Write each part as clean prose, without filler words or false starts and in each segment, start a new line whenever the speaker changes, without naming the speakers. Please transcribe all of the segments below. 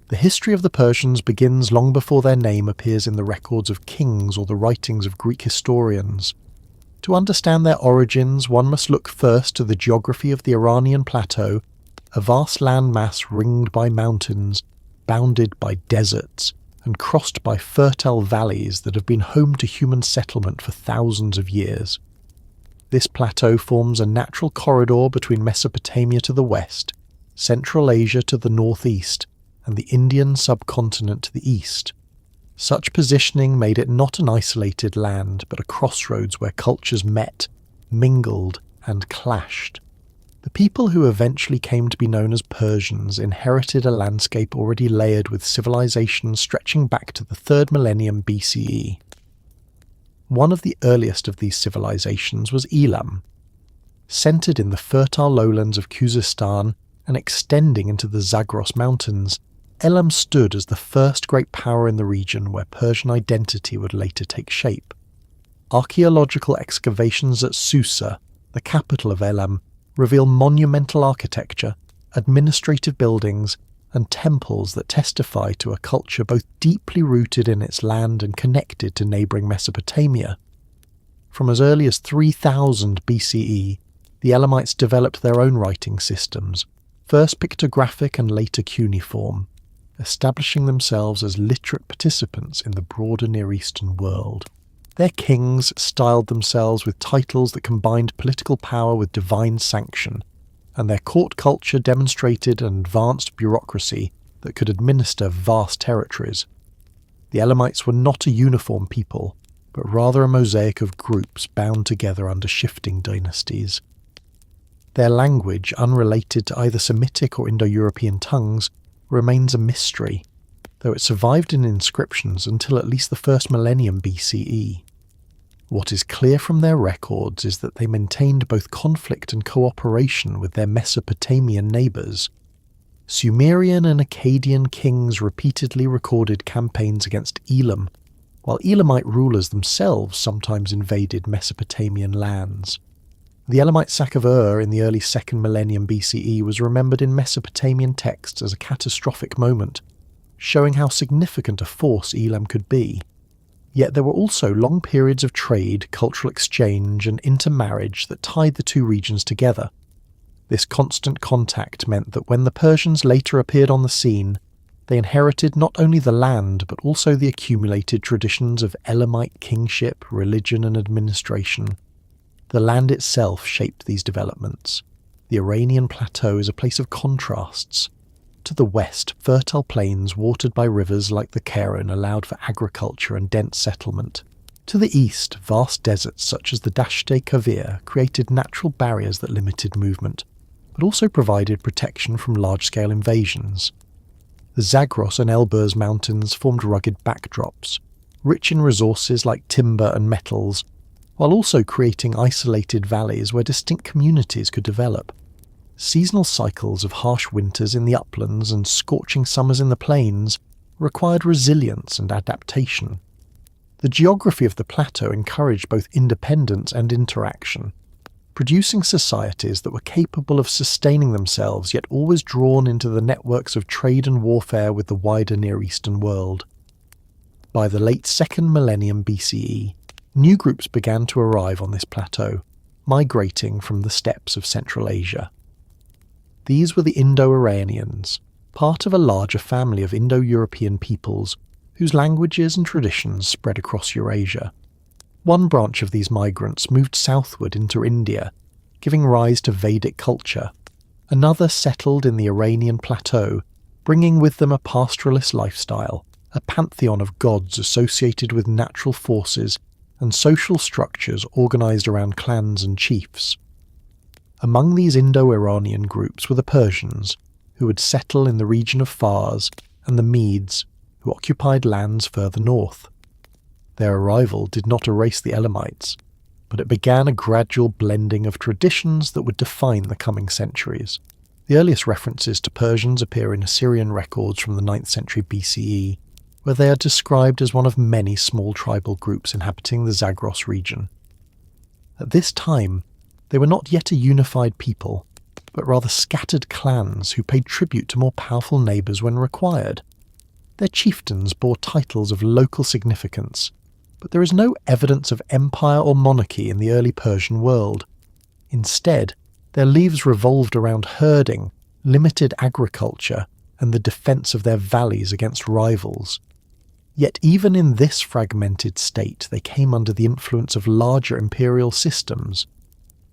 The history of the Persians begins long before their name appears in the records of kings or the writings of Greek historians. To understand their origins, one must look first to the geography of the Iranian plateau, a vast landmass ringed by mountains, bounded by deserts, and crossed by fertile valleys that have been home to human settlement for thousands of years. This plateau forms a natural corridor between Mesopotamia to the west, Central Asia to the northeast, and the Indian subcontinent to the east. Such positioning made it not an isolated land, but a crossroads where cultures met, mingled, and clashed. The people who eventually came to be known as Persians inherited a landscape already layered with civilizations stretching back to the 3rd millennium BCE. One of the earliest of these civilizations was Elam. Centered in the fertile lowlands of Khuzestan and extending into the Zagros Mountains, Elam stood as the first great power in the region where Persian identity would later take shape. Archaeological excavations at Susa, the capital of Elam, reveal monumental architecture, administrative buildings, and temples that testify to a culture both deeply rooted in its land and connected to neighbouring Mesopotamia. From as early as 3000 BCE, the Elamites developed their own writing systems, first pictographic and later cuneiform, establishing themselves as literate participants in the broader Near Eastern world. Their kings styled themselves with titles that combined political power with divine sanction, and their court culture demonstrated an advanced bureaucracy that could administer vast territories. The Elamites were not a uniform people, but rather a mosaic of groups bound together under shifting dynasties. Their language, unrelated to either Semitic or Indo-European tongues, remains a mystery, though it survived in inscriptions until at least the 1st millennium BCE. What is clear from their records is that they maintained both conflict and cooperation with their Mesopotamian neighbours. Sumerian and Akkadian kings repeatedly recorded campaigns against Elam, while Elamite rulers themselves sometimes invaded Mesopotamian lands. The Elamite sack of Ur in the early 2nd millennium BCE was remembered in Mesopotamian texts as a catastrophic moment, showing how significant a force Elam could be. Yet there were also long periods of trade, cultural exchange, and intermarriage that tied the two regions together. This constant contact meant that when the Persians later appeared on the scene, they inherited not only the land but also the accumulated traditions of Elamite kingship, religion, and administration. The land itself shaped these developments. The Iranian plateau is a place of contrasts. To the west, fertile plains watered by rivers like the Karen allowed for agriculture and dense settlement. To the east, vast deserts such as the Dasht-e created natural barriers that limited movement, but also provided protection from large-scale invasions. The Zagros and Elburz mountains formed rugged backdrops, rich in resources like timber and metals, while also creating isolated valleys where distinct communities could develop. Seasonal cycles of harsh winters in the uplands and scorching summers in the plains required resilience and adaptation. The geography of the plateau encouraged both independence and interaction, producing societies that were capable of sustaining themselves yet always drawn into the networks of trade and warfare with the wider Near Eastern world. By the late 2nd millennium BCE, new groups began to arrive on this plateau, migrating from the steppes of Central Asia. These were the Indo-Iranians, part of a larger family of Indo-European peoples whose languages and traditions spread across Eurasia. One branch of these migrants moved southward into India, giving rise to Vedic culture. Another settled in the Iranian plateau, bringing with them a pastoralist lifestyle, a pantheon of gods associated with natural forces and social structures organised around clans and chiefs. Among these Indo-Iranian groups were the Persians, who would settle in the region of Fars, and the Medes, who occupied lands further north. Their arrival did not erase the Elamites, but it began a gradual blending of traditions that would define the coming centuries. The earliest references to Persians appear in Assyrian records from the 9th century BCE, where they are described as one of many small tribal groups inhabiting the Zagros region. At this time, they were not yet a unified people, but rather scattered clans who paid tribute to more powerful neighbours when required. Their chieftains bore titles of local significance, but there is no evidence of empire or monarchy in the early Persian world. Instead, their lives revolved around herding, limited agriculture, and the defence of their valleys against rivals. Yet even in this fragmented state, they came under the influence of larger imperial systems.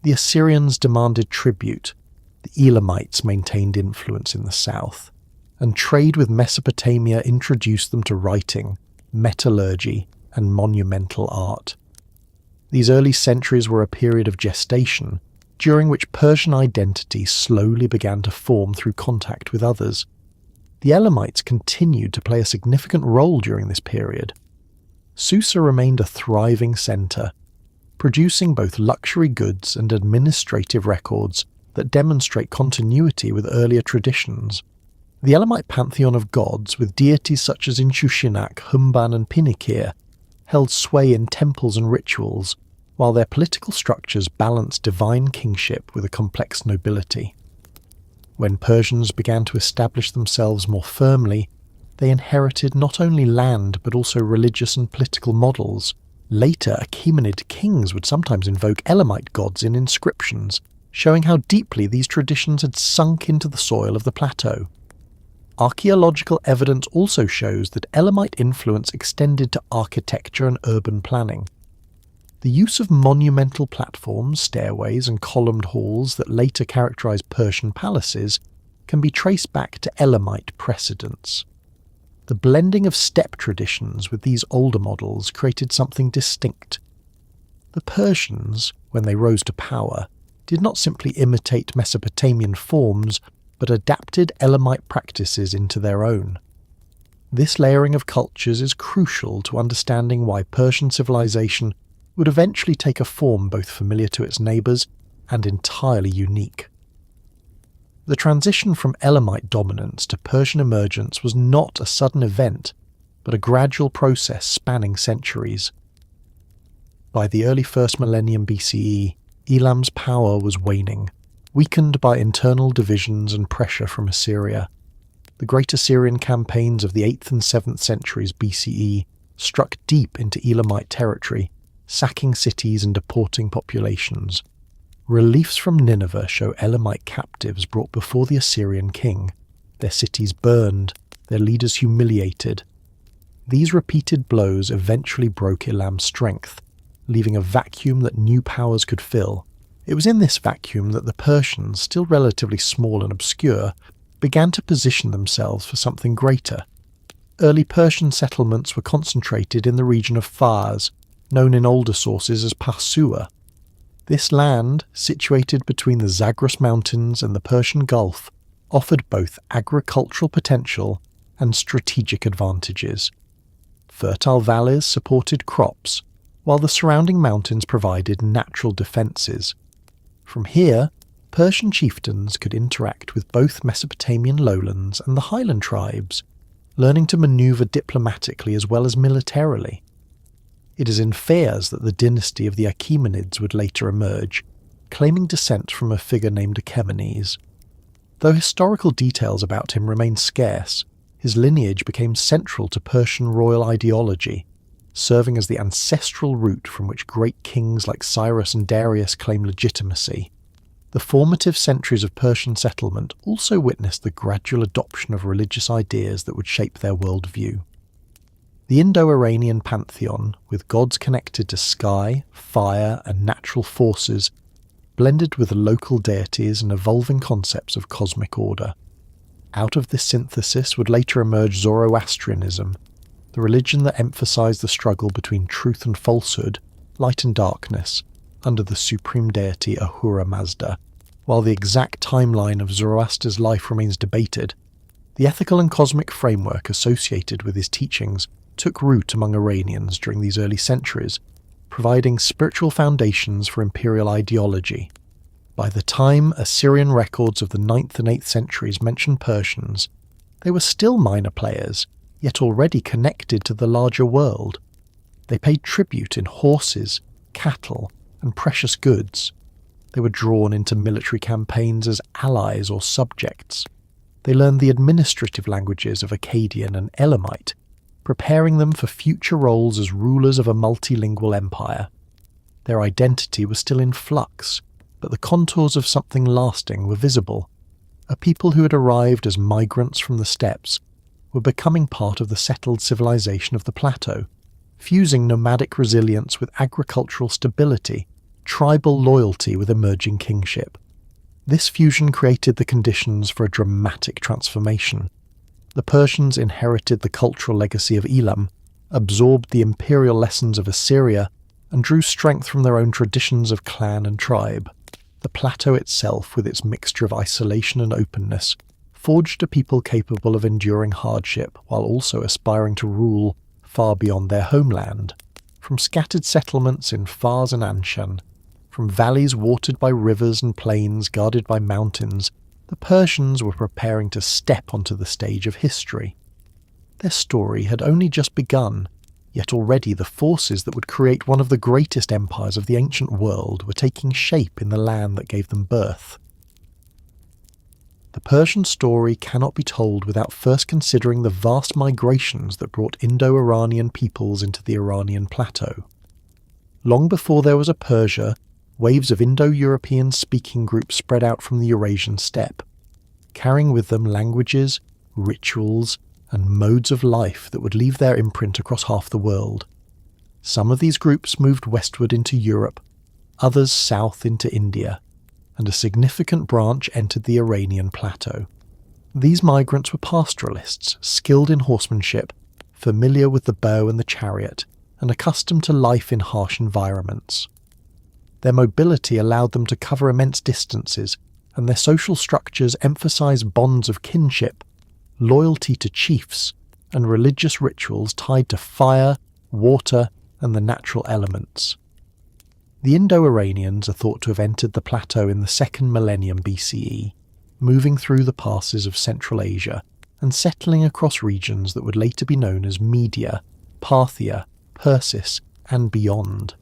The Assyrians demanded tribute, the Elamites maintained influence in the south, and trade with Mesopotamia introduced them to writing, metallurgy, and monumental art. These early centuries were a period of gestation, during which Persian identity slowly began to form through contact with others. The Elamites continued to play a significant role during this period. Susa remained a thriving centre, producing both luxury goods and administrative records that demonstrate continuity with earlier traditions. The Elamite pantheon of gods, with deities such as Inshushinak, Humban and Pinikir, held sway in temples and rituals, while their political structures balanced divine kingship with a complex nobility. When Persians began to establish themselves more firmly, they inherited not only land but also religious and political models. Later, Achaemenid kings would sometimes invoke Elamite gods in inscriptions, showing how deeply these traditions had sunk into the soil of the plateau. Archaeological evidence also shows that Elamite influence extended to architecture and urban planning. The use of monumental platforms, stairways, and columned halls that later characterized Persian palaces can be traced back to Elamite precedents. The blending of step traditions with these older models created something distinct. The Persians, when they rose to power, did not simply imitate Mesopotamian forms, but adapted Elamite practices into their own. This layering of cultures is crucial to understanding why Persian civilization would eventually take a form both familiar to its neighbours and entirely unique. The transition from Elamite dominance to Persian emergence was not a sudden event, but a gradual process spanning centuries. By the early 1st millennium BCE, Elam's power was waning, weakened by internal divisions and pressure from Assyria. The Great Assyrian campaigns of the 8th and 7th centuries BCE struck deep into Elamite territory, sacking cities and deporting populations. Reliefs from Nineveh show Elamite captives brought before the Assyrian king, their cities burned, their leaders humiliated. These repeated blows eventually broke Elam's strength, leaving a vacuum that new powers could fill. It was in this vacuum that the Persians, still relatively small and obscure, began to position themselves for something greater. Early Persian settlements were concentrated in the region of Fars, known in older sources as Parsua. This land, situated between the Zagros Mountains and the Persian Gulf, offered both agricultural potential and strategic advantages. Fertile valleys supported crops, while the surrounding mountains provided natural defences. From here, Persian chieftains could interact with both Mesopotamian lowlands and the highland tribes, learning to manoeuvre diplomatically as well as militarily. It is in Fairs that the dynasty of the Achaemenids would later emerge, claiming descent from a figure named Achaemenes. Though historical details about him remain scarce, his lineage became central to Persian royal ideology, serving as the ancestral root from which great kings like Cyrus and Darius claim legitimacy. The formative centuries of Persian settlement also witnessed the gradual adoption of religious ideas that would shape their worldview. The Indo-Iranian pantheon, with gods connected to sky, fire, and natural forces, blended with local deities and evolving concepts of cosmic order. Out of this synthesis would later emerge Zoroastrianism, the religion that emphasized the struggle between truth and falsehood, light and darkness, under the supreme deity Ahura Mazda. While the exact timeline of Zoroaster's life remains debated, the ethical and cosmic framework associated with his teachings took root among Iranians during these early centuries, providing spiritual foundations for imperial ideology. By the time Assyrian records of the 9th and 8th centuries mention Persians, they were still minor players, yet already connected to the larger world. They paid tribute in horses, cattle, and precious goods. They were drawn into military campaigns as allies or subjects. they learned the administrative languages of Akkadian and Elamite, preparing them for future roles as rulers of a multilingual empire. Their identity was still in flux, but the contours of something lasting were visible. A people who had arrived as migrants from the steppes were becoming part of the settled civilization of the plateau, fusing nomadic resilience with agricultural stability, tribal loyalty with emerging kingship. This fusion created the conditions for a dramatic transformation. The Persians inherited the cultural legacy of Elam, absorbed the imperial lessons of Assyria, and drew strength from their own traditions of clan and tribe. The plateau itself, with its mixture of isolation and openness, forged a people capable of enduring hardship while also aspiring to rule far beyond their homeland. From scattered settlements in Fars and Anshan, from valleys watered by rivers and plains guarded by mountains, the Persians were preparing to step onto the stage of history. Their story had only just begun, yet already the forces that would create one of the greatest empires of the ancient world were taking shape in the land that gave them birth. The Persian story cannot be told without first considering the vast migrations that brought Indo-Iranian peoples into the Iranian plateau. Long before there was a Persia, waves of Indo-European speaking groups spread out from the Eurasian steppe, carrying with them languages, rituals, and modes of life that would leave their imprint across half the world. Some of these groups moved westward into Europe, others south into India, and a significant branch entered the Iranian plateau. These migrants were pastoralists, skilled in horsemanship, familiar with the bow and the chariot, and accustomed to life in harsh environments. Their mobility allowed them to cover immense distances, and their social structures emphasize bonds of kinship, loyalty to chiefs, and religious rituals tied to fire, water, and the natural elements. The Indo-Iranians are thought to have entered the plateau in the 2nd millennium BCE, moving through the passes of Central Asia and settling across regions that would later be known as Media, Parthia, Persis, and beyond.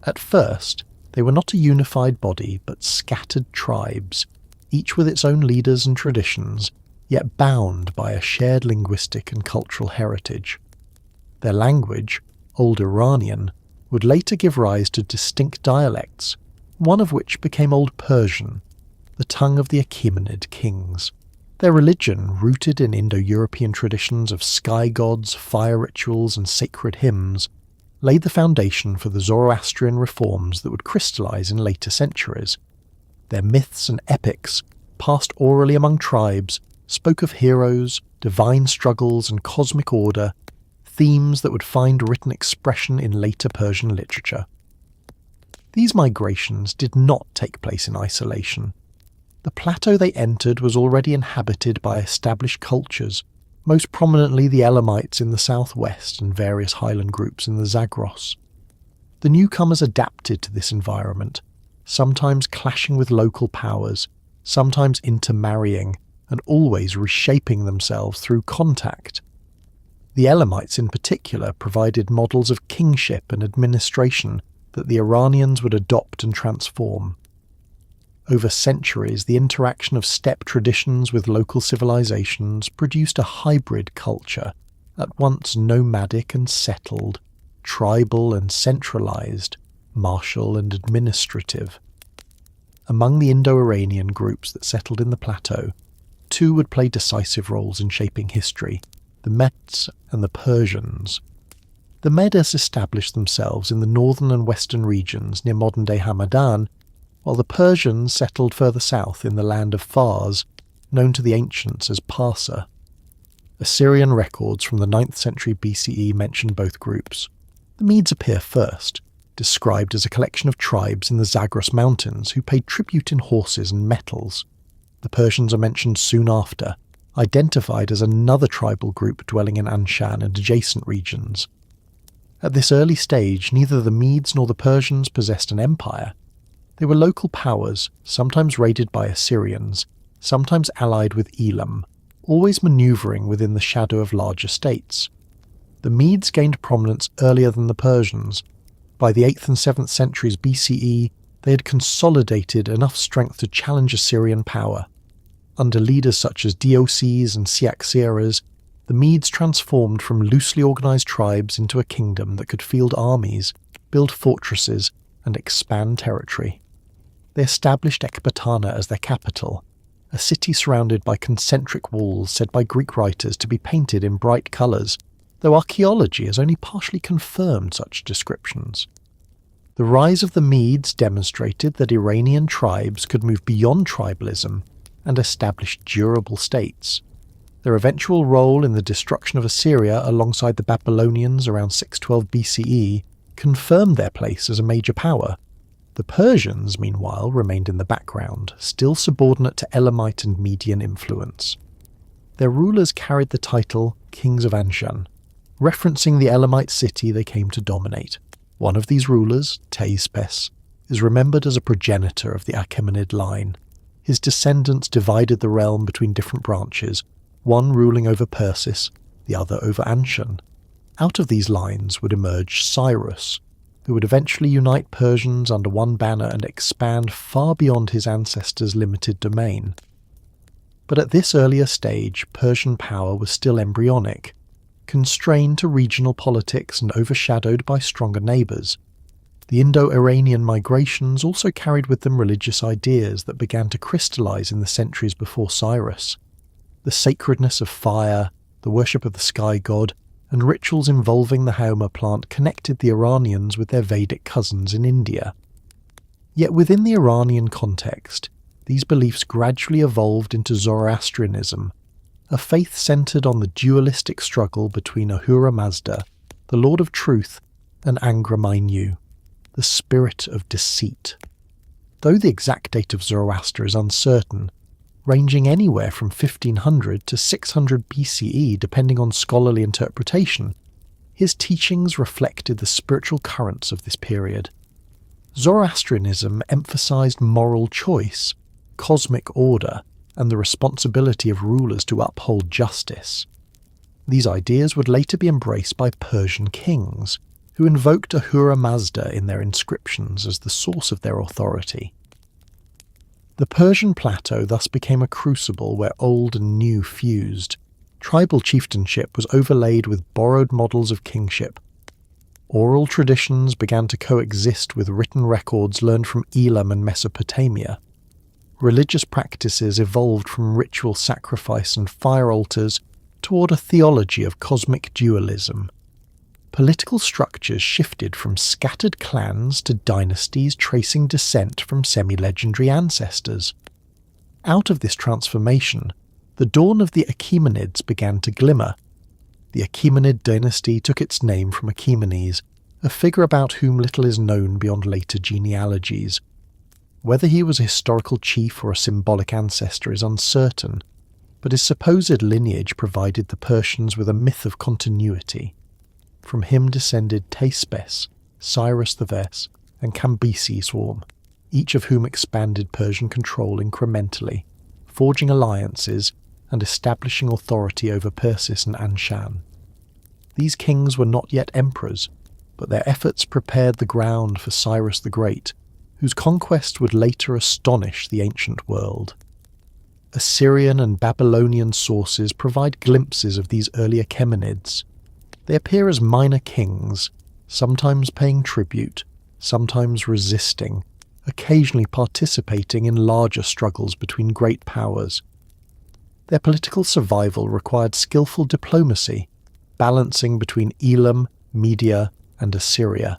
At first, they were not a unified body but scattered tribes, each with its own leaders and traditions, yet bound by a shared linguistic and cultural heritage. Their language, Old Iranian, would later give rise to distinct dialects, one of which became Old Persian, the tongue of the Achaemenid kings. Their religion, rooted in Indo-European traditions of sky gods, fire rituals, and sacred hymns, laid the foundation for the Zoroastrian reforms that would crystallize in later centuries. Their myths and epics, passed orally among tribes, spoke of heroes, divine struggles, and cosmic order, themes that would find written expression in later Persian literature. These migrations did not take place in isolation. The plateau they entered was already inhabited by established cultures, most prominently the Elamites in the southwest and various highland groups in the Zagros. The newcomers adapted to this environment, sometimes clashing with local powers, sometimes intermarrying, and always reshaping themselves through contact. The Elamites in particular provided models of kingship and administration that the Iranians would adopt and transform. Over centuries, the interaction of steppe traditions with local civilizations produced a hybrid culture, at once nomadic and settled, tribal and centralized, martial and administrative. Among the Indo-Iranian groups that settled in the plateau, two would play decisive roles in shaping history: the Medes and the Persians. The Medes established themselves in the northern and western regions near modern-day Hamadan, while the Persians settled further south in the land of Fars, known to the ancients as Parsa. Assyrian records from the 9th century BCE mention both groups. The Medes appear first, described as a collection of tribes in the Zagros Mountains who paid tribute in horses and metals. The Persians are mentioned soon after, identified as another tribal group dwelling in Anshan and adjacent regions. At this early stage, neither the Medes nor the Persians possessed an empire. They were local powers, sometimes raided by Assyrians, sometimes allied with Elam, always manoeuvring within the shadow of larger states. The Medes gained prominence earlier than the Persians. By the 8th and 7th centuries BCE, they had consolidated enough strength to challenge Assyrian power. Under leaders such as Deioces and Cyaxares, the Medes transformed from loosely organized tribes into a kingdom that could field armies, build fortresses, and expand territory. They established Ecbatana as their capital, a city surrounded by concentric walls said by Greek writers to be painted in bright colours, though archaeology has only partially confirmed such descriptions. The rise of the Medes demonstrated that Iranian tribes could move beyond tribalism and establish durable states. Their eventual role in the destruction of Assyria alongside the Babylonians around 612 BCE confirmed their place as a major power. The Persians, meanwhile, remained in the background, still subordinate to Elamite and Median influence. Their rulers carried the title Kings of Anshan, referencing the Elamite city they came to dominate. One of these rulers, Teispes, is remembered as a progenitor of the Achaemenid line. His descendants divided the realm between different branches, one ruling over Persis, the other over Anshan. Out of these lines would emerge Cyrus, who would eventually unite Persians under one banner and expand far beyond his ancestors' limited domain. But at this earlier stage, Persian power was still embryonic, constrained to regional politics and overshadowed by stronger neighbours. The Indo-Iranian migrations also carried with them religious ideas that began to crystallise in the centuries before Cyrus. The sacredness of fire, the worship of the sky god, and rituals involving the Haoma plant connected the Iranians with their Vedic cousins in India. Yet within the Iranian context, these beliefs gradually evolved into Zoroastrianism, a faith centred on the dualistic struggle between Ahura Mazda, the Lord of Truth, and Angra Mainyu, the spirit of deceit. Though the exact date of Zoroaster is uncertain, ranging anywhere from 1500 to 600 BCE depending on scholarly interpretation, his teachings reflected the spiritual currents of this period. Zoroastrianism emphasized moral choice, cosmic order, and the responsibility of rulers to uphold justice. These ideas would later be embraced by Persian kings, who invoked Ahura Mazda in their inscriptions as the source of their authority. The Persian plateau thus became a crucible where old and new fused. Tribal chieftainship was overlaid with borrowed models of kingship. Oral traditions began to coexist with written records learned from Elam and Mesopotamia. Religious practices evolved from ritual sacrifice and fire altars toward a theology of cosmic dualism. Political structures shifted from scattered clans to dynasties tracing descent from semi-legendary ancestors. Out of this transformation, the dawn of the Achaemenids began to glimmer. The Achaemenid dynasty took its name from Achaemenes, a figure about whom little is known beyond later genealogies. Whether he was a historical chief or a symbolic ancestor is uncertain, but his supposed lineage provided the Persians with a myth of continuity. From him descended Teispes, Cyrus the Great, and Cambyses swarm, each of whom expanded Persian control incrementally, forging alliances and establishing authority over Persis and Anshan. These kings were not yet emperors, but their efforts prepared the ground for Cyrus the Great, whose conquest would later astonish the ancient world. Assyrian and Babylonian sources provide glimpses of these early Achaemenids. They appear as minor kings, sometimes paying tribute, sometimes resisting, occasionally participating in larger struggles between great powers. Their political survival required skillful diplomacy, balancing between Elam, Media, and Assyria.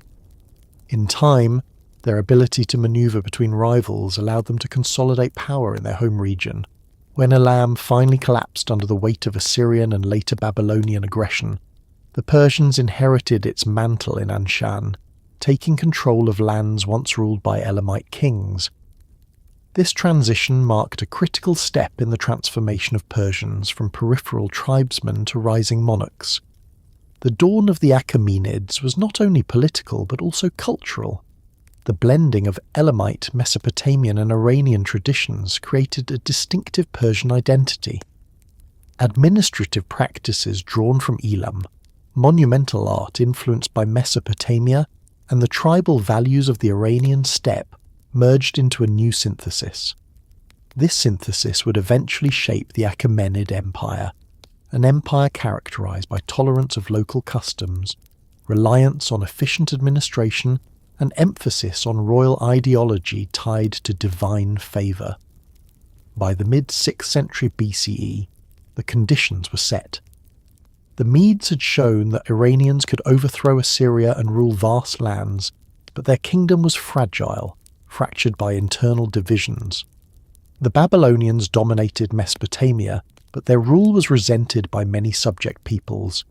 In time, their ability to maneuver between rivals allowed them to consolidate power in their home region. When Elam finally collapsed under the weight of Assyrian and later Babylonian aggression, the Persians inherited its mantle in Anshan, taking control of lands once ruled by Elamite kings. This transition marked a critical step in the transformation of Persians from peripheral tribesmen to rising monarchs. The dawn of the Achaemenids was not only political but also cultural. The blending of Elamite, Mesopotamian and Iranian traditions created a distinctive Persian identity. Administrative practices drawn from Elam, monumental art influenced by Mesopotamia, and the tribal values of the Iranian steppe merged into a new synthesis. This synthesis would eventually shape the Achaemenid Empire, an empire characterized by tolerance of local customs, reliance on efficient administration, and emphasis on royal ideology tied to divine favour. By the mid-6th century BCE, the conditions were set. The Medes had shown that Iranians could overthrow Assyria and rule vast lands, but their kingdom was fragile, fractured by internal divisions. The Babylonians dominated Mesopotamia, but their rule was resented by many subject peoples.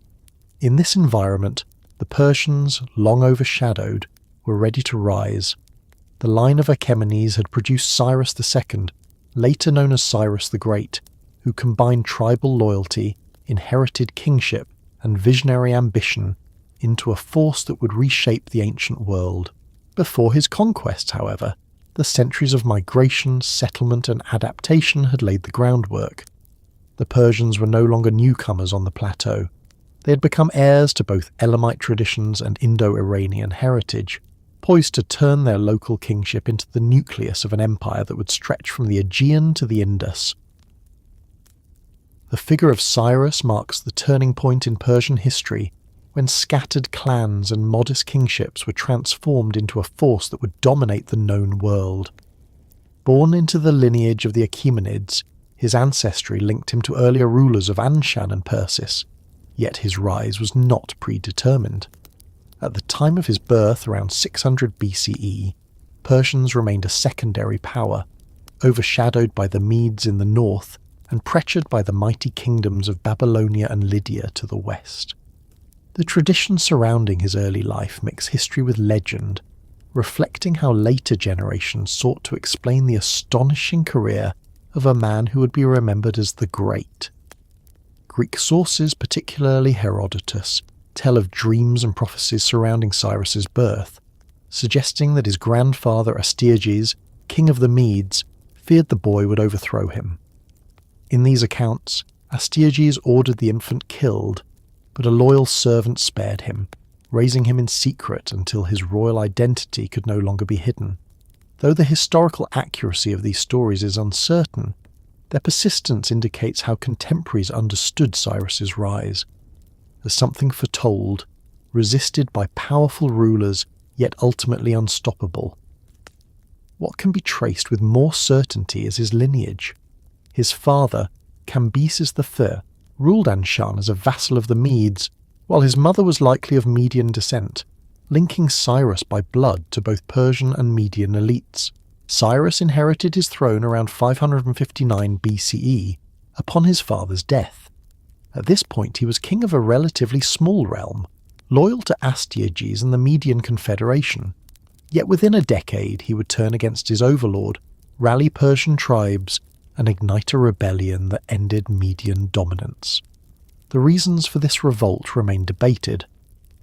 In this environment, the Persians, long overshadowed, were ready to rise. The line of Achaemenids had produced Cyrus II, later known as Cyrus the Great, who combined tribal loyalty, inherited kingship, and visionary ambition into a force that would reshape the ancient world. Before his conquests, however, the centuries of migration, settlement, and adaptation had laid the groundwork. The Persians were no longer newcomers on the plateau. They had become heirs to both Elamite traditions and Indo-Iranian heritage, poised to turn their local kingship into the nucleus of an empire that would stretch from the Aegean to the Indus. The figure of Cyrus marks the turning point in Persian history, when scattered clans and modest kingships were transformed into a force that would dominate the known world. Born into the lineage of the Achaemenids, his ancestry linked him to earlier rulers of Anshan and Persis, yet his rise was not predetermined. At the time of his birth, around 600 BCE, Persians remained a secondary power, overshadowed by the Medes in the north and pressured by the mighty kingdoms of Babylonia and Lydia to the west. The traditions surrounding his early life mix history with legend, reflecting how later generations sought to explain the astonishing career of a man who would be remembered as the Great. Greek sources, particularly Herodotus, tell of dreams and prophecies surrounding Cyrus's birth, suggesting that his grandfather Astyages, king of the Medes, feared the boy would overthrow him. In these accounts, Astyages ordered the infant killed, but a loyal servant spared him, raising him in secret until his royal identity could no longer be hidden. Though the historical accuracy of these stories is uncertain, their persistence indicates how contemporaries understood Cyrus's rise, as something foretold, resisted by powerful rulers, yet ultimately unstoppable. What can be traced with more certainty is his lineage. His father, Cambyses I, ruled Anshan as a vassal of the Medes, while his mother was likely of Median descent, linking Cyrus by blood to both Persian and Median elites. Cyrus inherited his throne around 559 BCE, upon his father's death. At this point he was king of a relatively small realm, loyal to Astyages and the Median Confederation. Yet within a decade he would turn against his overlord, rally Persian tribes, and ignite a rebellion that ended Median dominance. The reasons for this revolt remain debated.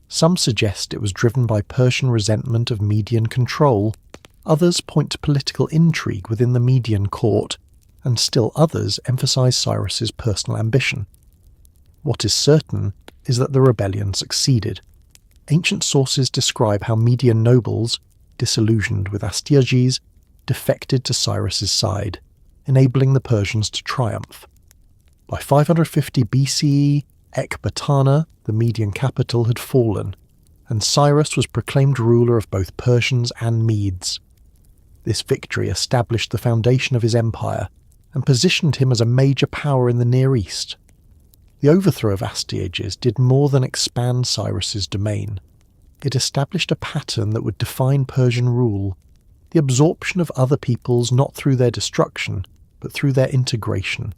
Some suggest it was driven by Persian resentment of Median control, others point to political intrigue within the Median court, and still others emphasize Cyrus's personal ambition. What is certain is that the rebellion succeeded. Ancient sources describe how Median nobles, disillusioned with Astyages, defected to Cyrus's side, enabling the Persians to triumph. By 550 BCE, Ecbatana, the Median capital, had fallen, and Cyrus was proclaimed ruler of both Persians and Medes. This victory established the foundation of his empire and positioned him as a major power in the Near East. The overthrow of Astyages did more than expand Cyrus's domain. It established a pattern that would define Persian rule, the absorption of other peoples not through their destruction, but through their integration.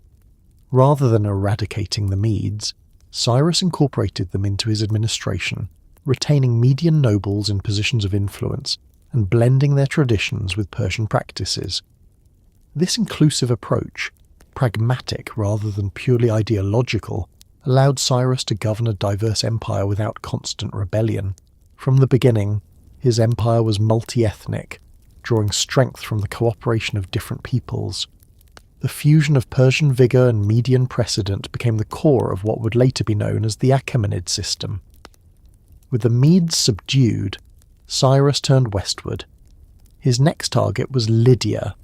Rather than eradicating the Medes, Cyrus incorporated them into his administration, retaining Median nobles in positions of influence and blending their traditions with Persian practices. This inclusive approach, pragmatic rather than purely ideological, allowed Cyrus to govern a diverse empire without constant rebellion. From the beginning, his empire was multi-ethnic, drawing strength from the cooperation of different peoples. The fusion of Persian vigour and Median precedent became the core of what would later be known as the Achaemenid system. With the Medes subdued, Cyrus turned westward. His next target was Lydia,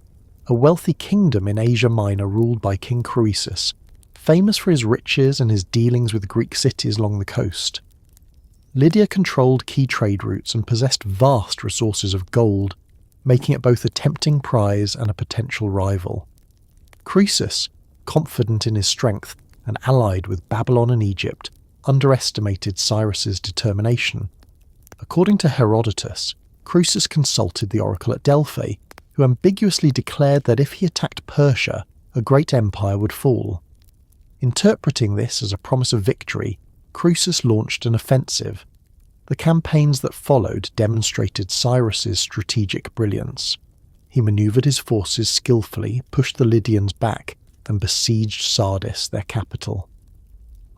a wealthy kingdom in Asia Minor ruled by King Croesus, famous for his riches and his dealings with Greek cities along the coast. Lydia controlled key trade routes and possessed vast resources of gold, making it both a tempting prize and a potential rival. Croesus, confident in his strength and allied with Babylon and Egypt, underestimated Cyrus's determination. According to Herodotus, Croesus consulted the oracle at Delphi, who ambiguously declared that if he attacked Persia, a great empire would fall. Interpreting this as a promise of victory, Croesus launched an offensive. The campaigns that followed demonstrated Cyrus's strategic brilliance. He manoeuvred his forces skillfully, pushed the Lydians back, and besieged Sardis, their capital.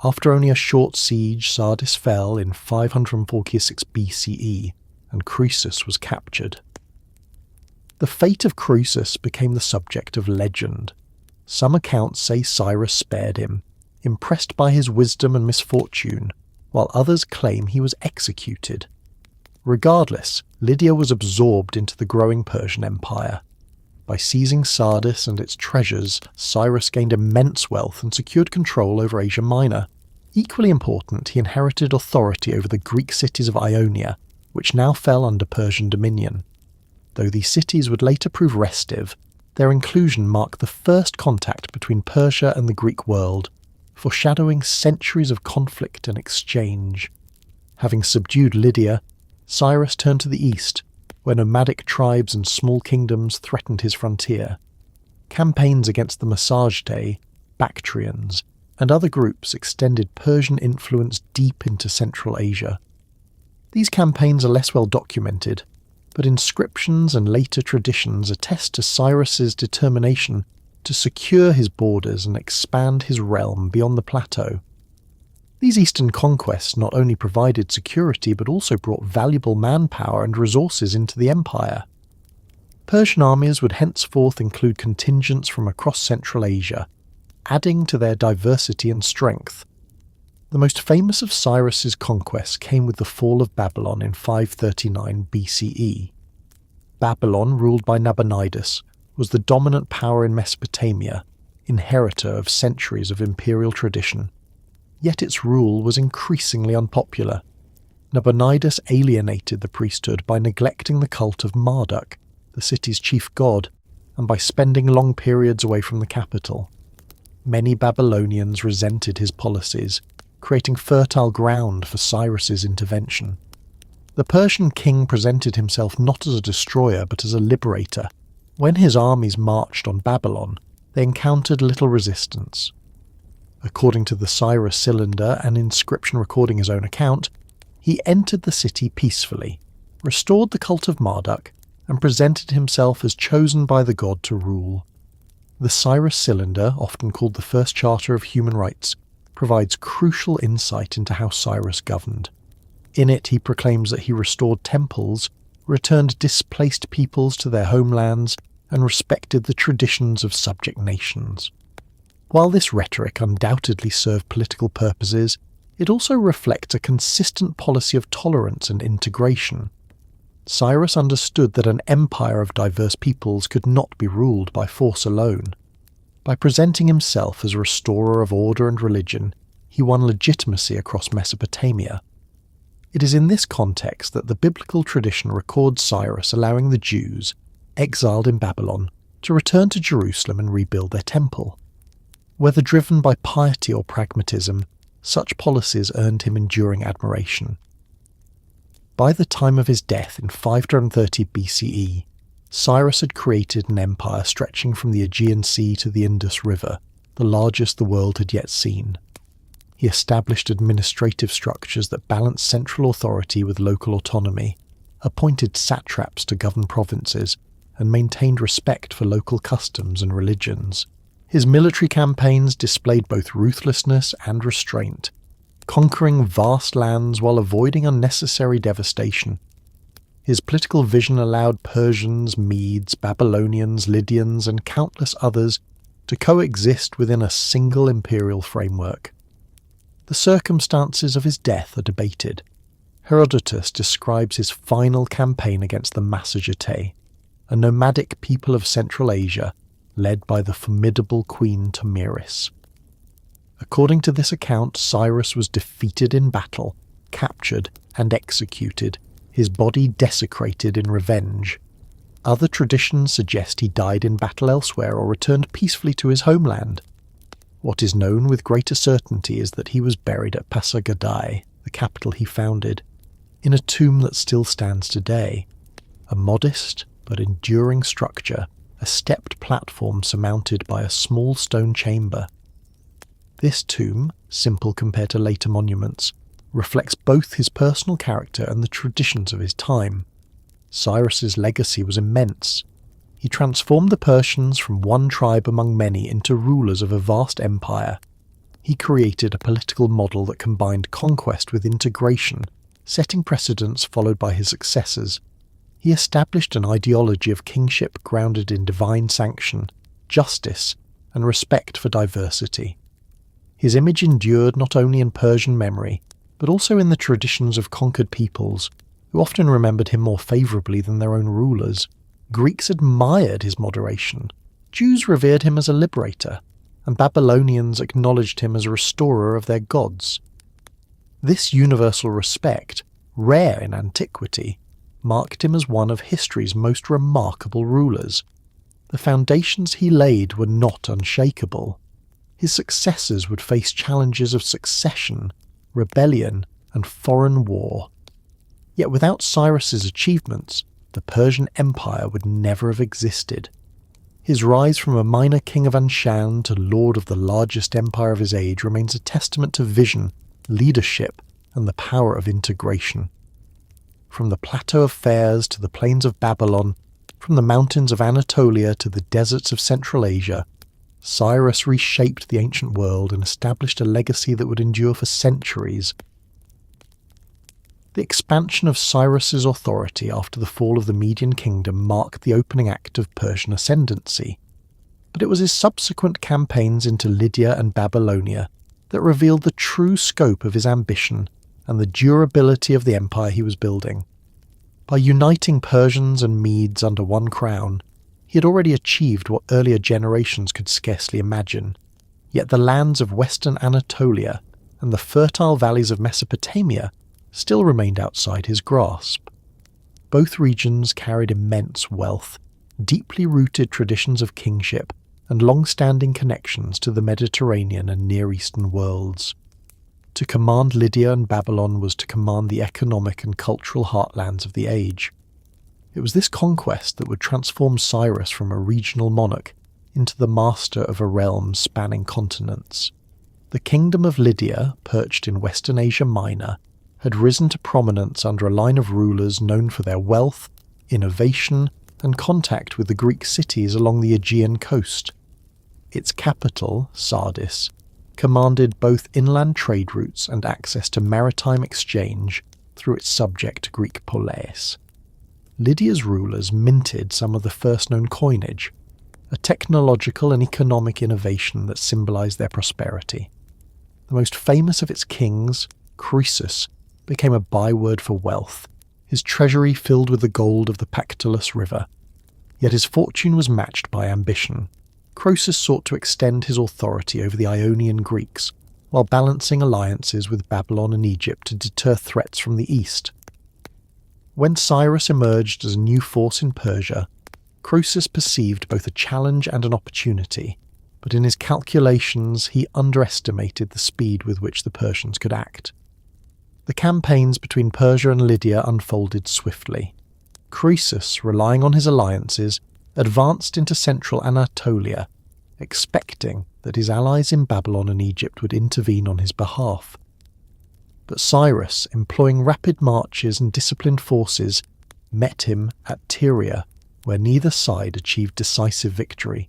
After only a short siege, Sardis fell in 546 BCE, and Croesus was captured. The fate of Croesus became the subject of legend. Some accounts say Cyrus spared him, impressed by his wisdom and misfortune, while others claim he was executed. Regardless, Lydia was absorbed into the growing Persian Empire. By seizing Sardis and its treasures, Cyrus gained immense wealth and secured control over Asia Minor. Equally important, he inherited authority over the Greek cities of Ionia, which now fell under Persian dominion. Though these cities would later prove restive, their inclusion marked the first contact between Persia and the Greek world, foreshadowing centuries of conflict and exchange. Having subdued Lydia, Cyrus turned to the east, where nomadic tribes and small kingdoms threatened his frontier. Campaigns against the Massagetæ, Bactrians, and other groups extended Persian influence deep into Central Asia. These campaigns are less well documented, but inscriptions and later traditions attest to Cyrus's determination to secure his borders and expand his realm beyond the plateau. These eastern conquests not only provided security but also brought valuable manpower and resources into the empire. Persian armies would henceforth include contingents from across Central Asia, adding to their diversity and strength. The most famous of Cyrus's conquests came with the fall of Babylon in 539 BCE. Babylon, ruled by Nabonidus, was the dominant power in Mesopotamia, inheritor of centuries of imperial tradition. Yet its rule was increasingly unpopular. Nabonidus alienated the priesthood by neglecting the cult of Marduk, the city's chief god, and by spending long periods away from the capital. Many Babylonians resented his policies, creating fertile ground for Cyrus's intervention. The Persian king presented himself not as a destroyer but as a liberator. When his armies marched on Babylon, they encountered little resistance. According to the Cyrus Cylinder, an inscription recording his own account, he entered the city peacefully, restored the cult of Marduk, and presented himself as chosen by the god to rule. The Cyrus Cylinder, often called the First Charter of Human Rights, provides crucial insight into how Cyrus governed. In it, he proclaims that he restored temples, returned displaced peoples to their homelands, and respected the traditions of subject nations. While this rhetoric undoubtedly served political purposes, it also reflects a consistent policy of tolerance and integration. Cyrus understood that an empire of diverse peoples could not be ruled by force alone. By presenting himself as a restorer of order and religion, he won legitimacy across Mesopotamia. It is in this context that the biblical tradition records Cyrus allowing the Jews, exiled in Babylon, to return to Jerusalem and rebuild their temple. Whether driven by piety or pragmatism, such policies earned him enduring admiration. By the time of his death in 530 BCE, Cyrus had created an empire stretching from the Aegean Sea to the Indus River, the largest the world had yet seen. He established administrative structures that balanced central authority with local autonomy, appointed satraps to govern provinces, and maintained respect for local customs and religions. His military campaigns displayed both ruthlessness and restraint, conquering vast lands while avoiding unnecessary devastation. His political vision allowed Persians, Medes, Babylonians, Lydians, and countless others to coexist within a single imperial framework. The circumstances of his death are debated. Herodotus describes his final campaign against the Massagetæ. a nomadic people of Central Asia led by the formidable Queen Tamiris. According to this account, Cyrus was defeated in battle, captured and executed, his body desecrated in revenge. Other traditions suggest he died in battle elsewhere or returned peacefully to his homeland. What is known with greater certainty is that he was buried at Pasargadae, the capital he founded, in a tomb that still stands today, a modest but enduring structure, a stepped platform surmounted by a small stone chamber. This tomb, simple compared to later monuments, reflects both his personal character and the traditions of his time. Cyrus's legacy was immense. He transformed the Persians from one tribe among many into rulers of a vast empire. He created a political model that combined conquest with integration, setting precedents followed by his successors. He established an ideology of kingship grounded in divine sanction, justice, and respect for diversity. His image endured not only in Persian memory, but also in the traditions of conquered peoples, who often remembered him more favourably than their own rulers. Greeks admired his moderation, Jews revered him as a liberator, and Babylonians acknowledged him as a restorer of their gods. This universal respect, rare in antiquity, marked him as one of history's most remarkable rulers. The foundations he laid were not unshakable. His successors would face challenges of succession, rebellion, and foreign war. Yet without Cyrus's achievements, the Persian Empire would never have existed. His rise from a minor king of Anshan to lord of the largest empire of his age remains a testament to vision, leadership, and the power of integration. From the plateau of Fars to the plains of Babylon, from the mountains of Anatolia to the deserts of Central Asia, Cyrus reshaped the ancient world and established a legacy that would endure for centuries. The expansion of Cyrus's authority after the fall of the Median kingdom marked the opening act of Persian ascendancy, but it was his subsequent campaigns into Lydia and Babylonia that revealed the true scope of his ambition and the durability of the empire he was building. By uniting Persians and Medes under one crown, he had already achieved what earlier generations could scarcely imagine. Yet the lands of western Anatolia and the fertile valleys of Mesopotamia still remained outside his grasp. Both regions carried immense wealth, deeply rooted traditions of kingship, and long-standing connections to the Mediterranean and Near Eastern worlds. To command Lydia and Babylon was to command the economic and cultural heartlands of the age. It was this conquest that would transform Cyrus from a regional monarch into the master of a realm spanning continents. The kingdom of Lydia, perched in Western Asia Minor, had risen to prominence under a line of rulers known for their wealth, innovation, and contact with the Greek cities along the Aegean coast. Its capital, Sardis, commanded both inland trade routes and access to maritime exchange through its subject Greek polis. Lydia's rulers minted some of the first known coinage, a technological and economic innovation that symbolized their prosperity. The most famous of its kings, Croesus, became a byword for wealth, his treasury filled with the gold of the Pactolus River. Yet his fortune was matched by ambition. Croesus sought to extend his authority over the Ionian Greeks, while balancing alliances with Babylon and Egypt to deter threats from the east. When Cyrus emerged as a new force in Persia, Croesus perceived both a challenge and an opportunity, but in his calculations he underestimated the speed with which the Persians could act. The campaigns between Persia and Lydia unfolded swiftly. Croesus, relying on his alliances, advanced into central Anatolia, expecting that his allies in Babylon and Egypt would intervene on his behalf. But Cyrus, employing rapid marches and disciplined forces, met him at Tyria, where neither side achieved decisive victory.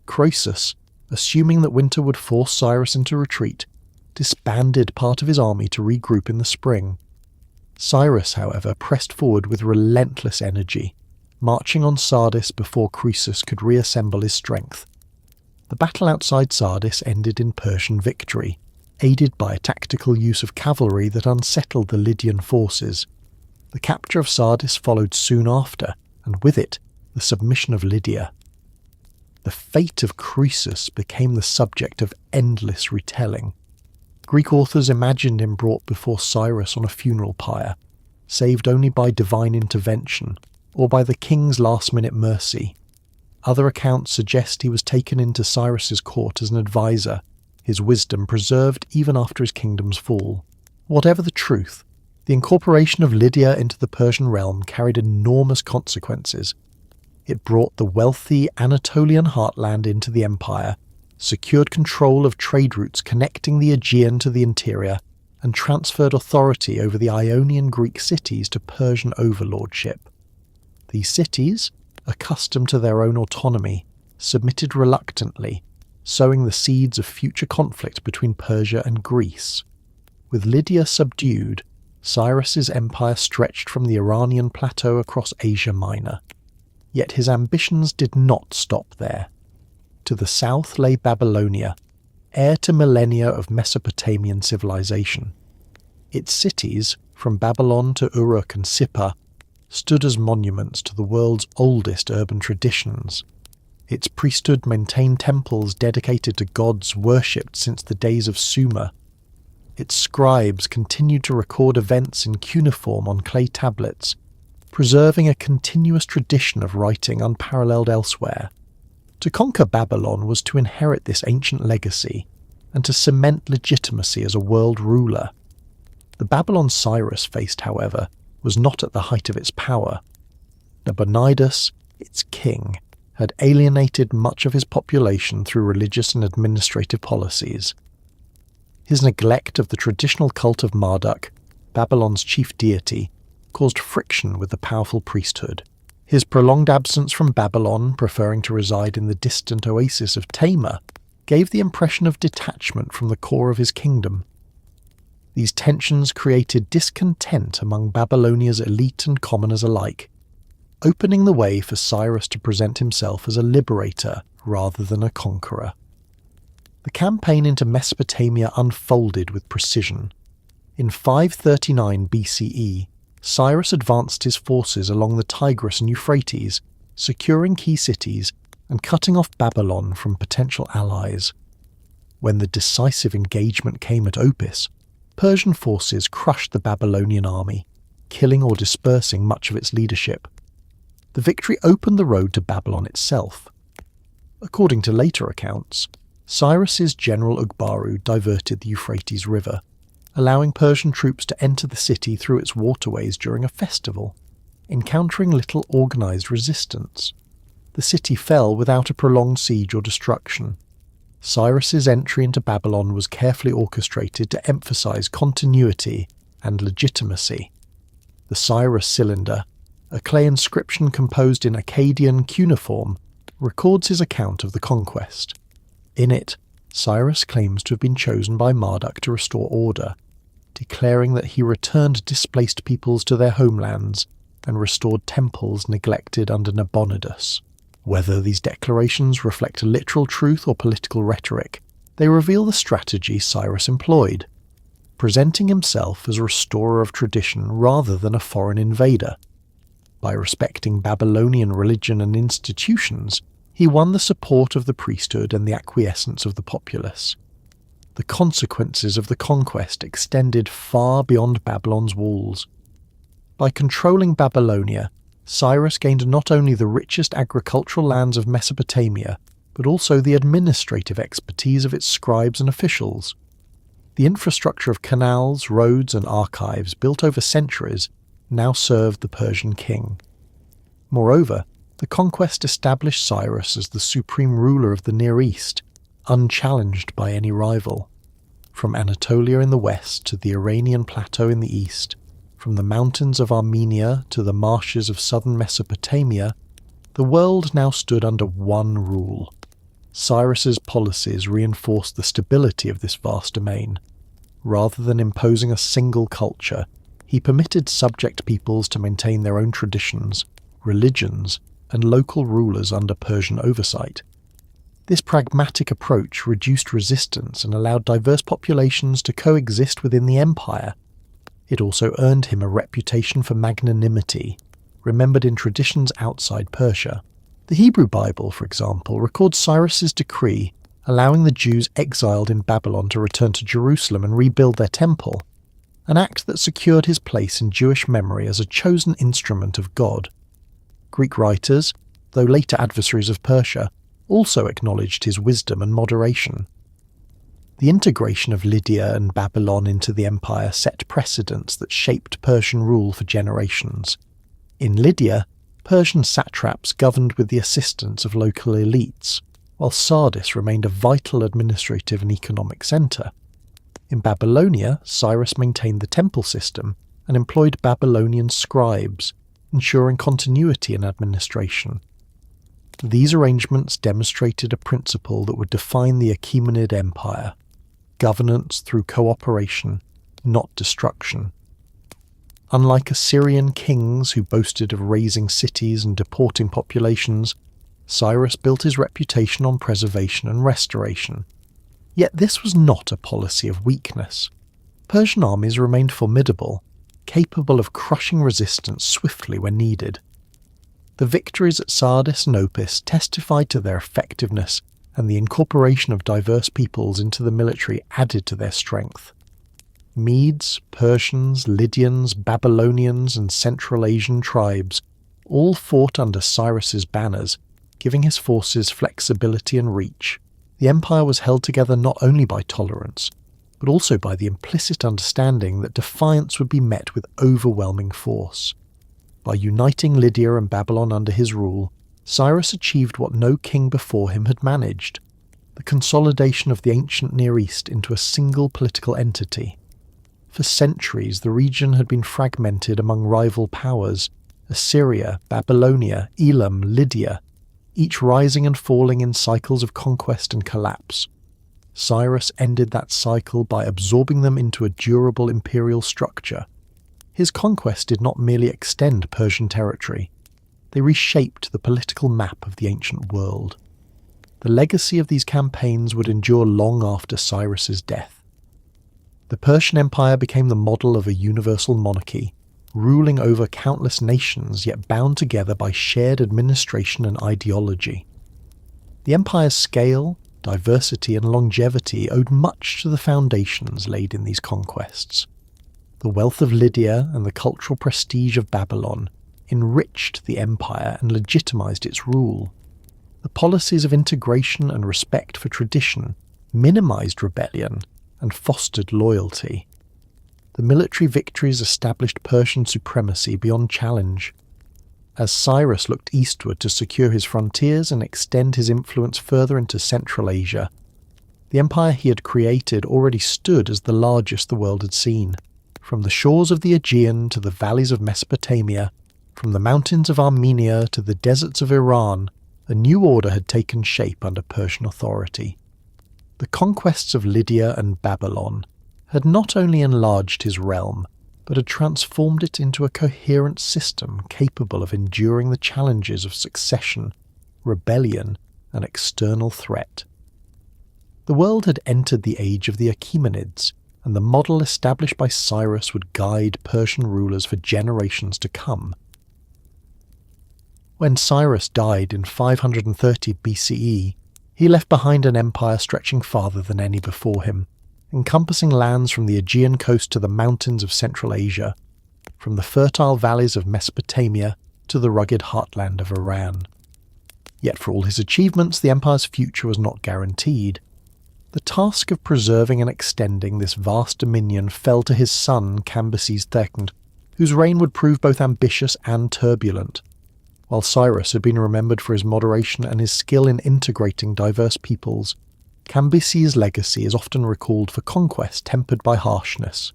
Croesus, assuming that winter would force Cyrus into retreat, disbanded part of his army to regroup in the spring. Cyrus, however, pressed forward with relentless energy, marching on Sardis before Croesus could reassemble his strength. The battle outside Sardis ended in Persian victory, aided by a tactical use of cavalry that unsettled the Lydian forces. The capture of Sardis followed soon after, and with it, the submission of Lydia. The fate of Croesus became the subject of endless retelling. Greek authors imagined him brought before Cyrus on a funeral pyre, saved only by divine intervention or by the king's last-minute mercy. Other accounts suggest he was taken into Cyrus's court as an advisor, his wisdom preserved even after his kingdom's fall. Whatever the truth, the incorporation of Lydia into the Persian realm carried enormous consequences. It brought the wealthy Anatolian heartland into the empire, secured control of trade routes connecting the Aegean to the interior, and transferred authority over the Ionian Greek cities to Persian overlordship. These cities, accustomed to their own autonomy, submitted reluctantly, sowing the seeds of future conflict between Persia and Greece. With Lydia subdued, Cyrus's empire stretched from the Iranian plateau across Asia Minor. Yet his ambitions did not stop there. To the south lay Babylonia, heir to millennia of Mesopotamian civilization. Its cities, from Babylon to Uruk and Sippar, stood as monuments to the world's oldest urban traditions. Its priesthood maintained temples dedicated to gods worshipped since the days of Sumer. Its scribes continued to record events in cuneiform on clay tablets, preserving a continuous tradition of writing unparalleled elsewhere. To conquer Babylon was to inherit this ancient legacy and to cement legitimacy as a world ruler. The Babylon Cyrus faced, however, was not at the height of its power. Nabonidus, its king, had alienated much of his population through religious and administrative policies. His neglect of the traditional cult of Marduk, Babylon's chief deity, caused friction with the powerful priesthood. His prolonged absence from Babylon, preferring to reside in the distant oasis of Tamar, gave the impression of detachment from the core of his kingdom. These tensions created discontent among Babylonia's elite and commoners alike, opening the way for Cyrus to present himself as a liberator rather than a conqueror. The campaign into Mesopotamia unfolded with precision. In 539 BCE, Cyrus advanced his forces along the Tigris and Euphrates, securing key cities and cutting off Babylon from potential allies. When the decisive engagement came at Opis, Persian forces crushed the Babylonian army, killing or dispersing much of its leadership. The victory opened the road to Babylon itself. According to later accounts, Cyrus's general Ugbaru diverted the Euphrates River, allowing Persian troops to enter the city through its waterways during a festival, encountering little organised resistance. The city fell without a prolonged siege or destruction. Cyrus's entry into Babylon was carefully orchestrated to emphasise continuity and legitimacy. The Cyrus cylinder, a clay inscription composed in Akkadian cuneiform, records his account of the conquest. In it, Cyrus claims to have been chosen by Marduk to restore order, declaring that he returned displaced peoples to their homelands and restored temples neglected under Nabonidus. Whether these declarations reflect literal truth or political rhetoric, they reveal the strategy Cyrus employed, presenting himself as a restorer of tradition rather than a foreign invader. By respecting Babylonian religion and institutions, he won the support of the priesthood and the acquiescence of the populace. The consequences of the conquest extended far beyond Babylon's walls. By controlling Babylonia, Cyrus gained not only the richest agricultural lands of Mesopotamia, but also the administrative expertise of its scribes and officials. The infrastructure of canals, roads, and archives built over centuries now served the Persian king. Moreover, the conquest established Cyrus as the supreme ruler of the Near East, unchallenged by any rival. From Anatolia in the west to the Iranian plateau in the east, from the mountains of Armenia to the marshes of southern Mesopotamia, the world now stood under one rule. Cyrus's policies reinforced the stability of this vast domain. Rather than imposing a single culture, he permitted subject peoples to maintain their own traditions, religions, and local rulers under Persian oversight. This pragmatic approach reduced resistance and allowed diverse populations to coexist within the empire. It also earned him a reputation for magnanimity, remembered in traditions outside Persia. The Hebrew Bible, for example, records Cyrus's decree allowing the Jews exiled in Babylon to return to Jerusalem and rebuild their temple, an act that secured his place in Jewish memory as a chosen instrument of God. Greek writers, though later adversaries of Persia, also acknowledged his wisdom and moderation. The integration of Lydia and Babylon into the empire set precedents that shaped Persian rule for generations. In Lydia, Persian satraps governed with the assistance of local elites, while Sardis remained a vital administrative and economic centre. In Babylonia, Cyrus maintained the temple system and employed Babylonian scribes, ensuring continuity in administration. These arrangements demonstrated a principle that would define the Achaemenid Empire: governance through cooperation, not destruction. Unlike Assyrian kings who boasted of razing cities and deporting populations, Cyrus built his reputation on preservation and restoration. Yet this was not a policy of weakness. Persian armies remained formidable, capable of crushing resistance swiftly when needed. The victories at Sardis and Opis testified to their effectiveness, and the incorporation of diverse peoples into the military added to their strength. Medes, Persians, Lydians, Babylonians, and Central Asian tribes all fought under Cyrus's banners, giving his forces flexibility and reach. The empire was held together not only by tolerance, but also by the implicit understanding that defiance would be met with overwhelming force. By uniting Lydia and Babylon under his rule, Cyrus achieved what no king before him had managed: the consolidation of the ancient Near East into a single political entity. For centuries, the region had been fragmented among rival powers: Assyria, Babylonia, Elam, Lydia, each rising and falling in cycles of conquest and collapse. Cyrus ended that cycle by absorbing them into a durable imperial structure. His conquests did not merely extend Persian territory, they reshaped the political map of the ancient world. The legacy of these campaigns would endure long after Cyrus's death. The Persian Empire became the model of a universal monarchy, ruling over countless nations yet bound together by shared administration and ideology. The empire's scale, diversity and longevity owed much to the foundations laid in these conquests. The wealth of Lydia and the cultural prestige of Babylon enriched the empire and legitimized its rule. The policies of integration and respect for tradition minimized rebellion and fostered loyalty. The military victories established Persian supremacy beyond challenge. As Cyrus looked eastward to secure his frontiers and extend his influence further into Central Asia, the empire he had created already stood as the largest the world had seen. From the shores of the Aegean to the valleys of Mesopotamia, from the mountains of Armenia to the deserts of Iran, a new order had taken shape under Persian authority. The conquests of Lydia and Babylon had not only enlarged his realm, but had transformed it into a coherent system capable of enduring the challenges of succession, rebellion, and external threat. The world had entered the age of the Achaemenids, and the model established by Cyrus would guide Persian rulers for generations to come. When Cyrus died in 530 BCE, he left behind an empire stretching farther than any before him, encompassing lands from the Aegean coast to the mountains of Central Asia, from the fertile valleys of Mesopotamia to the rugged heartland of Iran. Yet for all his achievements, the empire's future was not guaranteed. The task of preserving and extending this vast dominion fell to his son Cambyses II, whose reign would prove both ambitious and turbulent. While Cyrus had been remembered for his moderation and his skill in integrating diverse peoples, Cambyses' legacy is often recalled for conquest tempered by harshness.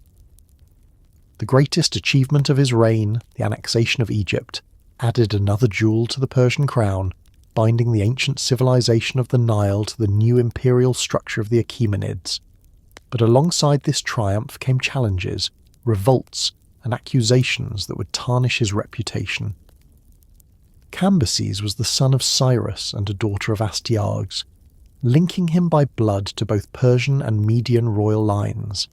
The greatest achievement of his reign, the annexation of Egypt, added another jewel to the Persian crown, binding the ancient civilization of the Nile to the new imperial structure of the Achaemenids. But alongside this triumph came challenges, revolts, and accusations that would tarnish his reputation. Cambyses was the son of Cyrus and a daughter of Astyages, linking him by blood to both Persian and Median royal lines.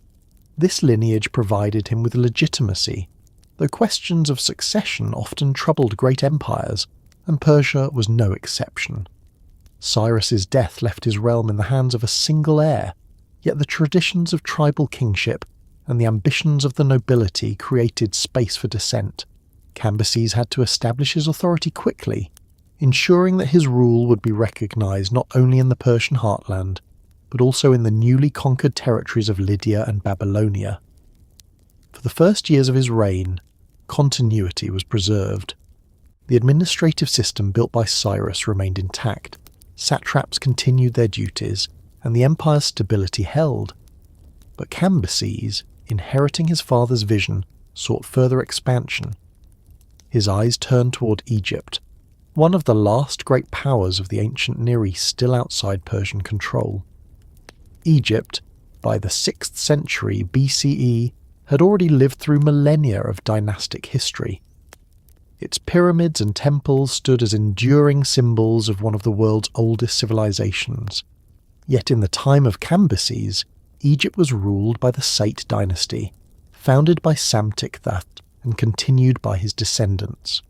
This lineage provided him with legitimacy, though questions of succession often troubled great empires, and Persia was no exception. Cyrus's death left his realm in the hands of a single heir, yet the traditions of tribal kingship and the ambitions of the nobility created space for dissent. Cambyses had to establish his authority quickly, ensuring that his rule would be recognized not only in the Persian heartland, but also in the newly conquered territories of Lydia and Babylonia. For the first years of his reign, continuity was preserved. The administrative system built by Cyrus remained intact, satraps continued their duties, and the empire's stability held. But Cambyses, inheriting his father's vision, sought further expansion. His eyes turned toward Egypt, one of the last great powers of the ancient Near East still outside Persian control. Egypt, by the 6th century BCE, had already lived through millennia of dynastic history. Its pyramids and temples stood as enduring symbols of one of the world's oldest civilizations. Yet in the time of Cambyses, Egypt was ruled by the Sate dynasty, founded by Psamtik-That and continued by his descendants.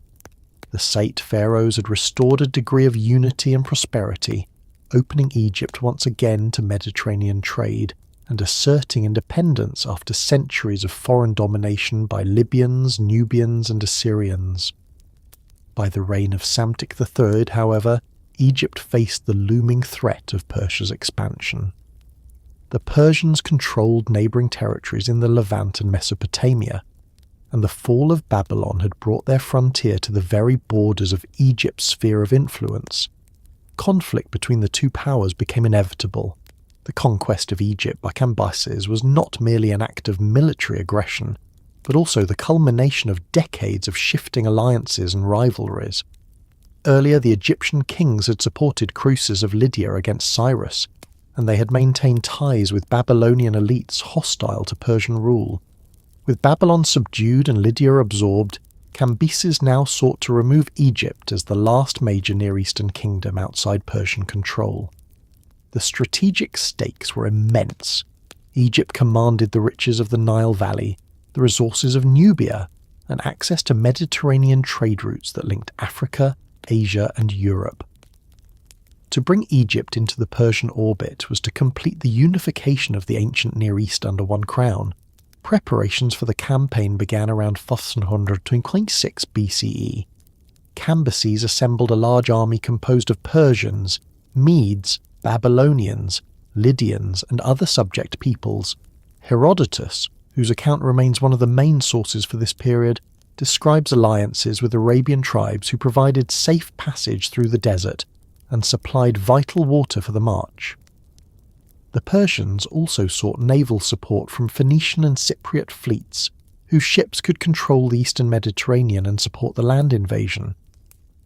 The Sate pharaohs had restored a degree of unity and prosperity, opening Egypt once again to Mediterranean trade and asserting independence after centuries of foreign domination by Libyans, Nubians and Assyrians. By the reign of Psamtik III, however, Egypt faced the looming threat of Persia's expansion. The Persians controlled neighbouring territories in the Levant and Mesopotamia, and the fall of Babylon had brought their frontier to the very borders of Egypt's sphere of influence. Conflict between the two powers became inevitable. The conquest of Egypt by Cambyses was not merely an act of military aggression, but also the culmination of decades of shifting alliances and rivalries. Earlier, the Egyptian kings had supported cruises of Lydia against Cyrus, and they had maintained ties with Babylonian elites hostile to Persian rule. With Babylon subdued and Lydia absorbed, Cambyses now sought to remove Egypt as the last major Near Eastern kingdom outside Persian control. The strategic stakes were immense. Egypt commanded the riches of the Nile Valley, the resources of Nubia, and access to Mediterranean trade routes that linked Africa, Asia and Europe. To bring Egypt into the Persian orbit was to complete the unification of the ancient Near East under one crown. Preparations for the campaign began around 526 BCE. Cambyses assembled a large army composed of Persians, Medes, Babylonians, Lydians and other subject peoples. Herodotus, whose account remains one of the main sources for this period, describes alliances with Arabian tribes who provided safe passage through the desert and supplied vital water for the march. The Persians also sought naval support from Phoenician and Cypriot fleets, whose ships could control the eastern Mediterranean and support the land invasion.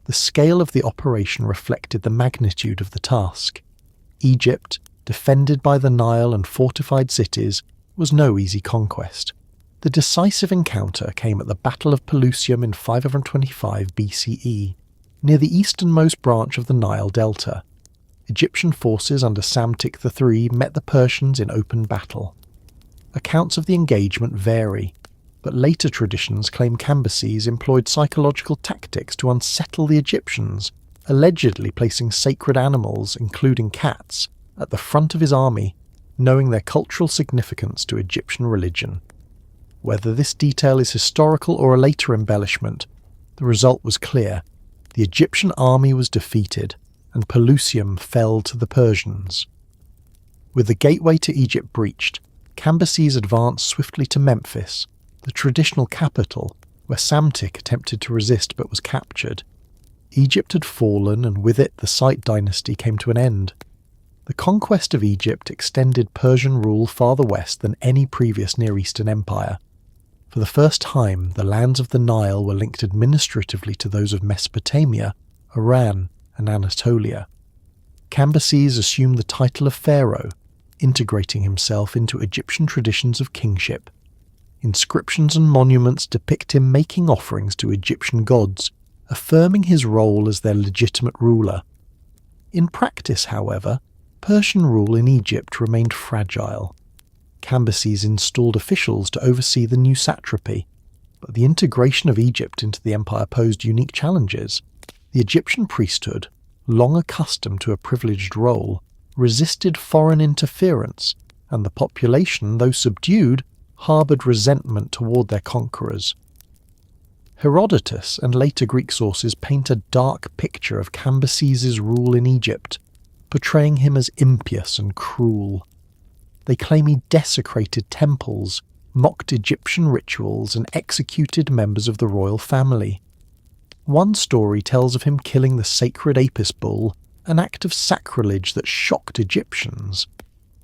The scale of the operation reflected the magnitude of the task. Egypt, defended by the Nile and fortified cities, was no easy conquest. The decisive encounter came at the Battle of Pelusium in 525 BCE, near the easternmost branch of the Nile Delta. Egyptian forces under Psamtik III met the Persians in open battle. Accounts of the engagement vary, but later traditions claim Cambyses employed psychological tactics to unsettle the Egyptians, allegedly placing sacred animals, including cats, at the front of his army, knowing their cultural significance to Egyptian religion. Whether this detail is historical or a later embellishment, the result was clear. The Egyptian army was defeated, and Pelusium fell to the Persians. With the gateway to Egypt breached, Cambyses advanced swiftly to Memphis, the traditional capital, where Psamtik attempted to resist but was captured. Egypt had fallen, and with it the Site dynasty came to an end. The conquest of Egypt extended Persian rule farther west than any previous Near Eastern empire. For the first time, the lands of the Nile were linked administratively to those of Mesopotamia, Iran, and Anatolia. Cambyses assumed the title of pharaoh, integrating himself into Egyptian traditions of kingship. Inscriptions and monuments depict him making offerings to Egyptian gods, affirming his role as their legitimate ruler. In practice, however, Persian rule in Egypt remained fragile. Cambyses installed officials to oversee the new satrapy. But the integration of Egypt into the empire posed unique challenges. The Egyptian priesthood, long accustomed to a privileged role, resisted foreign interference, and the population, though subdued, harboured resentment toward their conquerors. Herodotus and later Greek sources paint a dark picture of Cambyses' rule in Egypt, portraying him as impious and cruel. They claim he desecrated temples, mocked Egyptian rituals, and executed members of the royal family. One story tells of him killing the sacred Apis bull, an act of sacrilege that shocked Egyptians.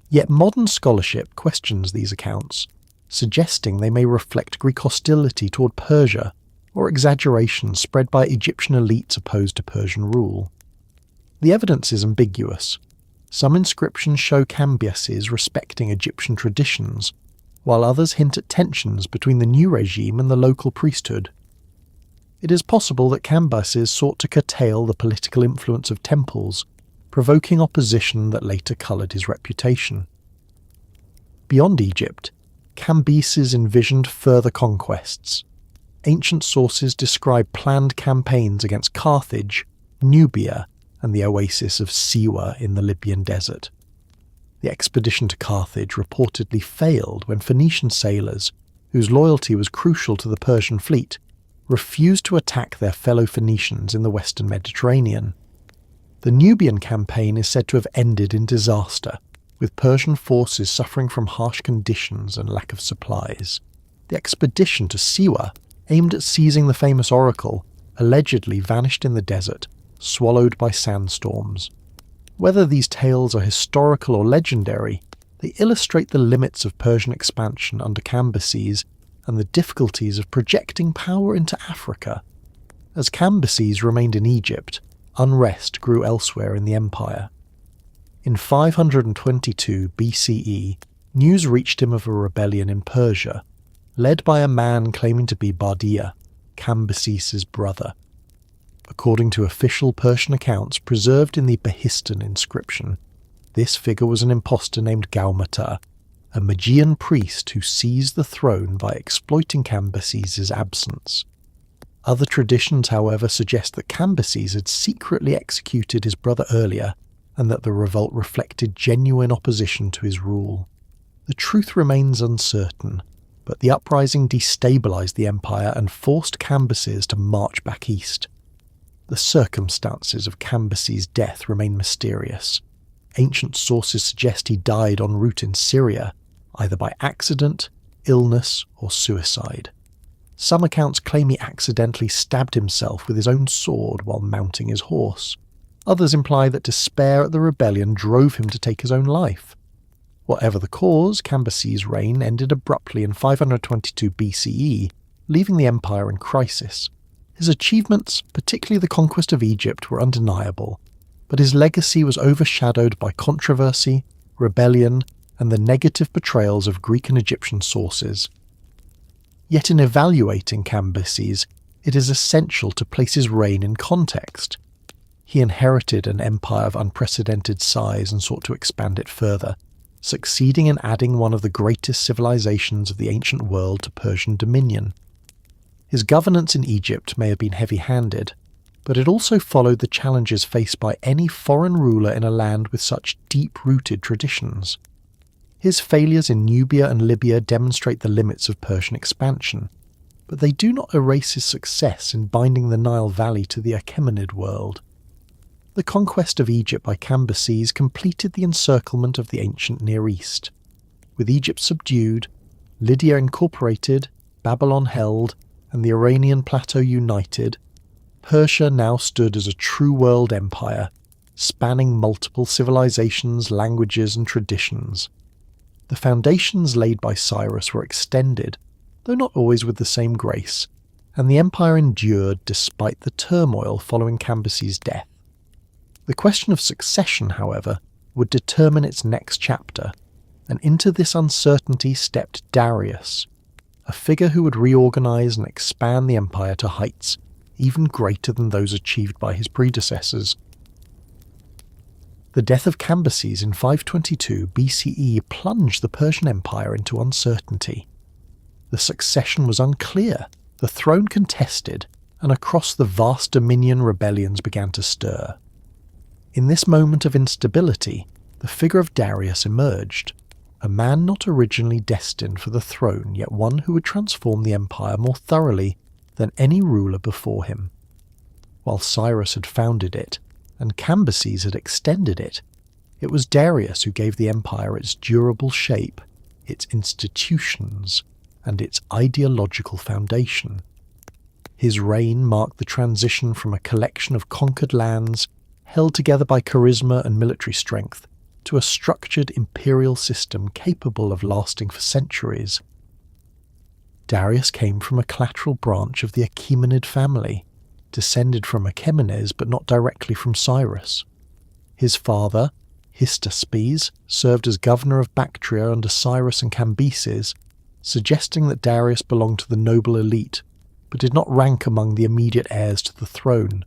Yet modern scholarship questions these accounts, suggesting they may reflect Greek hostility toward Persia, or exaggerations spread by Egyptian elites opposed to Persian rule. The evidence is ambiguous. Some inscriptions show Cambyses respecting Egyptian traditions, while others hint at tensions between the new regime and the local priesthood. It is possible that Cambyses sought to curtail the political influence of temples, provoking opposition that later coloured his reputation. Beyond Egypt, Cambyses envisioned further conquests. Ancient sources describe planned campaigns against Carthage, Nubia, and the oasis of Siwa in the Libyan desert. The expedition to Carthage reportedly failed when Phoenician sailors, whose loyalty was crucial to the Persian fleet, refused to attack their fellow Phoenicians in the western Mediterranean. The Nubian campaign is said to have ended in disaster, with Persian forces suffering from harsh conditions and lack of supplies. The expedition to Siwa, aimed at seizing the famous oracle, allegedly vanished in the desert, swallowed by sandstorms. Whether these tales are historical or legendary, they illustrate the limits of Persian expansion under Cambyses and the difficulties of projecting power into Africa. As Cambyses remained in Egypt, unrest grew elsewhere in the empire. In 522 BCE, news reached him of a rebellion in Persia, led by a man claiming to be Bardia, Cambyses' brother. According to official Persian accounts preserved in the Behistun inscription, this figure was an impostor named Gaumata, a Magian priest who seized the throne by exploiting Cambyses' absence. Other traditions, however, suggest that Cambyses had secretly executed his brother earlier, and that the revolt reflected genuine opposition to his rule. The truth remains uncertain, but the uprising destabilized the empire and forced Cambyses to march back east. The circumstances of Cambyses' death remain mysterious. Ancient sources suggest he died en route in Syria, either by accident, illness, or suicide. Some accounts claim he accidentally stabbed himself with his own sword while mounting his horse. Others imply that despair at the rebellion drove him to take his own life. Whatever the cause, Cambyses' reign ended abruptly in 522 BCE, leaving the empire in crisis. His achievements, particularly the conquest of Egypt, were undeniable, but his legacy was overshadowed by controversy, rebellion, and the negative portrayals of Greek and Egyptian sources. Yet in evaluating Cambyses, it is essential to place his reign in context. He inherited an empire of unprecedented size and sought to expand it further, succeeding in adding one of the greatest civilizations of the ancient world to Persian dominion. His governance in Egypt may have been heavy-handed, but it also followed the challenges faced by any foreign ruler in a land with such deep-rooted traditions. His failures in Nubia and Libya demonstrate the limits of Persian expansion, but they do not erase his success in binding the Nile Valley to the Achaemenid world. The conquest of Egypt by Cambyses completed the encirclement of the ancient Near East. With Egypt subdued, Lydia incorporated, Babylon held, and the Iranian plateau united, Persia now stood as a true world empire, spanning multiple civilizations, languages, and traditions. The foundations laid by Cyrus were extended, though not always with the same grace, and the empire endured despite the turmoil following Cambyses' death. The question of succession, however, would determine its next chapter, and into this uncertainty stepped Darius, a figure who would reorganize and expand the empire to heights even greater than those achieved by his predecessors. The death of Cambyses in 522 BCE plunged the Persian Empire into uncertainty. The succession was unclear, the throne contested, and across the vast dominion rebellions began to stir. In this moment of instability, the figure of Darius emerged, a man not originally destined for the throne, yet one who would transform the empire more thoroughly than any ruler before him. While Cyrus had founded it, and Cambyses had extended it, it was Darius who gave the empire its durable shape, its institutions, and its ideological foundation. His reign marked the transition from a collection of conquered lands, held together by charisma and military strength, to a structured imperial system capable of lasting for centuries. Darius came from a collateral branch of the Achaemenid family, descended from Achaemenids but not directly from Cyrus. His father, Hystaspes, served as governor of Bactria under Cyrus and Cambyses, suggesting that Darius belonged to the noble elite, but did not rank among the immediate heirs to the throne.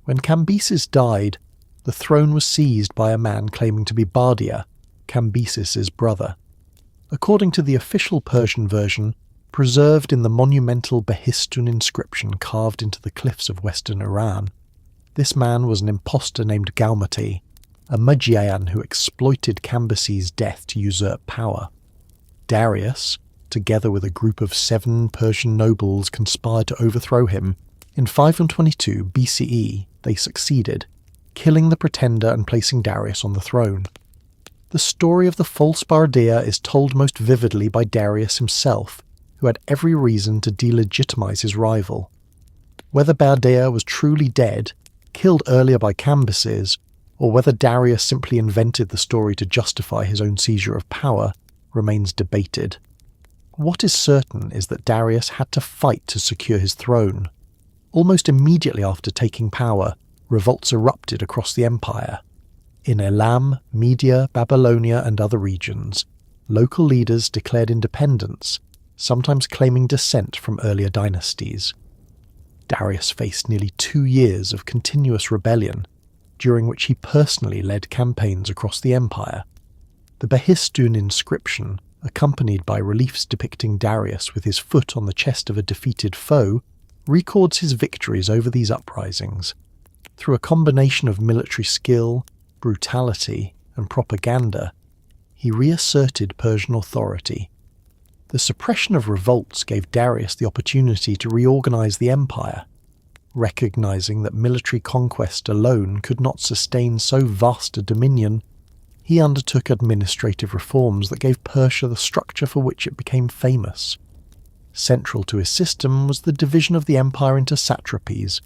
When Cambyses died, the throne was seized by a man claiming to be Bardia, Cambyses' brother. According to the official Persian version, preserved in the monumental Behistun inscription carved into the cliffs of western Iran, this man was an impostor named Gaumati, a Magian who exploited Cambyses' death to usurp power. Darius, together with a group of 7 Persian nobles, conspired to overthrow him. In 522 BCE, they succeeded, killing the pretender and placing Darius on the throne. The story of the false Bardia is told most vividly by Darius himself, who had every reason to delegitimize his rival. Whether Bardia was truly dead, killed earlier by Cambyses, or whether Darius simply invented the story to justify his own seizure of power, remains debated. What is certain is that Darius had to fight to secure his throne. Almost immediately after taking power, revolts erupted across the empire. In Elam, Media, Babylonia, and other regions, local leaders declared independence, sometimes claiming descent from earlier dynasties. Darius faced nearly 2 years of continuous rebellion, during which he personally led campaigns across the empire. The Behistun inscription, accompanied by reliefs depicting Darius with his foot on the chest of a defeated foe, records his victories over these uprisings. Through a combination of military skill, brutality, and propaganda, he reasserted Persian authority. The suppression of revolts gave Darius the opportunity to reorganize the empire. Recognizing that military conquest alone could not sustain so vast a dominion, he undertook administrative reforms that gave Persia the structure for which it became famous. Central to his system was the division of the empire into satrapies,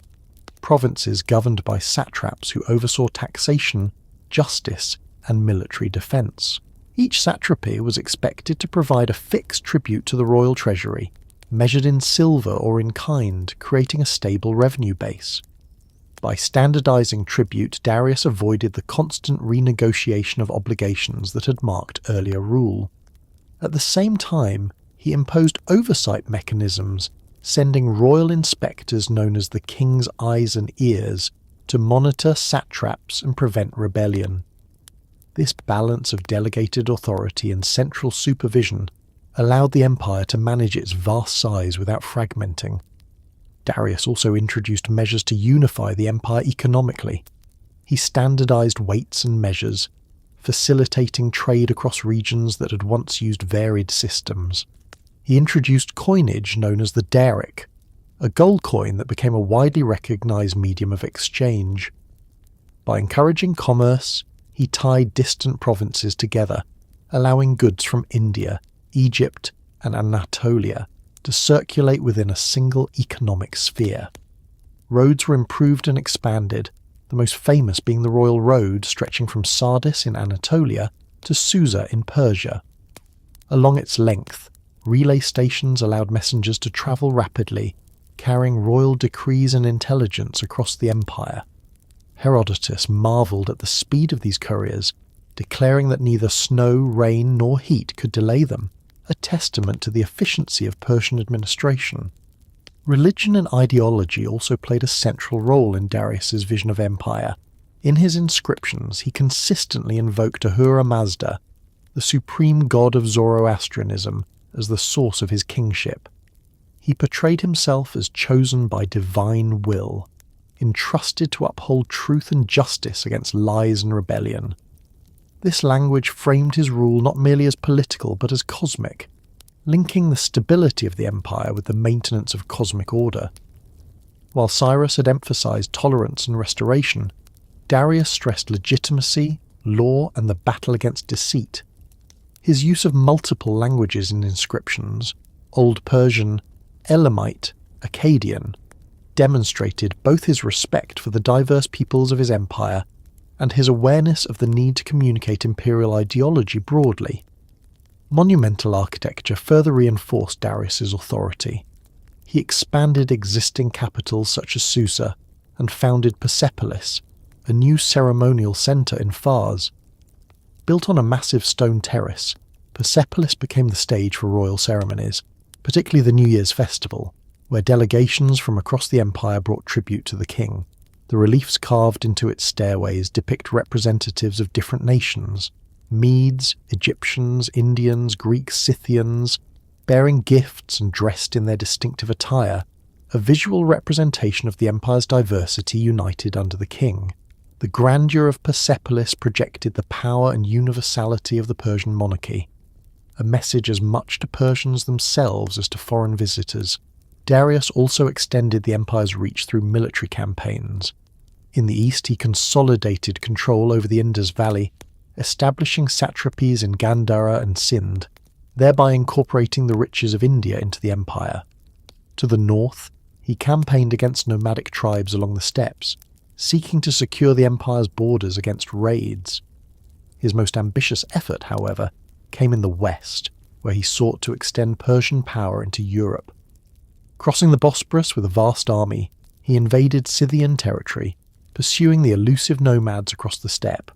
provinces governed by satraps who oversaw taxation, justice, and military defense. Each satrapy was expected to provide a fixed tribute to the royal treasury, measured in silver or in kind, creating a stable revenue base. By standardizing tribute, Darius avoided the constant renegotiation of obligations that had marked earlier rule. At the same time, he imposed oversight mechanisms, sending royal inspectors known as the king's eyes and ears to monitor satraps and prevent rebellion. This balance of delegated authority and central supervision allowed the empire to manage its vast size without fragmenting. Darius also introduced measures to unify the empire economically. He standardized weights and measures, facilitating trade across regions that had once used varied systems. He introduced coinage known as the daric, a gold coin that became a widely recognized medium of exchange. By encouraging commerce, he tied distant provinces together, allowing goods from India, Egypt, and Anatolia to circulate within a single economic sphere. Roads were improved and expanded, the most famous being the Royal Road stretching from Sardis in Anatolia to Susa in Persia. Along its length, relay stations allowed messengers to travel rapidly, carrying royal decrees and intelligence across the empire. Herodotus marvelled at the speed of these couriers, declaring that neither snow, rain, nor heat could delay them, a testament to the efficiency of Persian administration. Religion and ideology also played a central role in Darius's vision of empire. In his inscriptions, he consistently invoked Ahura Mazda, the supreme god of Zoroastrianism, as the source of his kingship. He portrayed himself as chosen by divine will, entrusted to uphold truth and justice against lies and rebellion. This language framed his rule not merely as political but as cosmic, linking the stability of the empire with the maintenance of cosmic order. While Cyrus had emphasized tolerance and restoration, Darius stressed legitimacy, law, and the battle against deceit. His use of multiple languages in inscriptions, Old Persian, Elamite, Akkadian, demonstrated both his respect for the diverse peoples of his empire and his awareness of the need to communicate imperial ideology broadly. Monumental architecture further reinforced Darius's authority. He expanded existing capitals such as Susa and founded Persepolis, a new ceremonial centre in Fars. Built on a massive stone terrace, Persepolis became the stage for royal ceremonies, particularly the New Year's festival, where delegations from across the empire brought tribute to the king. The reliefs carved into its stairways depict representatives of different nations: Medes, Egyptians, Indians, Greeks, Scythians, bearing gifts and dressed in their distinctive attire, a visual representation of the empire's diversity united under the king. The grandeur of Persepolis projected the power and universality of the Persian monarchy, a message as much to Persians themselves as to foreign visitors. Darius also extended the empire's reach through military campaigns. In the east, he consolidated control over the Indus Valley, establishing satrapies in Gandhara and Sindh, thereby incorporating the riches of India into the empire. To the north, he campaigned against nomadic tribes along the steppes, seeking to secure the empire's borders against raids. His most ambitious effort, however, came in the west, where he sought to extend Persian power into Europe. Crossing the Bosporus with a vast army, he invaded Scythian territory, pursuing the elusive nomads across the steppe.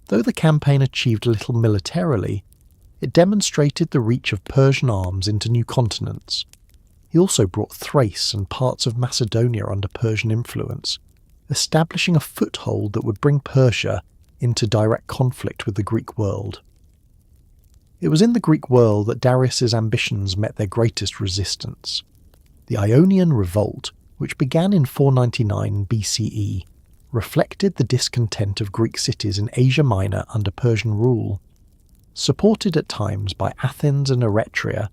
Though the campaign achieved little militarily, it demonstrated the reach of Persian arms into new continents. He also brought Thrace and parts of Macedonia under Persian influence, establishing a foothold that would bring Persia into direct conflict with the Greek world. It was in the Greek world that Darius's ambitions met their greatest resistance. The Ionian Revolt, which began in 499 BCE, reflected the discontent of Greek cities in Asia Minor under Persian rule. Supported at times by Athens and Eretria,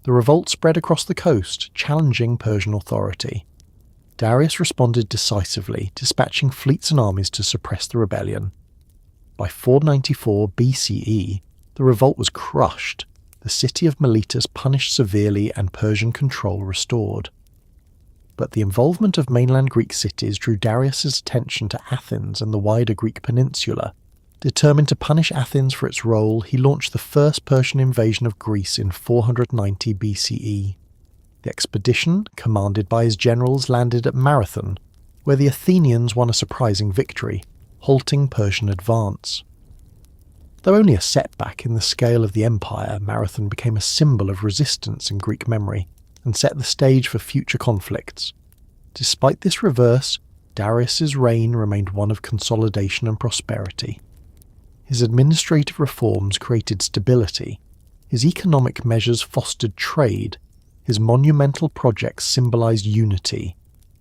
the revolt spread across the coast, challenging Persian authority. Darius responded decisively, dispatching fleets and armies to suppress the rebellion. By 494 BCE, the revolt was crushed, the city of Miletus punished severely and Persian control restored. But the involvement of mainland Greek cities drew Darius's attention to Athens and the wider Greek peninsula. Determined to punish Athens for its role, he launched the first Persian invasion of Greece in 490 BCE. The expedition, commanded by his generals, landed at Marathon, where the Athenians won a surprising victory, halting Persian advance. Though only a setback in the scale of the empire, Marathon became a symbol of resistance in Greek memory and set the stage for future conflicts. Despite this reverse, Darius's reign remained one of consolidation and prosperity. His administrative reforms created stability, his economic measures fostered trade, his monumental projects symbolized unity,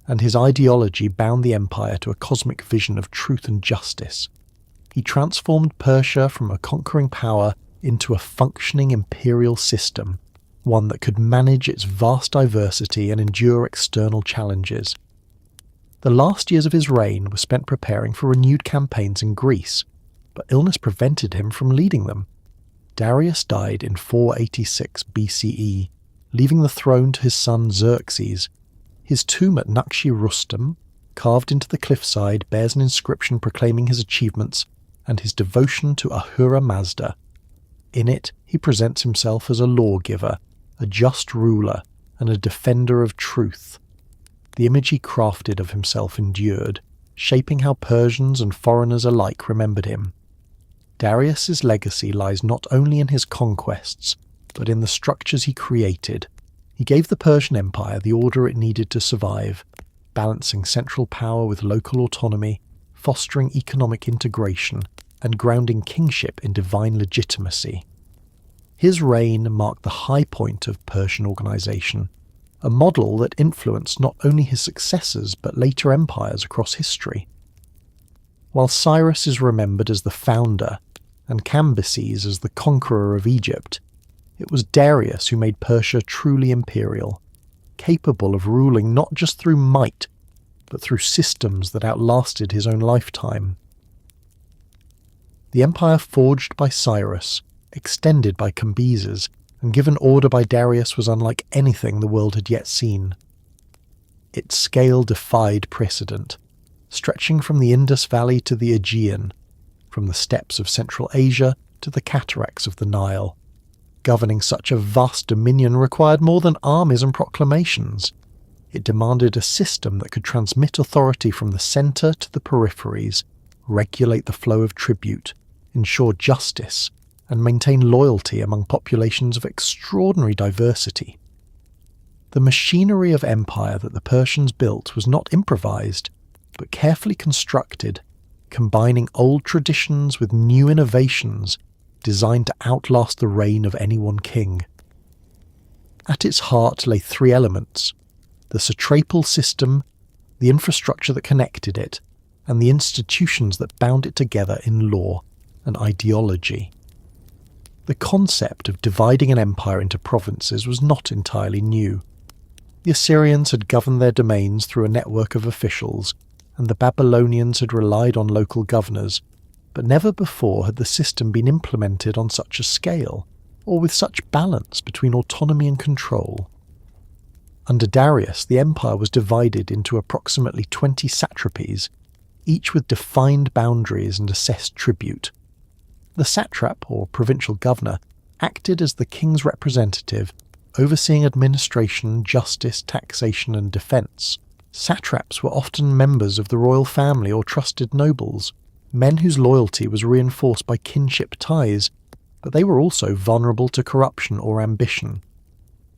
and his ideology bound the empire to a cosmic vision of truth and justice. He transformed Persia from a conquering power into a functioning imperial system, one that could manage its vast diversity and endure external challenges. The last years of his reign were spent preparing for renewed campaigns in Greece, but illness prevented him from leading them. Darius died in 486 BCE, leaving the throne to his son Xerxes. His tomb at Nakshi Rustam, carved into the cliffside, bears an inscription proclaiming his achievements and his devotion to Ahura Mazda. In it, he presents himself as a lawgiver, a just ruler, and a defender of truth. The image he crafted of himself endured, shaping how Persians and foreigners alike remembered him. Darius's legacy lies not only in his conquests, but in the structures he created. He gave the Persian Empire the order it needed to survive, balancing central power with local autonomy, fostering economic integration, and grounding kingship in divine legitimacy. His reign marked the high point of Persian organization, a model that influenced not only his successors but later empires across history. While Cyrus is remembered as the founder and Cambyses as the conqueror of Egypt, it was Darius who made Persia truly imperial, capable of ruling not just through might, but through systems that outlasted his own lifetime. The empire forged by Cyrus, extended by Cambyses, and given order by Darius was unlike anything the world had yet seen. Its scale defied precedent, stretching from the Indus Valley to the Aegean, from the steppes of Central Asia to the cataracts of the Nile. Governing such a vast dominion required more than armies and proclamations. It demanded a system that could transmit authority from the centre to the peripheries, regulate the flow of tribute, ensure justice, and maintain loyalty among populations of extraordinary diversity. The machinery of empire that the Persians built was not improvised, but carefully constructed, combining old traditions with new innovations designed to outlast the reign of any one king. At its heart lay three elements: the satrapal system, the infrastructure that connected it, and the institutions that bound it together in law and ideology. The concept of dividing an empire into provinces was not entirely new. The Assyrians had governed their domains through a network of officials, and the Babylonians had relied on local governors, but never before had the system been implemented on such a scale, or with such balance between autonomy and control. Under Darius, the empire was divided into approximately 20 satrapies, each with defined boundaries and assessed tribute. The satrap, or provincial governor, acted as the king's representative, overseeing administration, justice, taxation, and defence. Satraps were often members of the royal family or trusted nobles, men whose loyalty was reinforced by kinship ties, but they were also vulnerable to corruption or ambition.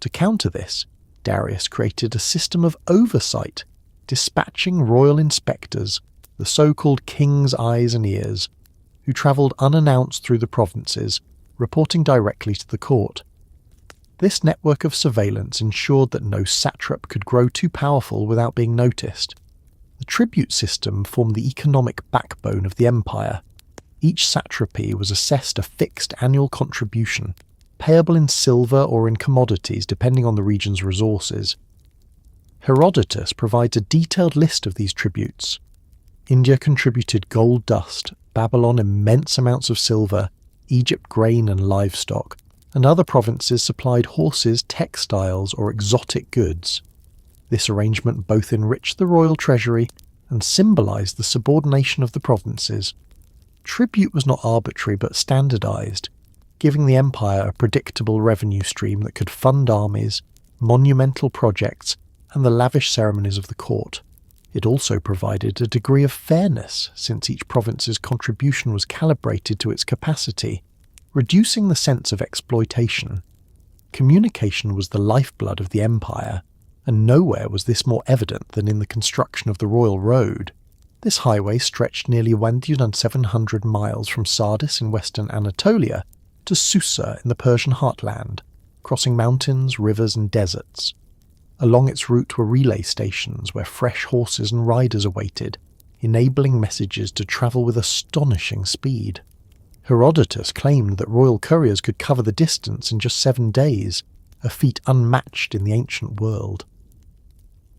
To counter this, Darius created a system of oversight, dispatching royal inspectors, the so-called king's eyes and ears, who travelled unannounced through the provinces, reporting directly to the court. This network of surveillance ensured that no satrap could grow too powerful without being noticed. The tribute system formed the economic backbone of the empire. Each satrapy was assessed a fixed annual contribution, payable in silver or in commodities depending on the region's resources. Herodotus provides a detailed list of these tributes. India contributed gold dust, Babylon immense amounts of silver, Egypt grain and livestock, and other provinces supplied horses, textiles, or exotic goods. This arrangement both enriched the royal treasury and symbolised the subordination of the provinces. Tribute was not arbitrary but standardised, giving the empire a predictable revenue stream that could fund armies, monumental projects, and the lavish ceremonies of the court. It also provided a degree of fairness, since each province's contribution was calibrated to its capacity, reducing the sense of exploitation. Communication was the lifeblood of the empire, and nowhere was this more evident than in the construction of the royal road. This highway stretched nearly 1,700 miles from Sardis in western Anatolia to Susa in the Persian heartland, crossing mountains, rivers and deserts. Along its route were relay stations where fresh horses and riders awaited, enabling messages to travel with astonishing speed. Herodotus claimed that royal couriers could cover the distance in just 7 days, a feat unmatched in the ancient world.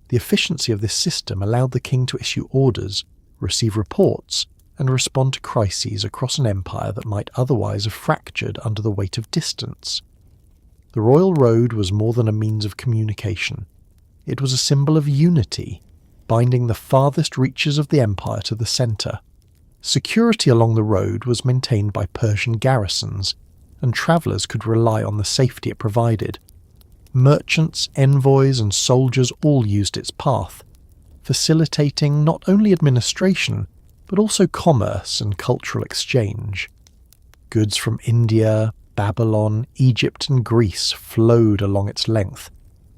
The efficiency of this system allowed the king to issue orders, receive reports, and respond to crises across an empire that might otherwise have fractured under the weight of distance. The royal road was more than a means of communication. It was a symbol of unity, binding the farthest reaches of the empire to the centre. Security along the road was maintained by Persian garrisons, and travellers could rely on the safety it provided. Merchants, envoys, and soldiers all used its path, facilitating not only administration, but also commerce and cultural exchange. Goods from India, Babylon, Egypt and Greece flowed along its length,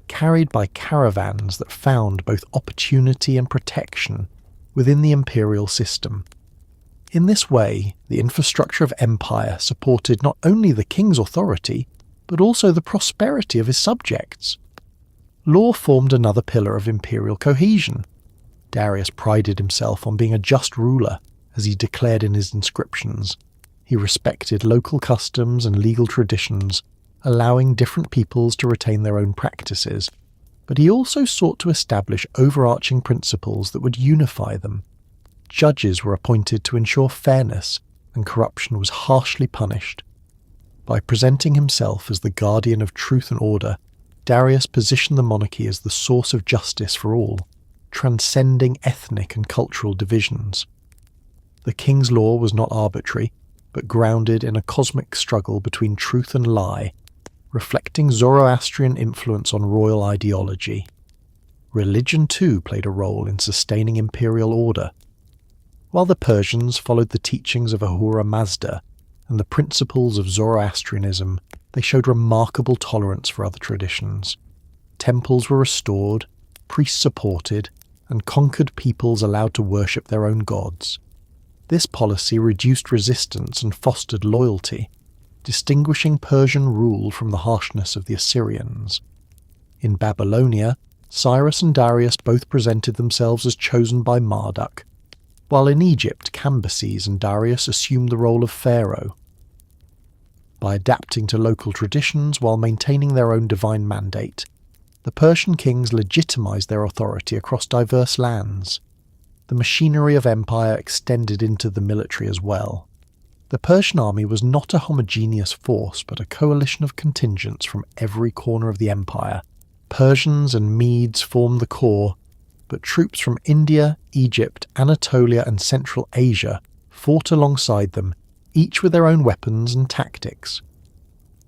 carried by caravans that found both opportunity and protection within the imperial system. In this way, the infrastructure of empire supported not only the king's authority, but also the prosperity of his subjects. Law formed another pillar of imperial cohesion. Darius prided himself on being a just ruler, as he declared in his inscriptions. He respected local customs and legal traditions, allowing different peoples to retain their own practices, but he also sought to establish overarching principles that would unify them. Judges were appointed to ensure fairness, and corruption was harshly punished. By presenting himself as the guardian of truth and order, Darius positioned the monarchy as the source of justice for all, transcending ethnic and cultural divisions. The king's law was not arbitrary, but grounded in a cosmic struggle between truth and lie, reflecting Zoroastrian influence on royal ideology. Religion too played a role in sustaining imperial order. While the Persians followed the teachings of Ahura Mazda and the principles of Zoroastrianism, they showed remarkable tolerance for other traditions. Temples were restored, priests supported, and conquered peoples allowed to worship their own gods. This policy reduced resistance and fostered loyalty, distinguishing Persian rule from the harshness of the Assyrians. In Babylonia, Cyrus and Darius both presented themselves as chosen by Marduk, while in Egypt, Cambyses and Darius assumed the role of pharaoh. By adapting to local traditions while maintaining their own divine mandate, the Persian kings legitimized their authority across diverse lands. The machinery of empire extended into the military as well. The Persian army was not a homogeneous force, but a coalition of contingents from every corner of the empire. Persians and Medes formed the core, but troops from India, Egypt, Anatolia and Central Asia fought alongside them, each with their own weapons and tactics.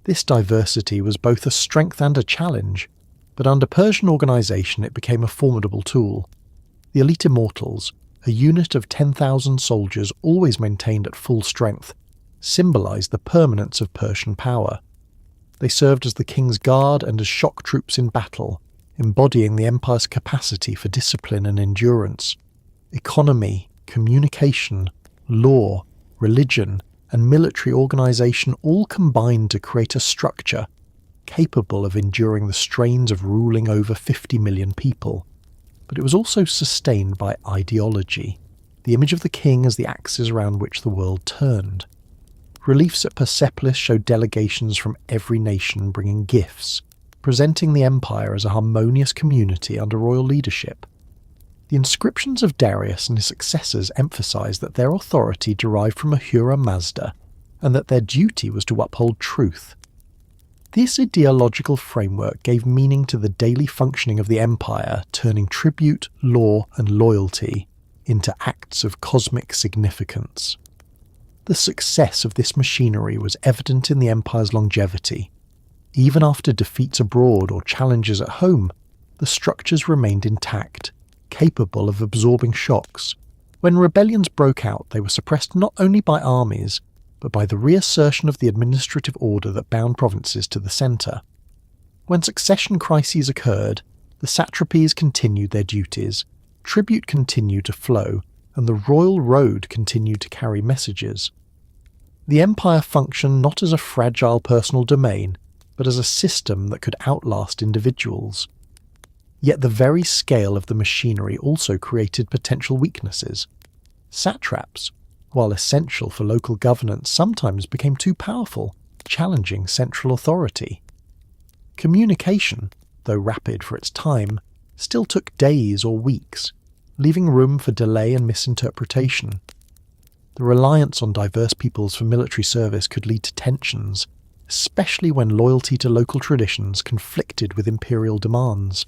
This diversity was both a strength and a challenge, but under Persian organisation it became a formidable tool. The elite immortals, a unit of 10,000 soldiers always maintained at full strength, symbolised the permanence of Persian power. They served as the king's guard and as shock troops in battle, embodying the empire's capacity for discipline and endurance. Economy, communication, law, religion, and military organisation all combined to create a structure capable of enduring the strains of ruling over 50 million people. But it was also sustained by ideology, the image of the king as the axis around which the world turned. Reliefs at Persepolis showed delegations from every nation bringing gifts, presenting the empire as a harmonious community under royal leadership. The inscriptions of Darius and his successors emphasized that their authority derived from Ahura Mazda, and that their duty was to uphold truth. This ideological framework gave meaning to the daily functioning of the empire, turning tribute, law, and loyalty into acts of cosmic significance. The success of this machinery was evident in the empire's longevity. Even after defeats abroad or challenges at home, the structures remained intact, capable of absorbing shocks. When rebellions broke out, they were suppressed not only by armies, but by the reassertion of the administrative order that bound provinces to the centre. When succession crises occurred, the satrapies continued their duties, tribute continued to flow, and the royal road continued to carry messages. The empire functioned not as a fragile personal domain, but as a system that could outlast individuals. Yet the very scale of the machinery also created potential weaknesses. Satraps, while essential for local governance, sometimes became too powerful, challenging central authority. Communication, though rapid for its time, still took days or weeks, leaving room for delay and misinterpretation. The reliance on diverse peoples for military service could lead to tensions, especially when loyalty to local traditions conflicted with imperial demands.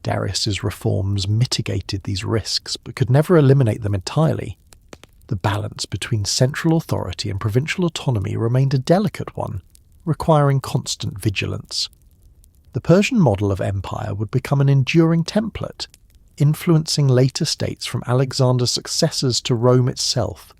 Darius's reforms mitigated these risks, but could never eliminate them entirely. The balance between central authority and provincial autonomy remained a delicate one, requiring constant vigilance. The Persian model of empire would become an enduring template, influencing later states from Alexander's successors to Rome itself.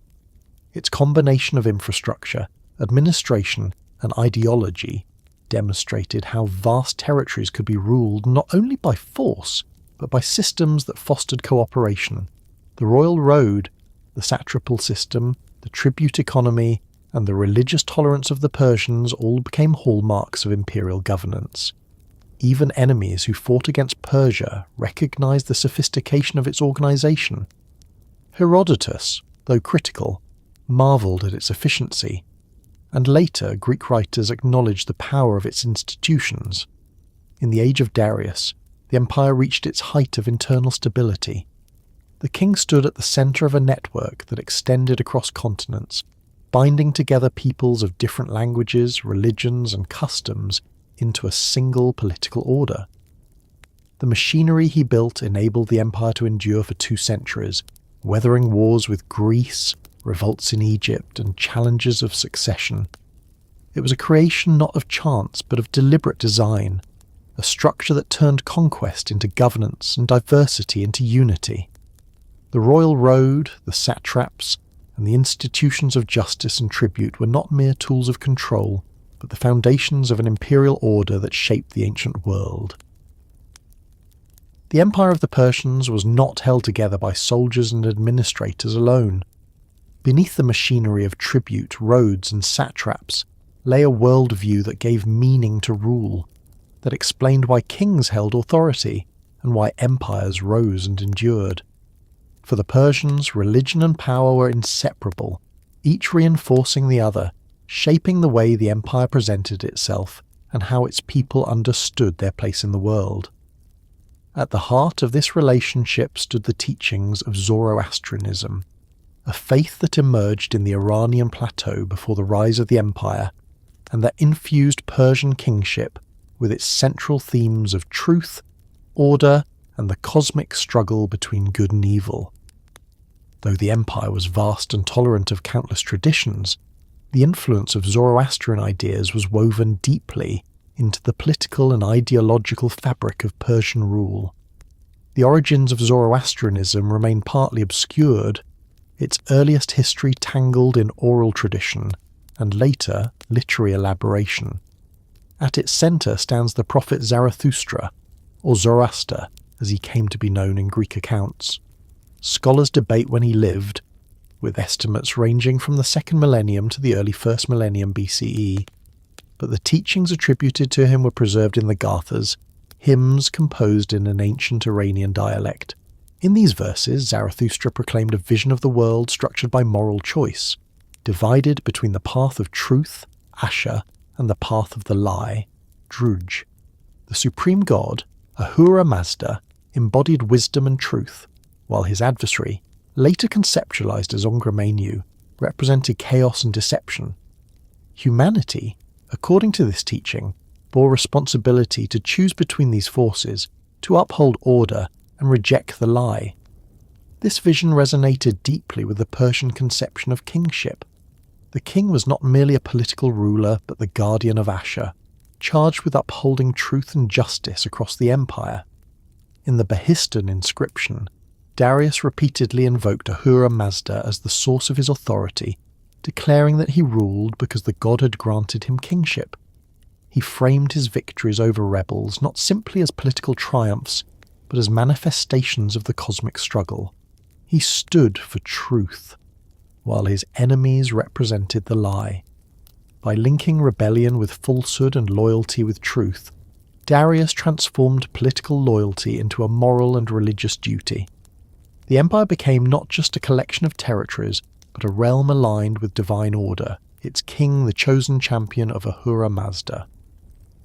Its combination of infrastructure, administration, and ideology demonstrated how vast territories could be ruled not only by force, but by systems that fostered cooperation. The royal road, the satrapal system, the tribute economy, and the religious tolerance of the Persians all became hallmarks of imperial governance. even enemies who fought against Persia recognized the sophistication of its organization. Herodotus, though critical, marveled at its efficiency, and later Greek writers acknowledged the power of its institutions. In the age of Darius, the empire reached its height of internal stability. The king stood at the center of a network that extended across continents, binding together peoples of different languages, religions, and customs into a single political order. The machinery he built enabled the empire to endure for 2 centuries, weathering wars with Greece, revolts in Egypt, and challenges of succession. It was a creation not of chance but of deliberate design, a structure that turned conquest into governance and diversity into unity. The royal road, the satraps, and the institutions of justice and tribute were not mere tools of control, but the foundations of an imperial order that shaped the ancient world. The empire of the Persians was not held together by soldiers and administrators alone. Beneath the machinery of tribute, roads, and satraps lay a worldview that gave meaning to rule, that explained why kings held authority and why empires rose and endured. For the Persians, religion and power were inseparable, each reinforcing the other, shaping the way the empire presented itself and how its people understood their place in the world. At the heart of this relationship stood the teachings of Zoroastrianism, a faith that emerged in the Iranian plateau before the rise of the empire, and that infused Persian kingship with its central themes of truth, order, and the cosmic struggle between good and evil. Though the empire was vast and tolerant of countless traditions, the influence of Zoroastrian ideas was woven deeply into the political and ideological fabric of Persian rule. The origins of Zoroastrianism remain partly obscured, its earliest history tangled in oral tradition, and later literary elaboration. At its centre stands the prophet Zarathustra, or Zoroaster, as he came to be known in Greek accounts. Scholars debate when he lived, with estimates ranging from the 2nd millennium to the early 1st millennium BCE, but the teachings attributed to him were preserved in the Gathas, hymns composed in an ancient Iranian dialect. In these verses, Zarathustra proclaimed a vision of the world structured by moral choice, divided between the path of truth, Asha, and the path of the lie, Druj. The supreme god, Ahura Mazda, embodied wisdom and truth, while his adversary, later conceptualized as Ongramenu, represented chaos and deception. Humanity, according to this teaching, bore responsibility to choose between these forces, to uphold order and reject the lie. This vision resonated deeply with the Persian conception of kingship. The king was not merely a political ruler, but the guardian of Asha, charged with upholding truth and justice across the empire. In the Behistun inscription, Darius repeatedly invoked Ahura Mazda as the source of his authority, declaring that he ruled because the god had granted him kingship. He framed his victories over rebels not simply as political triumphs, but as manifestations of the cosmic struggle. He stood for truth, while his enemies represented the lie. By linking rebellion with falsehood and loyalty with truth, Darius transformed political loyalty into a moral and religious duty. The empire became not just a collection of territories, but a realm aligned with divine order, its king the chosen champion of Ahura Mazda.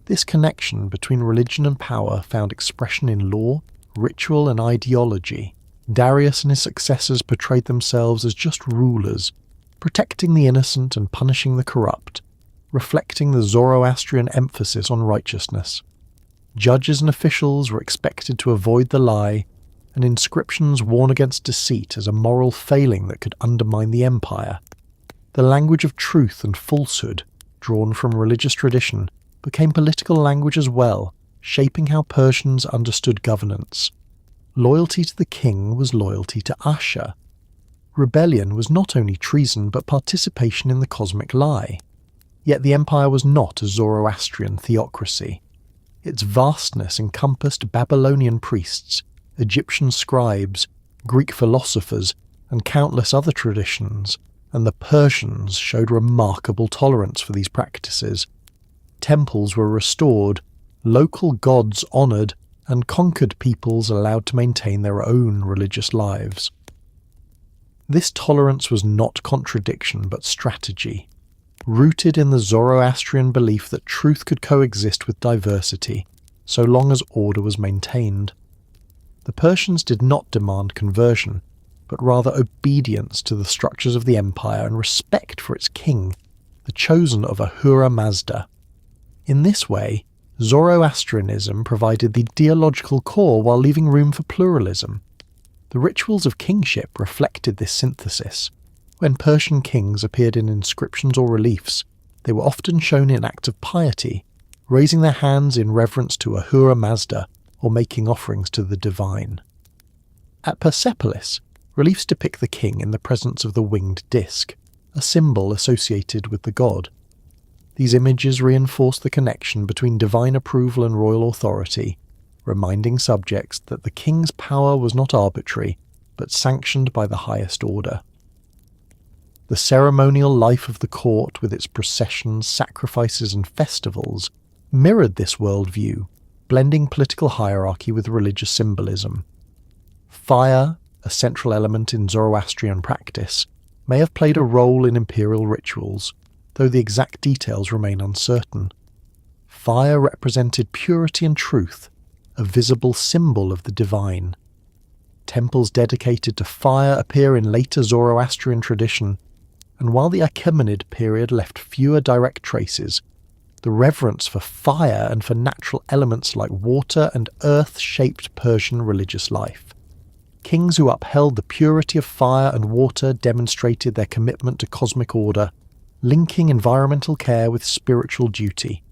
This connection between religion and power found expression in law, ritual, and ideology. Darius and his successors portrayed themselves as just rulers, protecting the innocent and punishing the corrupt, reflecting the Zoroastrian emphasis on righteousness. Judges and officials were expected to avoid the lie, and inscriptions warn against deceit as a moral failing that could undermine the empire. The language of truth and falsehood, drawn from religious tradition, became political language as well, shaping how Persians understood governance. Loyalty to the king was loyalty to Asha. Rebellion was not only treason but participation in the cosmic lie. Yet the empire was not a Zoroastrian theocracy. Its vastness encompassed Babylonian priests, Egyptian scribes, Greek philosophers, and countless other traditions, and the Persians showed remarkable tolerance for these practices. Temples were restored, local gods honoured, and conquered peoples allowed to maintain their own religious lives. This tolerance was not contradiction but strategy, rooted in the Zoroastrian belief that truth could coexist with diversity, so long as order was maintained. The Persians did not demand conversion, but rather obedience to the structures of the empire and respect for its king, the chosen of Ahura Mazda. In this way, Zoroastrianism provided the ideological core while leaving room for pluralism. The rituals of kingship reflected this synthesis. When Persian kings appeared in inscriptions or reliefs, they were often shown in acts of piety, raising their hands in reverence to Ahura Mazda or making offerings to the divine. At Persepolis, reliefs depict the king in the presence of the winged disc, a symbol associated with the god. These images reinforce the connection between divine approval and royal authority, reminding subjects that the king's power was not arbitrary, but sanctioned by the highest order. The ceremonial life of the court, with its processions, sacrifices and festivals, mirrored this worldview, blending political hierarchy with religious symbolism. Fire, a central element in Zoroastrian practice, may have played a role in imperial rituals, though the exact details remain uncertain. Fire represented purity and truth, a visible symbol of the divine. Temples dedicated to fire appear in later Zoroastrian tradition, and while the Achaemenid period left fewer direct traces, the reverence for fire and for natural elements like water and earth shaped Persian religious life. Kings who upheld the purity of fire and water demonstrated their commitment to cosmic order, linking environmental care with spiritual duty.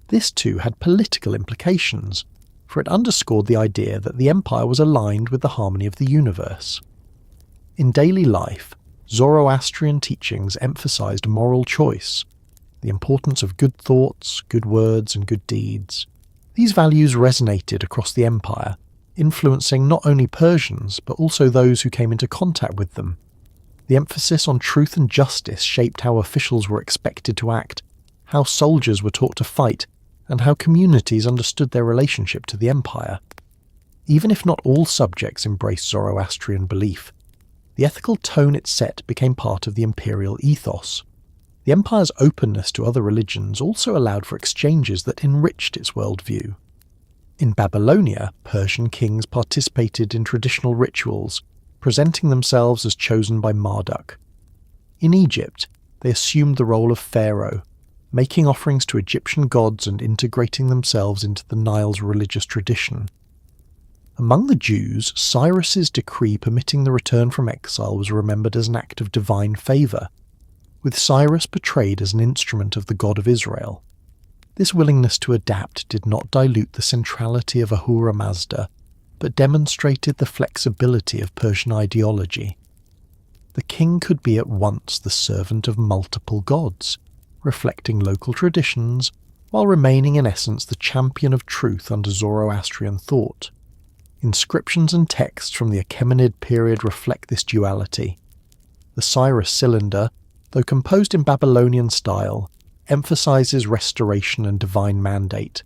This too had political implications, for it underscored the idea that the empire was aligned with the harmony of the universe. In daily life, Zoroastrian teachings emphasized moral choice, the importance of good thoughts, good words, and good deeds. These values resonated across the empire, influencing not only Persians but also those who came into contact with them. The emphasis on truth and justice shaped how officials were expected to act, how soldiers were taught to fight, and how communities understood their relationship to the empire. Even if not all subjects embraced Zoroastrian belief, the ethical tone it set became part of the imperial ethos. The empire's openness to other religions also allowed for exchanges that enriched its worldview. In Babylonia, Persian kings participated in traditional rituals, presenting themselves as chosen by Marduk. In Egypt, they assumed the role of pharaoh, making offerings to Egyptian gods and integrating themselves into the Nile's religious tradition. Among the Jews, Cyrus's decree permitting the return from exile was remembered as an act of divine favour, with Cyrus portrayed as an instrument of the God of Israel. This willingness to adapt did not dilute the centrality of Ahura Mazda, but demonstrated the flexibility of Persian ideology. The king could be at once the servant of multiple gods, reflecting local traditions, while remaining in essence the champion of truth under Zoroastrian thought. Inscriptions and texts from the Achaemenid period reflect this duality. The Cyrus cylinder, though composed in Babylonian style, emphasizes restoration and divine mandate,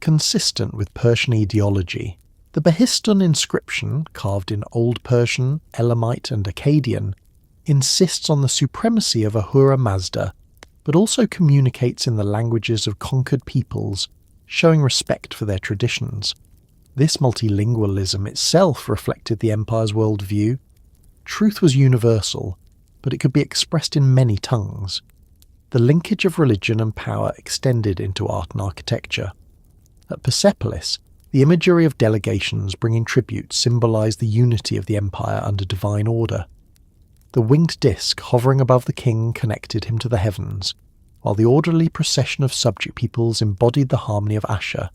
consistent with Persian ideology. The Behistun inscription, carved in Old Persian, Elamite and Akkadian, insists on the supremacy of Ahura Mazda, but also communicates in the languages of conquered peoples, showing respect for their traditions. This multilingualism itself reflected the empire's worldview. Truth was universal, but it could be expressed in many tongues. The linkage of religion and power extended into art and architecture. At Persepolis, the imagery of delegations bringing tribute symbolized the unity of the empire under divine order. The winged disc hovering above the king connected him to the heavens, while the orderly procession of subject peoples embodied the harmony of Asher.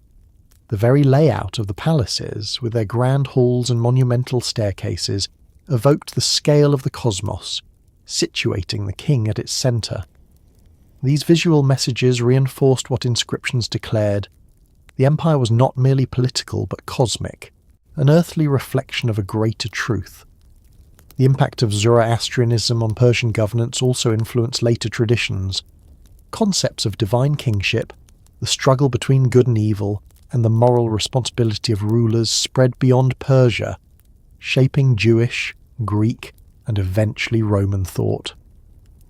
The very layout of the palaces, with their grand halls and monumental staircases, evoked the scale of the cosmos, situating the king at its centre. These visual messages reinforced what inscriptions declared. The empire was not merely political but cosmic, an earthly reflection of a greater truth. The impact of Zoroastrianism on Persian governance also influenced later traditions. Concepts of divine kingship, The struggle between good and evil and the moral responsibility of rulers spread beyond Persia, shaping Jewish, Greek, and eventually Roman thought.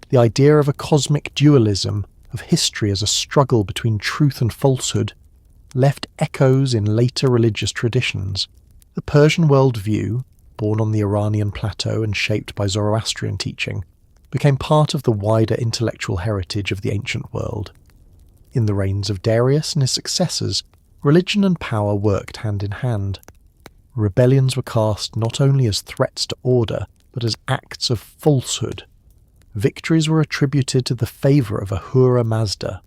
The idea of a cosmic dualism, of history as a struggle between truth and falsehood, left echoes in later religious traditions. The Persian worldview, born on the Iranian plateau and shaped by Zoroastrian teaching, became part of the wider intellectual heritage of the ancient world. In the reigns of Darius and his successors, religion and power worked hand in hand. Rebellions were cast not only as threats to order, but as acts of falsehood. Victories were attributed to the favour of Ahura Mazda.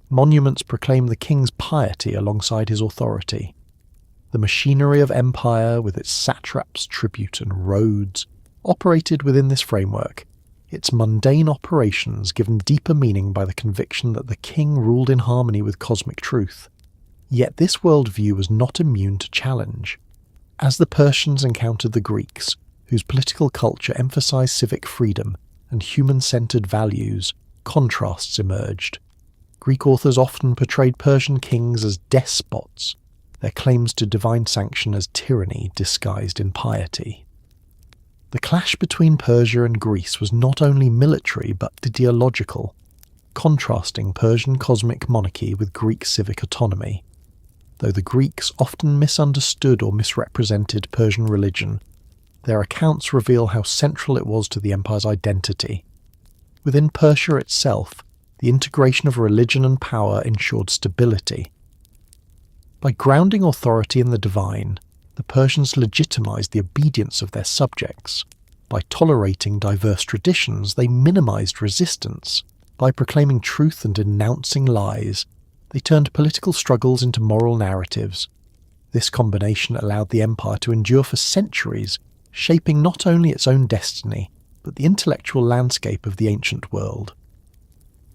Monuments proclaim the king's piety alongside his authority. The machinery of empire, with its satraps, tribute and roads, operated within this framework, its mundane operations given deeper meaning by the conviction that the king ruled in harmony with cosmic truth. Yet this worldview was not immune to challenge. As the Persians encountered the Greeks, whose political culture emphasized civic freedom and human-centered values, contrasts emerged. Greek authors often portrayed Persian kings as despots, their claims to divine sanction as tyranny disguised in piety. The clash between Persia and Greece was not only military but ideological, contrasting Persian cosmic monarchy with Greek civic autonomy. Though the Greeks often misunderstood or misrepresented Persian religion, their accounts reveal how central it was to the empire's identity. Within Persia itself, the integration of religion and power ensured stability. By grounding authority in the divine, the Persians legitimized the obedience of their subjects. By tolerating diverse traditions, they minimized resistance. By proclaiming truth and denouncing lies, they turned political struggles into moral narratives. This combination allowed the empire to endure for centuries, shaping not only its own destiny, but the intellectual landscape of the ancient world.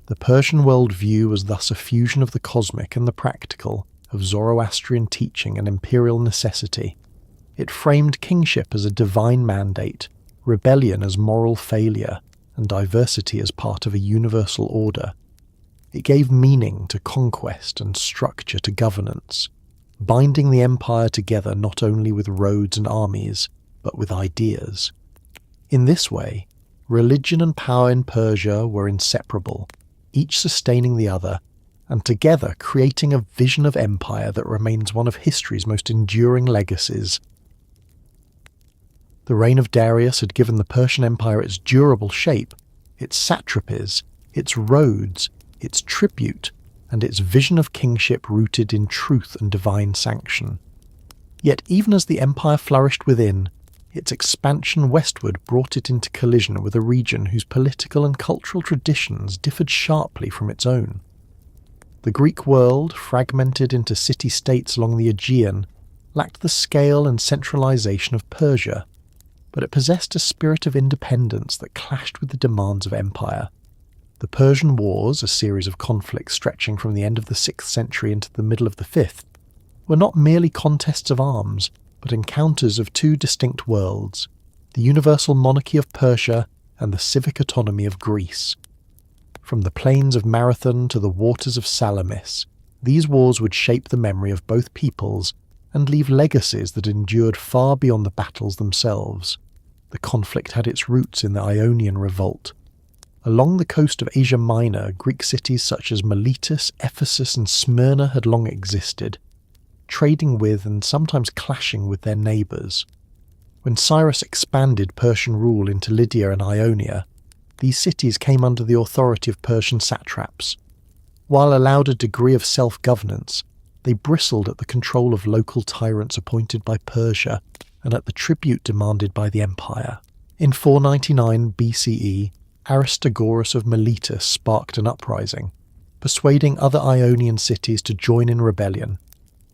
The Persian worldview was thus a fusion of the cosmic and the practical, of Zoroastrian teaching and imperial necessity. It framed kingship as a divine mandate, rebellion as moral failure, and diversity as part of a universal order. It gave meaning to conquest and structure to governance, binding the empire together not only with roads and armies, but with ideas. In this way, religion and power in Persia were inseparable, each sustaining the other, and together creating a vision of empire that remains one of history's most enduring legacies. The reign of Darius had given the Persian Empire its durable shape, its satrapies, its roads, its tribute, and its vision of kingship rooted in truth and divine sanction. Yet even as the empire flourished within, its expansion westward brought it into collision with a region whose political and cultural traditions differed sharply from its own. The Greek world, fragmented into city-states along the Aegean, lacked the scale and centralization of Persia, but it possessed a spirit of independence that clashed with the demands of empire. The Persian Wars, a series of conflicts stretching from the end of the 6th century into the middle of the 5th, were not merely contests of arms, but encounters of two distinct worlds, the universal monarchy of Persia and the civic autonomy of Greece. From the plains of Marathon to the waters of Salamis, these wars would shape the memory of both peoples and leave legacies that endured far beyond the battles themselves. The conflict had its roots in the Ionian Revolt. Along the coast of Asia Minor, Greek cities such as Miletus, Ephesus and Smyrna had long existed, trading with and sometimes clashing with their neighbours. When Cyrus expanded Persian rule into Lydia and Ionia, these cities came under the authority of Persian satraps. While allowed a degree of self-governance, they bristled at the control of local tyrants appointed by Persia and at the tribute demanded by the empire. In 499 BCE, Aristagoras of Miletus sparked an uprising, persuading other Ionian cities to join in rebellion.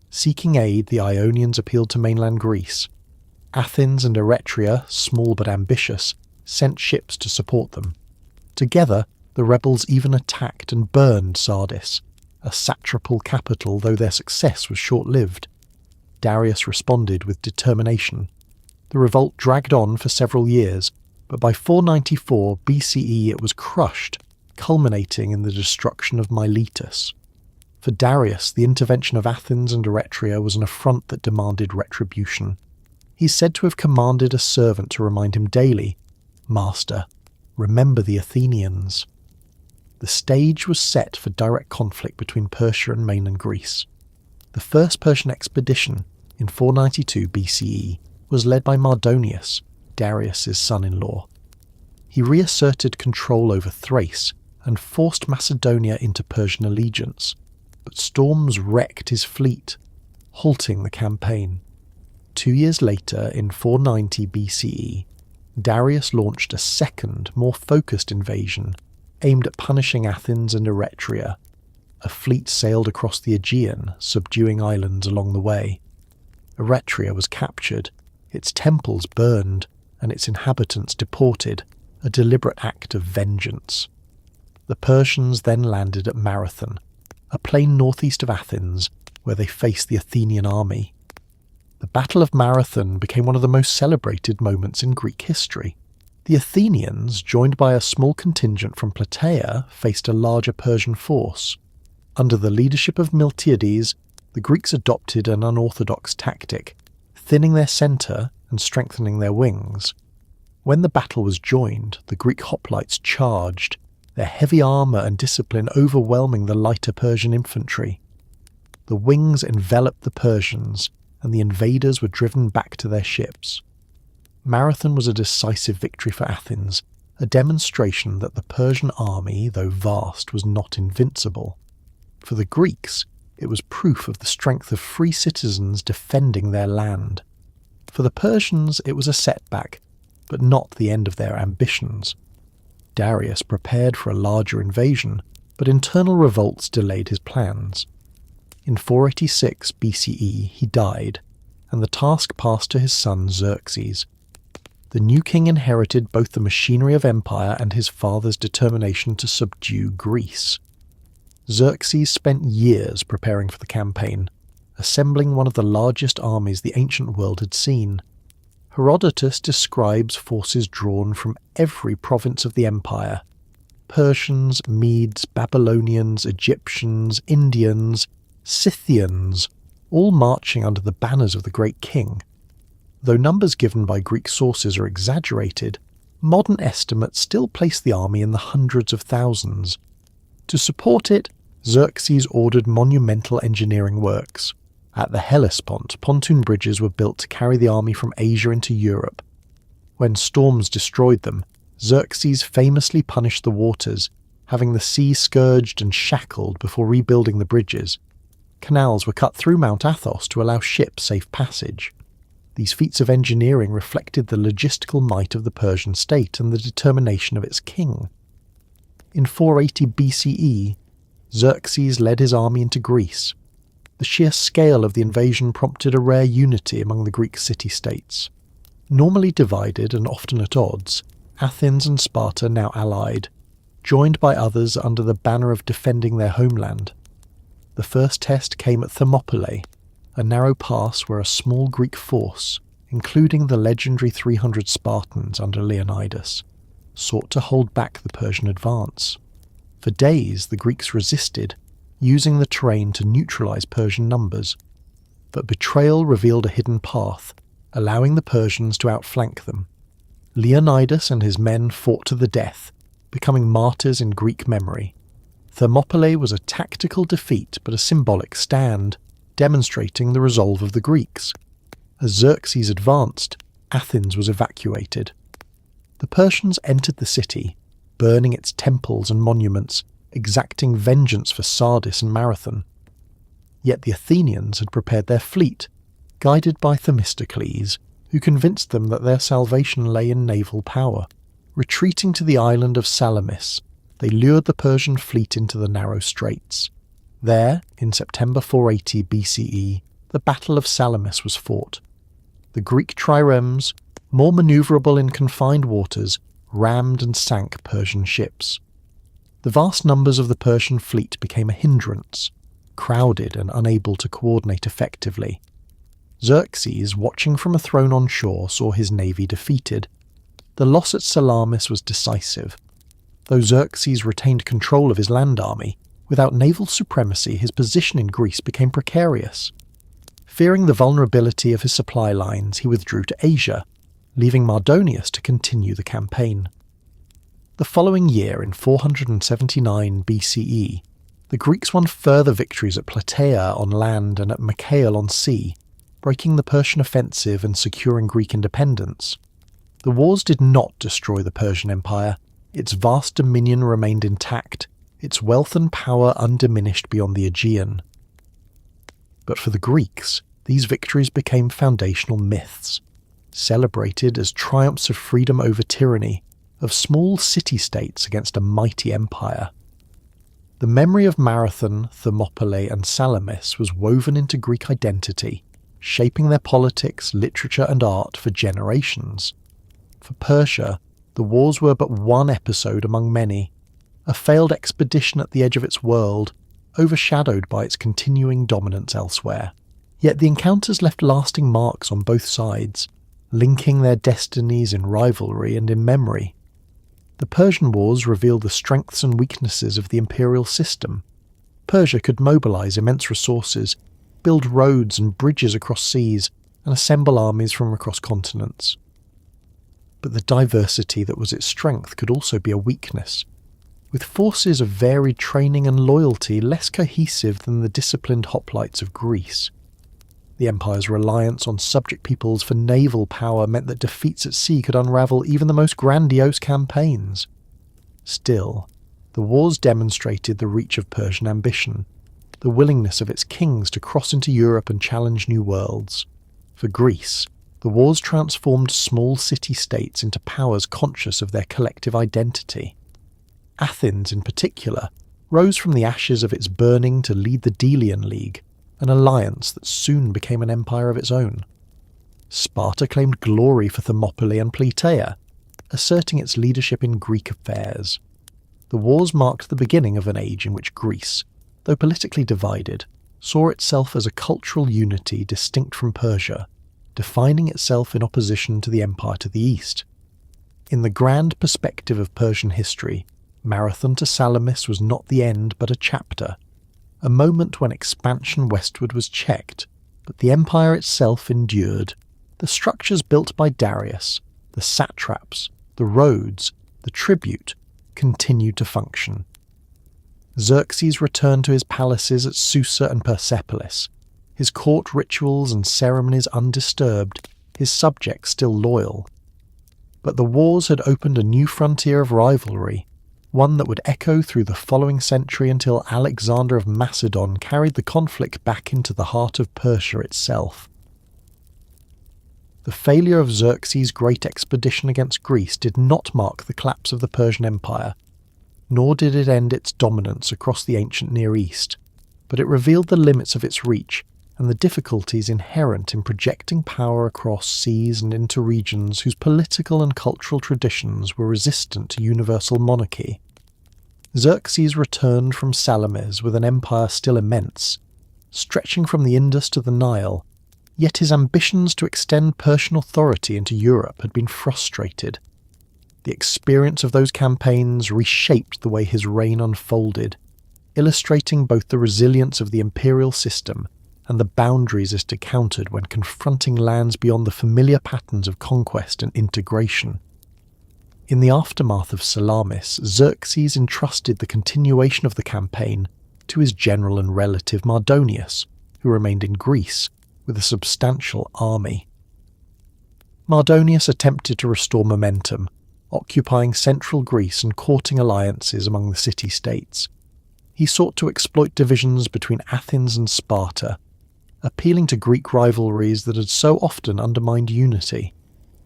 Seeking aid, the Ionians appealed to mainland Greece. Athens and Eretria, small but ambitious, sent ships to support them. Together, the rebels even attacked and burned Sardis, a satrapal capital, though their success was short-lived. Darius responded with determination. The revolt dragged on for several years, but by 494 BCE it was crushed, culminating in the destruction of Miletus. For Darius, the intervention of Athens and Eretria was an affront that demanded retribution. He's said to have commanded a servant to remind him daily, "Master, remember the Athenians." The stage was set for direct conflict between Persia and mainland Greece. The first Persian expedition, in 492 BCE, was led by Mardonius, Darius's son-in-law. He reasserted control over Thrace and forced Macedonia into Persian allegiance, but storms wrecked his fleet, halting the campaign. 2 years later, in 490 BCE, Darius launched a second, more focused invasion aimed at punishing Athens and Eretria. A fleet sailed across the Aegean, subduing islands along the way. Eretria was captured, its temples burned, and its inhabitants deported, a deliberate act of vengeance. The Persians then landed at Marathon, a plain northeast of Athens, where they faced the Athenian army. The Battle of Marathon became one of the most celebrated moments in Greek history. The Athenians, joined by a small contingent from Plataea, faced a larger Persian force. Under the leadership of Miltiades, the Greeks adopted an unorthodox tactic, thinning their centre and strengthening their wings. When the battle was joined, the Greek hoplites charged, their heavy armour and discipline overwhelming the lighter Persian infantry. The wings enveloped the Persians, and the invaders were driven back to their ships. Marathon was a decisive victory for Athens, a demonstration that the Persian army, though vast, was not invincible. For the Greeks, it was proof of the strength of free citizens defending their land. For the Persians, it was a setback, but not the end of their ambitions. Darius prepared for a larger invasion, but internal revolts delayed his plans. In 486 BCE he died, and the task passed to his son Xerxes. The new king inherited both the machinery of empire and his father's determination to subdue Greece. Xerxes spent years preparing for the campaign, assembling one of the largest armies the ancient world had seen. Herodotus describes forces drawn from every province of the empire: Persians, Medes, Babylonians, Egyptians, Indians, Scythians, all marching under the banners of the great king. Though numbers given by Greek sources are exaggerated, modern estimates still place the army in the hundreds of thousands. To support it, Xerxes ordered monumental engineering works. At the Hellespont, pontoon bridges were built to carry the army from Asia into Europe. When storms destroyed them, Xerxes famously punished the waters, having the sea scourged and shackled before rebuilding the bridges. Canals were cut through Mount Athos to allow ships safe passage. These feats of engineering reflected the logistical might of the Persian state and the determination of its king. In 480 BCE, Xerxes led his army into Greece. The sheer scale of the invasion prompted a rare unity among the Greek city-states. Normally divided and often at odds, Athens and Sparta now allied, joined by others under the banner of defending their homeland. The first test came at Thermopylae, a narrow pass where a small Greek force, including the legendary 300 Spartans under Leonidas, sought to hold back the Persian advance. For days the Greeks resisted, using the terrain to neutralize Persian numbers. But betrayal revealed a hidden path, allowing the Persians to outflank them. Leonidas and his men fought to the death, becoming martyrs in Greek memory. Thermopylae was a tactical defeat but a symbolic stand, demonstrating the resolve of the Greeks. As Xerxes advanced, Athens was evacuated. The Persians entered the city, burning its temples and monuments, exacting vengeance for Sardis and Marathon. Yet the Athenians had prepared their fleet, guided by Themistocles, who convinced them that their salvation lay in naval power. Retreating to the island of Salamis, they lured the Persian fleet into the narrow straits. There, in September 480 BCE, the Battle of Salamis was fought. The Greek triremes, more manoeuvrable in confined waters, rammed and sank Persian ships. The vast numbers of the Persian fleet became a hindrance, crowded and unable to coordinate effectively. Xerxes, watching from a throne on shore, saw his navy defeated. The loss at Salamis was decisive. Though Xerxes retained control of his land army, Without naval supremacy, his position in Greece became precarious. Fearing the vulnerability of his supply lines, he withdrew to Asia, leaving Mardonius to continue the campaign. The following year, in 479 BCE, the Greeks won further victories at Plataea on land and at Mycale on sea, breaking the Persian offensive and securing Greek independence. The wars did not destroy the Persian Empire. Its vast dominion remained intact, its wealth and power undiminished beyond the Aegean. But for the Greeks, these victories became foundational myths, celebrated as triumphs of freedom over tyranny, of small city-states against a mighty empire. The memory of Marathon, Thermopylae and Salamis was woven into Greek identity, shaping their politics, literature and art for generations. For Persia, the wars were but one episode among many, a failed expedition at the edge of its world, overshadowed by its continuing dominance elsewhere. Yet the encounters left lasting marks on both sides, linking their destinies in rivalry and in memory. The Persian Wars revealed the strengths and weaknesses of the imperial system. Persia could mobilize immense resources, build roads and bridges across seas, and assemble armies from across continents. But the diversity that was its strength could also be a weakness, with forces of varied training and loyalty less cohesive than the disciplined hoplites of Greece. The empire's reliance on subject peoples for naval power meant that defeats at sea could unravel even the most grandiose campaigns. Still, the wars demonstrated the reach of Persian ambition, the willingness of its kings to cross into Europe and challenge new worlds. For Greece, the wars transformed small city-states into powers conscious of their collective identity. Athens, in particular, rose from the ashes of its burning to lead the Delian League, an alliance that soon became an empire of its own. Sparta claimed glory for Thermopylae and Plataea, asserting its leadership in Greek affairs. The wars marked the beginning of an age in which Greece, though politically divided, saw itself as a cultural unity distinct from Persia, defining itself in opposition to the empire to the east. In the grand perspective of Persian history, Marathon to Salamis was not the end but a chapter, a moment when expansion westward was checked, but the empire itself endured. The structures built by Darius, the satraps, the roads, the tribute, continued to function. Xerxes returned to his palaces at Susa and Persepolis, his court rituals and ceremonies undisturbed, his subjects still loyal. But the wars had opened a new frontier of rivalry, one that would echo through the following century until Alexander of Macedon carried the conflict back into the heart of Persia itself. The failure of Xerxes' great expedition against Greece did not mark the collapse of the Persian Empire, nor did it end its dominance across the ancient Near East, but it revealed the limits of its reach and the difficulties inherent in projecting power across seas and into regions whose political and cultural traditions were resistant to universal monarchy. Xerxes returned from Salamis with an empire still immense, stretching from the Indus to the Nile, yet his ambitions to extend Persian authority into Europe had been frustrated. The experience of those campaigns reshaped the way his reign unfolded, illustrating both the resilience of the imperial system and the boundaries it encountered when confronting lands beyond the familiar patterns of conquest and integration. In the aftermath of Salamis, Xerxes entrusted the continuation of the campaign to his general and relative Mardonius, who remained in Greece with a substantial army. Mardonius attempted to restore momentum, occupying central Greece and courting alliances among the city-states. He sought to exploit divisions between Athens and Sparta, appealing to Greek rivalries that had so often undermined unity.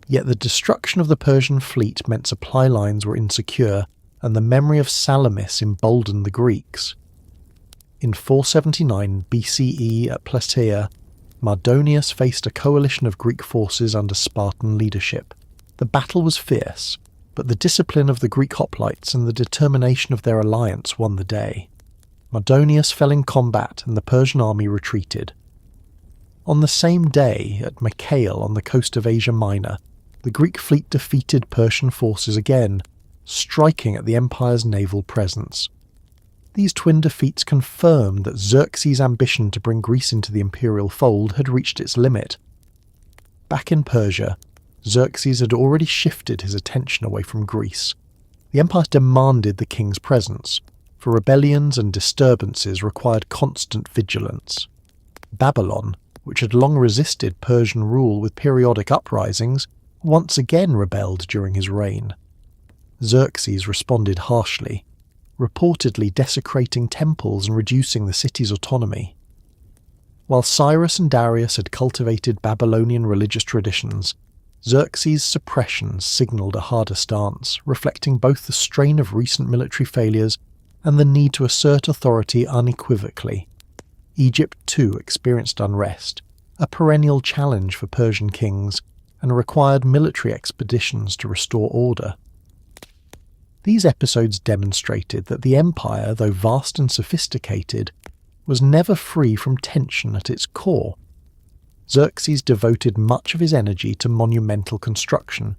Yet the destruction of the Persian fleet meant supply lines were insecure, and the memory of Salamis emboldened the Greeks. In 479 BCE at Plataea, Mardonius faced a coalition of Greek forces under Spartan leadership. The battle was fierce, but the discipline of the Greek hoplites and the determination of their alliance won the day. Mardonius fell in combat and the Persian army retreated. On the same day, at Mycale on the coast of Asia Minor, the Greek fleet defeated Persian forces again, striking at the empire's naval presence. These twin defeats confirmed that Xerxes' ambition to bring Greece into the imperial fold had reached its limit. Back in Persia, Xerxes had already shifted his attention away from Greece. The empire demanded the king's presence, for rebellions and disturbances required constant vigilance. Babylon, which had long resisted Persian rule with periodic uprisings, once again rebelled during his reign. Xerxes responded harshly, reportedly desecrating temples and reducing the city's autonomy. While Cyrus and Darius had cultivated Babylonian religious traditions, Xerxes' suppression signalled a harder stance, reflecting both the strain of recent military failures and the need to assert authority unequivocally. Egypt too experienced unrest, a perennial challenge for Persian kings, and required military expeditions to restore order. These episodes demonstrated that the empire, though vast and sophisticated, was never free from tension at its core. Xerxes devoted much of his energy to monumental construction,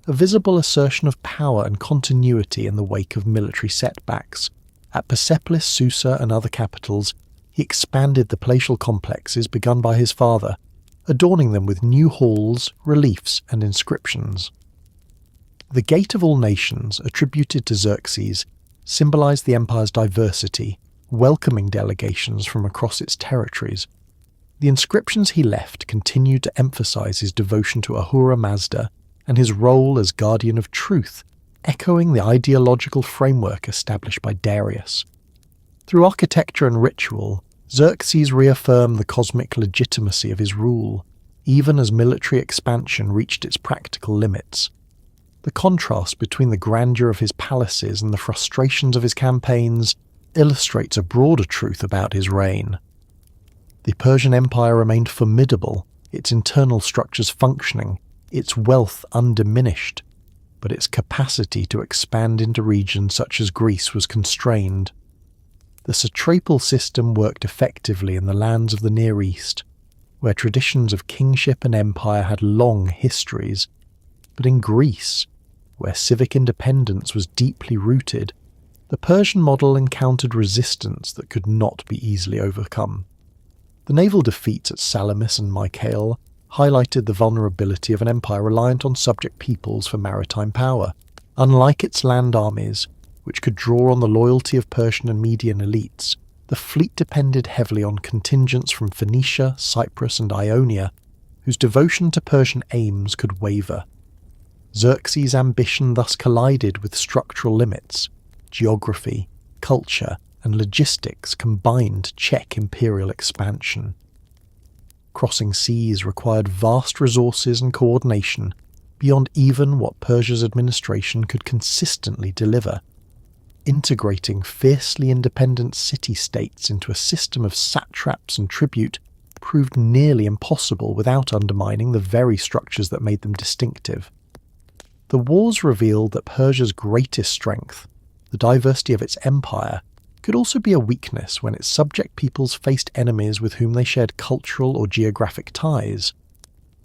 a visible assertion of power and continuity in the wake of military setbacks. At Persepolis, Susa, and other capitals, he expanded the palatial complexes begun by his father, adorning them with new halls, reliefs, and inscriptions. The Gate of All Nations, attributed to Xerxes, symbolized the empire's diversity, welcoming delegations from across its territories. The inscriptions he left continued to emphasize his devotion to Ahura Mazda and his role as guardian of truth, echoing the ideological framework established by Darius. Through architecture and ritual, Xerxes reaffirmed the cosmic legitimacy of his rule, even as military expansion reached its practical limits. The contrast between the grandeur of his palaces and the frustrations of his campaigns illustrates a broader truth about his reign. The Persian Empire remained formidable, its internal structures functioning, its wealth undiminished, but its capacity to expand into regions such as Greece was constrained. The satrapal system worked effectively in the lands of the Near East, where traditions of kingship and empire had long histories, but in Greece, where civic independence was deeply rooted, the Persian model encountered resistance that could not be easily overcome. The naval defeats at Salamis and Mycale highlighted the vulnerability of an empire reliant on subject peoples for maritime power. Unlike its land armies, which could draw on the loyalty of Persian and Median elites, the fleet depended heavily on contingents from Phoenicia, Cyprus, and Ionia, whose devotion to Persian aims could waver. Xerxes' ambition thus collided with structural limits. Geography, culture, and logistics combined to check imperial expansion. Crossing seas required vast resources and coordination beyond even what Persia's administration could consistently deliver. Integrating fiercely independent city-states into a system of satraps and tribute proved nearly impossible without undermining the very structures that made them distinctive. The wars revealed that Persia's greatest strength, the diversity of its empire, could also be a weakness when its subject peoples faced enemies with whom they shared cultural or geographic ties.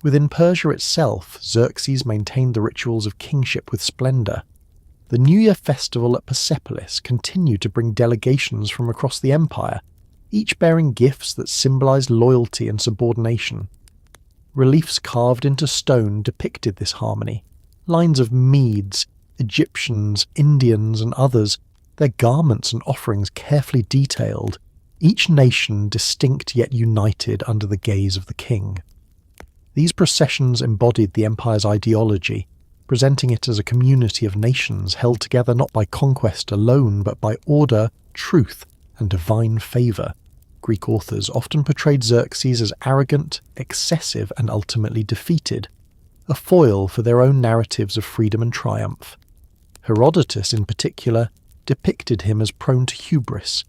Within Persia itself, Xerxes maintained the rituals of kingship with splendor. The New Year festival at Persepolis continued to bring delegations from across the empire, each bearing gifts that symbolized loyalty and subordination. Reliefs carved into stone depicted this harmony. Lines of Medes, Egyptians, Indians, and others, their garments and offerings carefully detailed, each nation distinct yet united under the gaze of the king. These processions embodied the empire's ideology, presenting it as a community of nations held together not by conquest alone but by order, truth, and divine favour. Greek authors often portrayed Xerxes as arrogant, excessive, and ultimately defeated, a foil for their own narratives of freedom and triumph. Herodotus, in particular, depicted him as prone to hubris,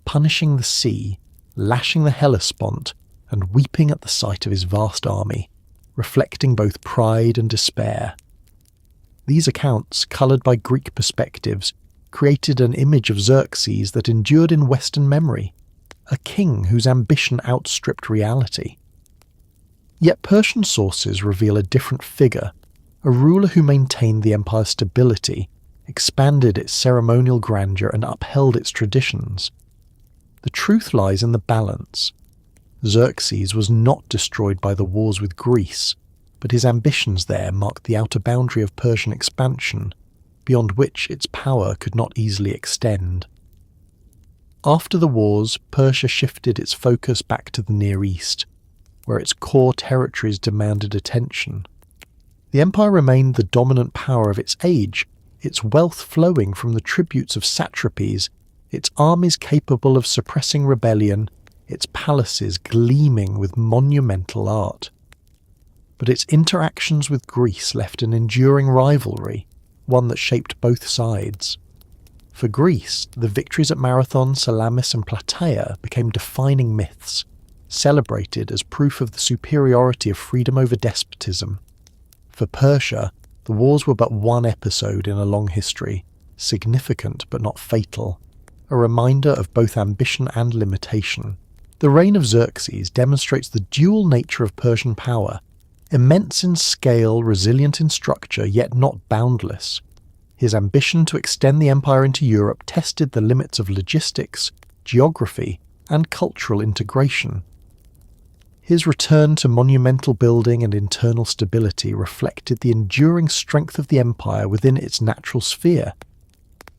punishing the sea, lashing the Hellespont, and weeping at the sight of his vast army, reflecting both pride and despair. These accounts, coloured by Greek perspectives, created an image of Xerxes that endured in Western memory, a king whose ambition outstripped reality. Yet Persian sources reveal a different figure, a ruler who maintained the empire's stability, expanded its ceremonial grandeur and upheld its traditions. The truth lies in the balance. Xerxes was not destroyed by the wars with Greece, but his ambitions there marked the outer boundary of Persian expansion, beyond which its power could not easily extend. After the wars, Persia shifted its focus back to the Near East, where its core territories demanded attention. The empire remained the dominant power of its age, its wealth flowing from the tributes of satrapies, its armies capable of suppressing rebellion, its palaces gleaming with monumental art. But its interactions with Greece left an enduring rivalry, one that shaped both sides. For Greece, the victories at Marathon, Salamis and Plataea became defining myths, celebrated as proof of the superiority of freedom over despotism. For Persia, the wars were but one episode in a long history, significant but not fatal, a reminder of both ambition and limitation. The reign of Xerxes demonstrates the dual nature of Persian power, immense in scale, resilient in structure, yet not boundless. His ambition to extend the empire into Europe tested the limits of logistics, geography, and cultural integration. His return to monumental building and internal stability reflected the enduring strength of the empire within its natural sphere.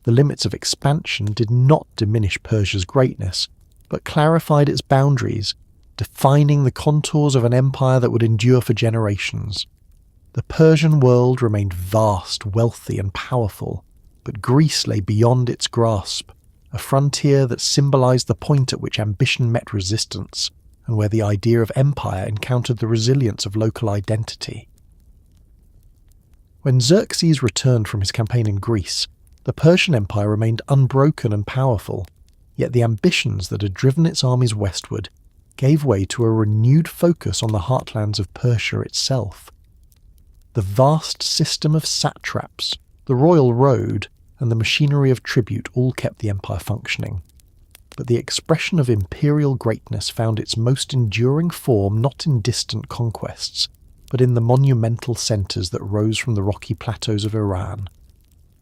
The limits of expansion did not diminish Persia's greatness, but clarified its boundaries, defining the contours of an empire that would endure for generations. The Persian world remained vast, wealthy, and powerful, but Greece lay beyond its grasp, a frontier that symbolized the point at which ambition met resistance, and where the idea of empire encountered the resilience of local identity. When Xerxes returned from his campaign in Greece, the Persian Empire remained unbroken and powerful, yet the ambitions that had driven its armies westward gave way to a renewed focus on the heartlands of Persia itself. The vast system of satraps, the royal road, and the machinery of tribute all kept the empire functioning. But the expression of imperial greatness found its most enduring form not in distant conquests, but in the monumental centres that rose from the rocky plateaus of Iran.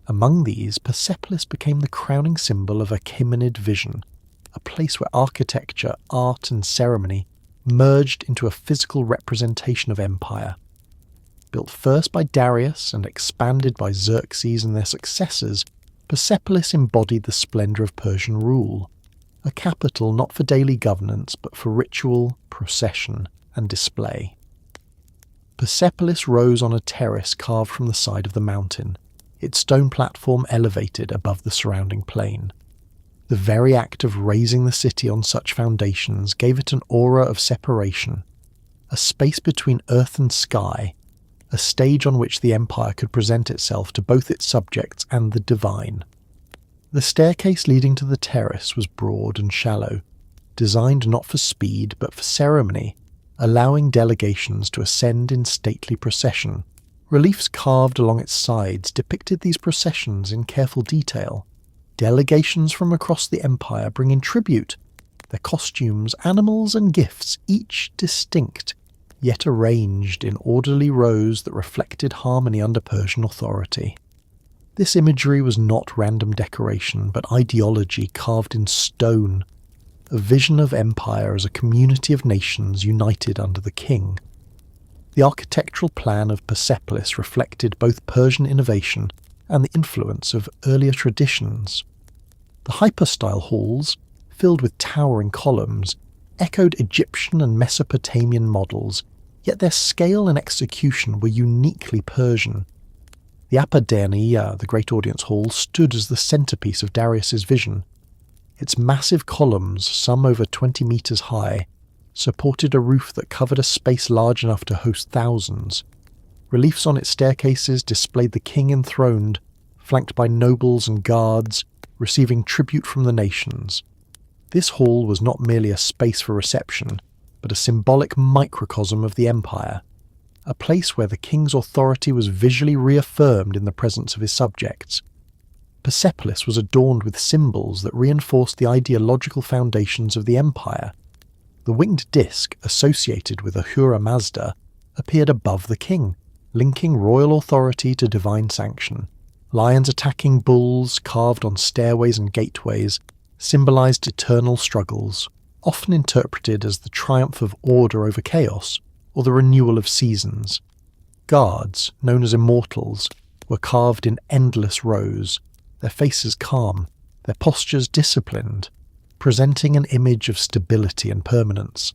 Among these, Persepolis became the crowning symbol of Achaemenid vision, a place where architecture, art and ceremony merged into a physical representation of empire. Built first by Darius and expanded by Xerxes and their successors, Persepolis embodied the splendour of Persian rule, a capital not for daily governance but for ritual, procession and display. Persepolis rose on a terrace carved from the side of the mountain, its stone platform elevated above the surrounding plain. The very act of raising the city on such foundations gave it an aura of separation, a space between earth and sky, a stage on which the empire could present itself to both its subjects and the divine. The staircase leading to the terrace was broad and shallow, designed not for speed but for ceremony, allowing delegations to ascend in stately procession. Reliefs carved along its sides depicted these processions in careful detail. Delegations from across the empire bringing tribute, their costumes, animals and gifts, each distinct, yet arranged in orderly rows that reflected harmony under Persian authority. This imagery was not random decoration, but ideology carved in stone, a vision of empire as a community of nations united under the king. The architectural plan of Persepolis reflected both Persian innovation and the influence of earlier traditions. The hypostyle halls, filled with towering columns, echoed Egyptian and Mesopotamian models, yet their scale and execution were uniquely Persian. The Apadania, the Great Audience Hall, stood as the centrepiece of Darius's vision. Its massive columns, some over 20 metres high, supported a roof that covered a space large enough to host thousands. Reliefs on its staircases displayed the king enthroned, flanked by nobles and guards, receiving tribute from the nations. This hall was not merely a space for reception, but a symbolic microcosm of the empire, a place where the king's authority was visually reaffirmed in the presence of his subjects. Persepolis was adorned with symbols that reinforced the ideological foundations of the empire. The winged disc, associated with Ahura Mazda, appeared above the king, linking royal authority to divine sanction, Lions attacking bulls carved on stairways and gateways symbolized eternal struggles, often interpreted as the triumph of order over chaos or the renewal of seasons. Guards, known as immortals, were carved in endless rows, their faces calm, their postures disciplined, presenting an image of stability and permanence.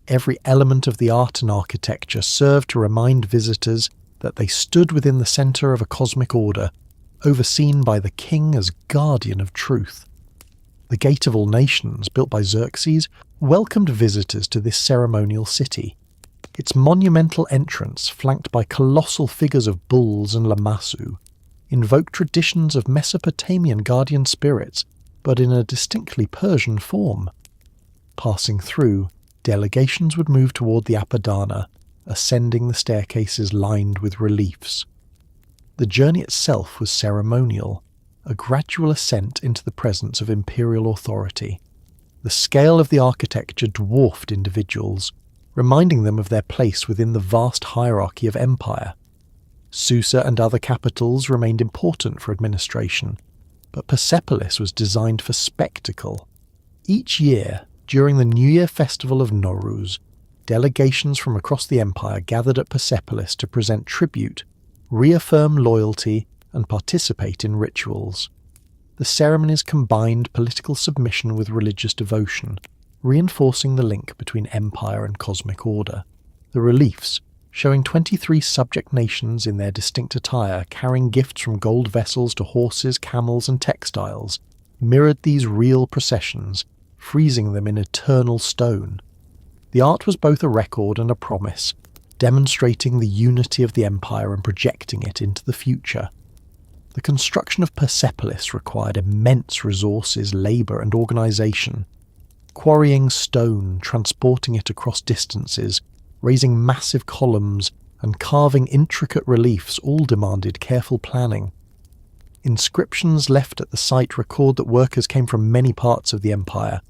Every element of the art and architecture served to remind visitors that they stood within the centre of a cosmic order, overseen by the king as guardian of truth. The Gate of All Nations, built by Xerxes, welcomed visitors to this ceremonial city. Its monumental entrance, flanked by colossal figures of bulls and lamassu, invoked traditions of Mesopotamian guardian spirits, but in a distinctly Persian form. Passing through, delegations would move toward the Apadana, ascending the staircases lined with reliefs. The journey itself was ceremonial, a gradual ascent into the presence of imperial authority. The scale of the architecture dwarfed individuals, reminding them of their place within the vast hierarchy of empire. Susa and other capitals remained important for administration, but Persepolis was designed for spectacle. Each year, during the New Year festival of Nowruz, delegations from across the empire gathered at Persepolis to present tribute, reaffirm loyalty, and participate in rituals. The ceremonies combined political submission with religious devotion, reinforcing the link between empire and cosmic order. The reliefs, showing 23 subject nations in their distinct attire carrying gifts from gold vessels to horses, camels, and textiles, mirrored these real processions, freezing them in eternal stone. The art was both a record and a promise, demonstrating the unity of the empire and projecting it into the future. The construction of Persepolis required immense resources, labour, and organisation. Quarrying stone, transporting it across distances, raising massive columns, and carving intricate reliefs all demanded careful planning. Inscriptions left at the site record that workers came from many parts of the empire.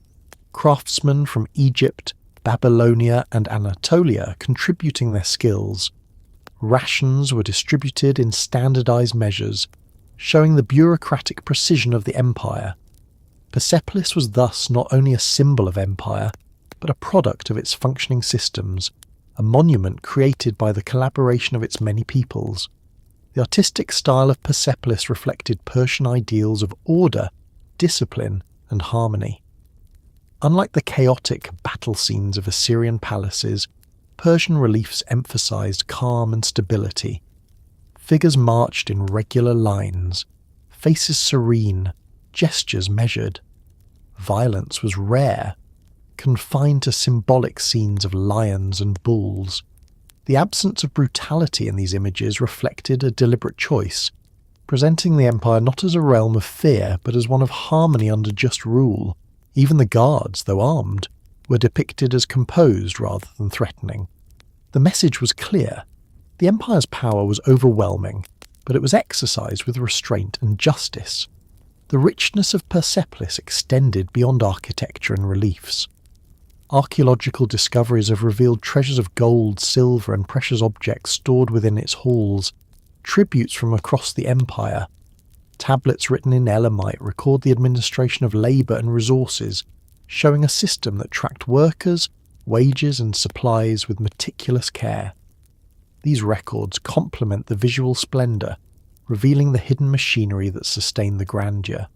Craftsmen from Egypt, Babylonia, and Anatolia contributing their skills. Rations were distributed in standardized measures, showing the bureaucratic precision of the empire. Persepolis was thus not only a symbol of empire, but a product of its functioning systems, a monument created by the collaboration of its many peoples. The artistic style of Persepolis reflected Persian ideals of order, discipline, and harmony. Unlike the chaotic battle scenes of Assyrian palaces, Persian reliefs emphasized calm and stability. Figures marched in regular lines, faces serene, gestures measured. Violence was rare, confined to symbolic scenes of lions and bulls. The absence of brutality in these images reflected a deliberate choice, presenting the empire not as a realm of fear, but as one of harmony under just rule. Even the guards, though armed, were depicted as composed rather than threatening. The message was clear. The empire's power was overwhelming, but it was exercised with restraint and justice. The richness of Persepolis extended beyond architecture and reliefs. Archaeological discoveries have revealed treasures of gold, silver, and precious objects stored within its halls, tributes from across the empire. Tablets written in Elamite record the administration of labour and resources, showing a system that tracked workers, wages, and supplies with meticulous care. These records complement the visual splendour, revealing the hidden machinery that sustained the grandeur.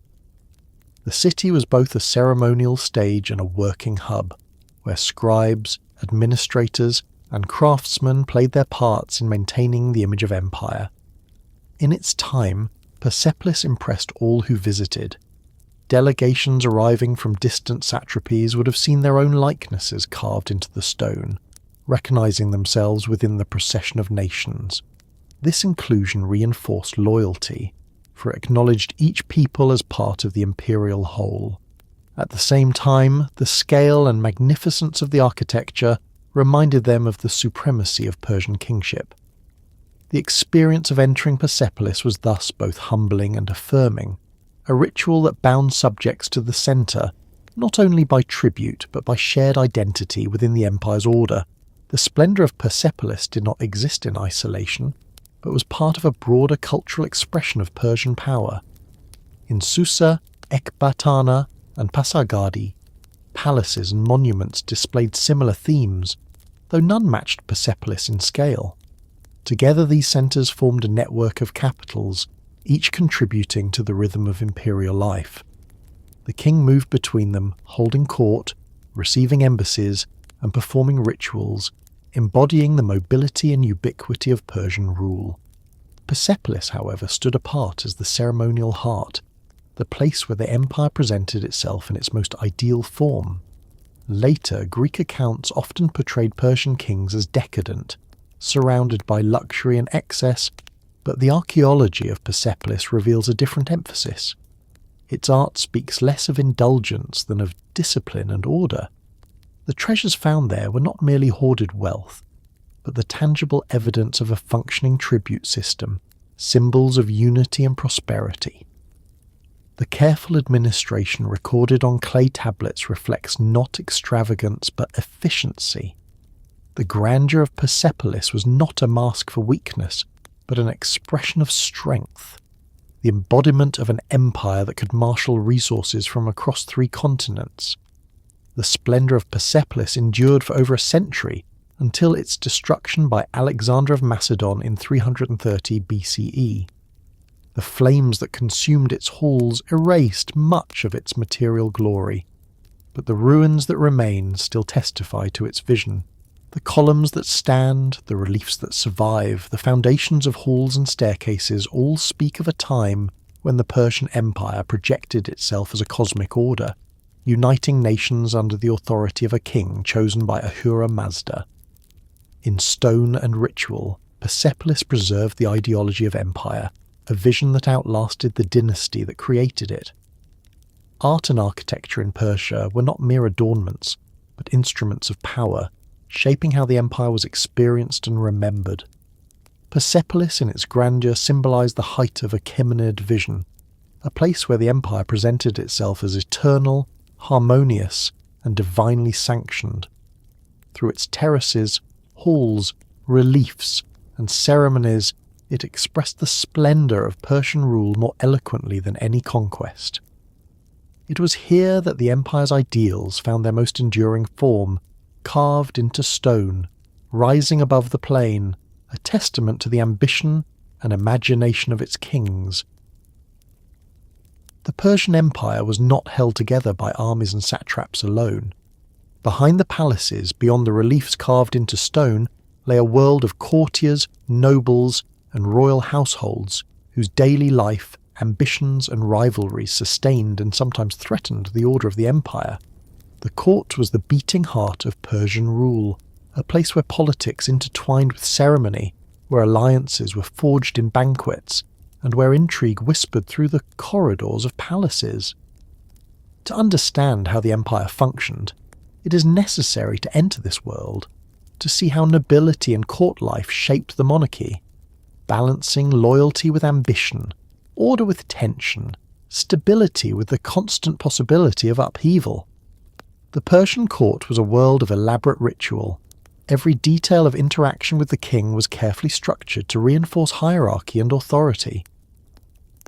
The city was both a ceremonial stage and a working hub, where scribes, administrators, and craftsmen played their parts in maintaining the image of empire. In its time, Persepolis impressed all who visited. Delegations arriving from distant satrapies would have seen their own likenesses carved into the stone, recognizing themselves within the procession of nations. This inclusion reinforced loyalty, for it acknowledged each people as part of the imperial whole. At the same time, the scale and magnificence of the architecture reminded them of the supremacy of Persian kingship. The experience of entering Persepolis was thus both humbling and affirming, a ritual that bound subjects to the centre, not only by tribute but by shared identity within the empire's order. The splendour of Persepolis did not exist in isolation. but was part of a broader cultural expression of Persian power. In Susa, Ekbatana, and Pasargadi, palaces and monuments displayed similar themes, though none matched Persepolis in scale. Together these centres formed a network of capitals, each contributing to the rhythm of imperial life. The king moved between them, holding court, receiving embassies, and performing rituals, embodying the mobility and ubiquity of Persian rule. Persepolis, however, stood apart as the ceremonial heart, the place where the empire presented itself in its most ideal form. Later, Greek accounts often portrayed Persian kings as decadent, surrounded by luxury and excess, but the archaeology of Persepolis reveals a different emphasis. Its art speaks less of indulgence than of discipline and order. The treasures found there were not merely hoarded wealth, but the tangible evidence of a functioning tribute system, symbols of unity and prosperity. The careful administration recorded on clay tablets reflects not extravagance but efficiency. The grandeur of Persepolis was not a mask for weakness, but an expression of strength, the embodiment of an empire that could marshal resources from across 3 continents. The splendour of Persepolis endured for over a century, until its destruction by Alexander of Macedon in 330 BCE. The flames that consumed its halls erased much of its material glory, but the ruins that remain still testify to its vision. The columns that stand, the reliefs that survive, the foundations of halls and staircases all speak of a time when the Persian Empire projected itself as a cosmic order, uniting nations under the authority of a king chosen by Ahura Mazda. In stone and ritual, Persepolis preserved the ideology of empire, a vision that outlasted the dynasty that created it. Art and architecture in Persia were not mere adornments, but instruments of power, shaping how the empire was experienced and remembered. Persepolis in its grandeur symbolized the height of Achaemenid vision, a place where the empire presented itself as eternal, harmonious, and divinely sanctioned. Through its terraces, halls, reliefs, and ceremonies, it expressed the splendour of Persian rule more eloquently than any conquest. It was here that the empire's ideals found their most enduring form, carved into stone, rising above the plain, a testament to the ambition and imagination of its kings. The Persian Empire was not held together by armies and satraps alone. Behind the palaces, beyond the reliefs carved into stone, lay a world of courtiers, nobles, and royal households whose daily life, ambitions, and rivalries sustained and sometimes threatened the order of the empire. The court was the beating heart of Persian rule, a place where politics intertwined with ceremony, where alliances were forged in banquets, and where intrigue whispered through the corridors of palaces. To understand how the empire functioned, it is necessary to enter this world, to see how nobility and court life shaped the monarchy, balancing loyalty with ambition, order with tension, stability with the constant possibility of upheaval. The Persian court was a world of elaborate ritual. Every detail of interaction with the king was carefully structured to reinforce hierarchy and authority.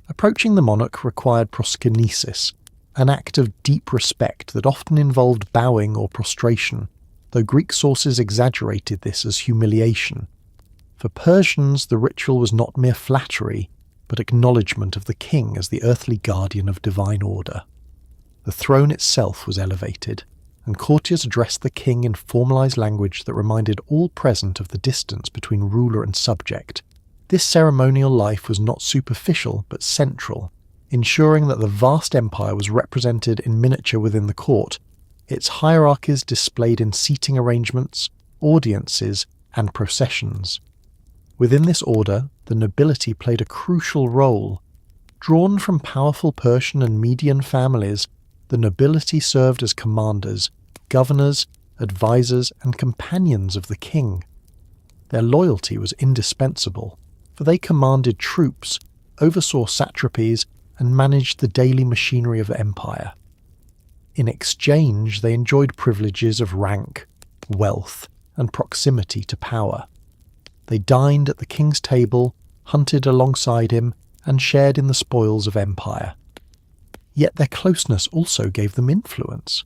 Approaching the monarch required proskinesis, an act of deep respect that often involved bowing or prostration, though Greek sources exaggerated this as humiliation. For Persians, the ritual was not mere flattery, but acknowledgement of the king as the earthly guardian of divine order. The throne itself was elevated, and courtiers addressed the king in formalized language that reminded all present of the distance between ruler and subject. This ceremonial life was not superficial but central, ensuring that the vast empire was represented in miniature within the court, its hierarchies displayed in seating arrangements, audiences, and processions. Within this order, the nobility played a crucial role. Drawn from powerful Persian and Median families, the nobility served as commanders, governors, advisors, and companions of the king. Their loyalty was indispensable, for they commanded troops, oversaw satrapies, and managed the daily machinery of the empire. In exchange, they enjoyed privileges of rank, wealth, and proximity to power. They dined at the king's table, hunted alongside him, and shared in the spoils of empire. Yet their closeness also gave them influence,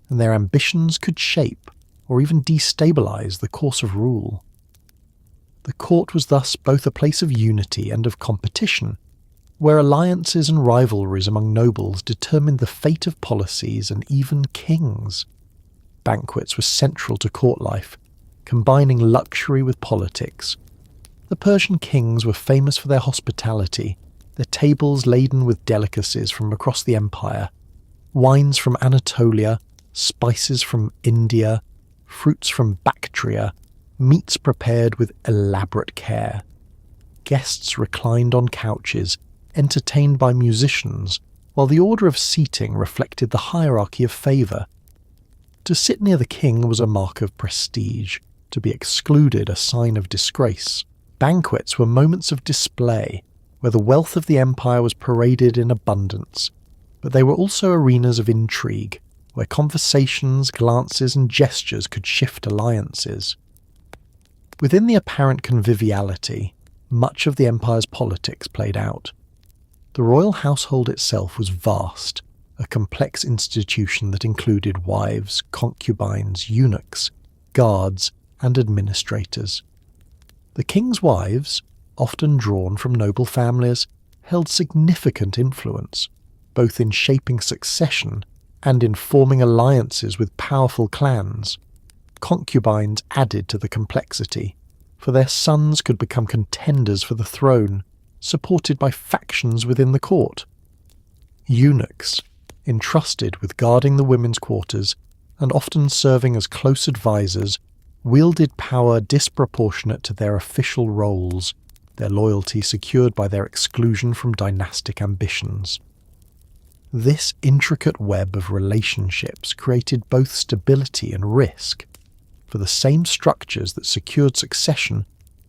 and their ambitions could shape or even destabilize the course of rule. The court was thus both a place of unity and of competition, where alliances and rivalries among nobles determined the fate of policies and even kings. Banquets were central to court life, combining luxury with politics. The Persian kings were famous for their hospitality, their tables laden with delicacies from across the empire, wines from Anatolia, spices from India, fruits from Bactria, meats prepared with elaborate care. Guests reclined on couches, entertained by musicians, while the order of seating reflected the hierarchy of favour. To sit near the king was a mark of prestige, to be excluded a sign of disgrace. Banquets were moments of display, where the wealth of the empire was paraded in abundance, but they were also arenas of intrigue, where conversations, glances and gestures could shift alliances. Within the apparent conviviality, much of the empire's politics played out. The royal household itself was vast, a complex institution that included wives, concubines, eunuchs, guards, and administrators. The king's wives, often drawn from noble families, held significant influence, both in shaping succession and in forming alliances with powerful clans. Concubines added to the complexity, for their sons could become contenders for the throne, supported by factions within the court. Eunuchs, entrusted with guarding the women's quarters and often serving as close advisors, wielded power disproportionate to their official roles, their loyalty secured by their exclusion from dynastic ambitions. This intricate web of relationships created both stability and risk, for the same structures that secured succession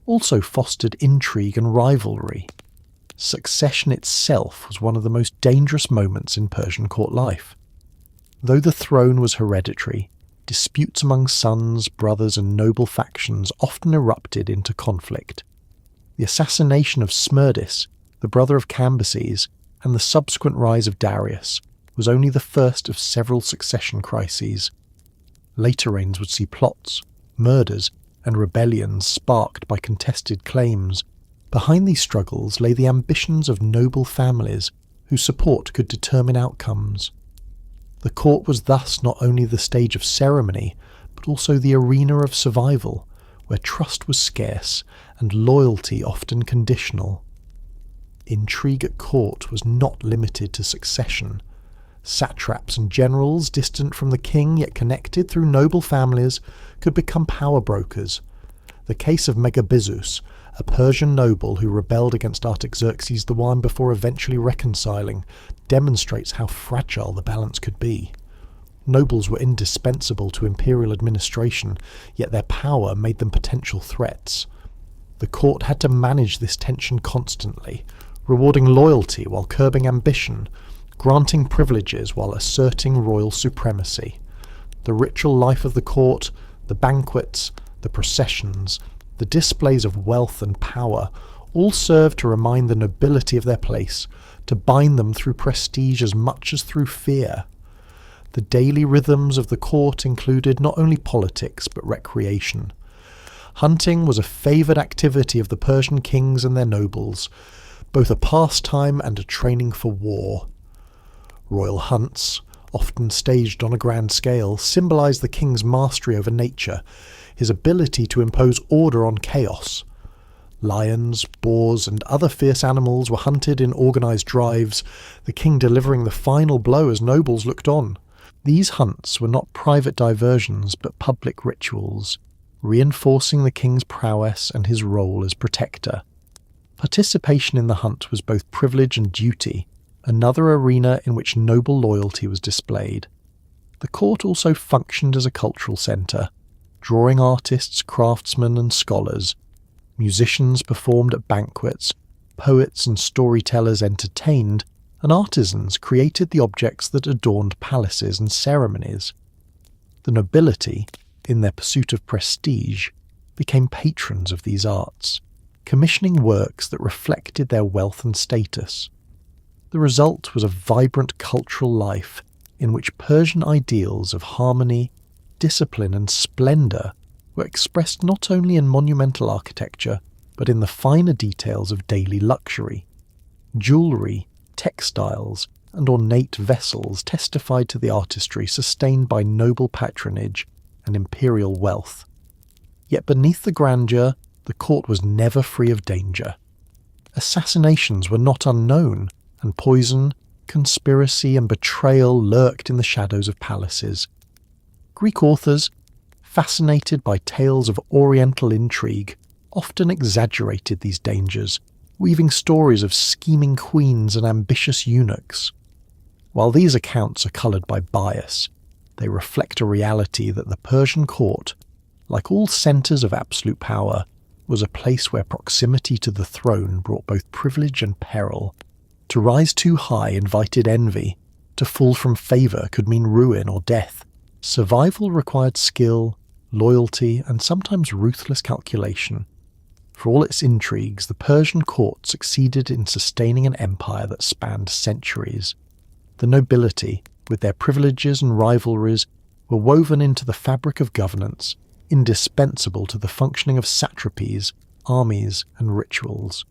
also fostered intrigue and rivalry. Succession itself was one of the most dangerous moments in Persian court life. Though the throne was hereditary, disputes among sons, brothers and noble factions often erupted into conflict. The assassination of Smerdis, the brother of Cambyses, and the subsequent rise of Darius was only the first of several succession crises. Later reigns would see plots, murders, and rebellions sparked by contested claims. Behind these struggles lay the ambitions of noble families whose support could determine outcomes. The court was thus not only the stage of ceremony, but also the arena of survival, where trust was scarce and loyalty often conditional. Intrigue at court was not limited to succession. Satraps and generals, distant from the king yet connected through noble families, could become power brokers. The case of Megabyzus, a Persian noble who rebelled against Artaxerxes I before eventually reconciling, demonstrates how fragile the balance could be. Nobles were indispensable to imperial administration, yet their power made them potential threats. The court had to manage this tension constantly, rewarding loyalty while curbing ambition, granting privileges while asserting royal supremacy. The ritual life of the court, the banquets, the processions, the displays of wealth and power all served to remind the nobility of their place, to bind them through prestige as much as through fear. The daily rhythms of the court included not only politics but recreation. Hunting was a favoured activity of the Persian kings and their nobles, both a pastime and a training for war. Royal hunts, often staged on a grand scale, symbolised the king's mastery over nature, his ability to impose order on chaos. Lions, boars and other fierce animals were hunted in organised drives, the king delivering the final blow as nobles looked on. These hunts were not private diversions but public rituals, reinforcing the king's prowess and his role as protector. Participation in the hunt was both privilege and duty, another arena in which noble loyalty was displayed. The court also functioned as a cultural centre, drawing artists, craftsmen and scholars. Musicians performed at banquets, poets and storytellers entertained, and artisans created the objects that adorned palaces and ceremonies. The nobility, in their pursuit of prestige, became patrons of these arts, commissioning works that reflected their wealth and status. The result was a vibrant cultural life in which Persian ideals of harmony, discipline and splendour were expressed not only in monumental architecture, but in the finer details of daily luxury. Jewellery, textiles, and ornate vessels testified to the artistry sustained by noble patronage and imperial wealth. Yet beneath the grandeur, the court was never free of danger. Assassinations were not unknown, and poison, conspiracy and betrayal lurked in the shadows of palaces. Greek authors, fascinated by tales of oriental intrigue, often exaggerated these dangers, weaving stories of scheming queens and ambitious eunuchs. While these accounts are coloured by bias, they reflect a reality that the Persian court, like all centres of absolute power, was a place where proximity to the throne brought both privilege and peril. To rise too high invited envy, to fall from favour could mean ruin or death. Survival required skill, loyalty, and sometimes ruthless calculation. For all its intrigues, the Persian court succeeded in sustaining an empire that spanned centuries. The nobility, with their privileges and rivalries, were woven into the fabric of governance, indispensable to the functioning of satrapies, armies, and rituals.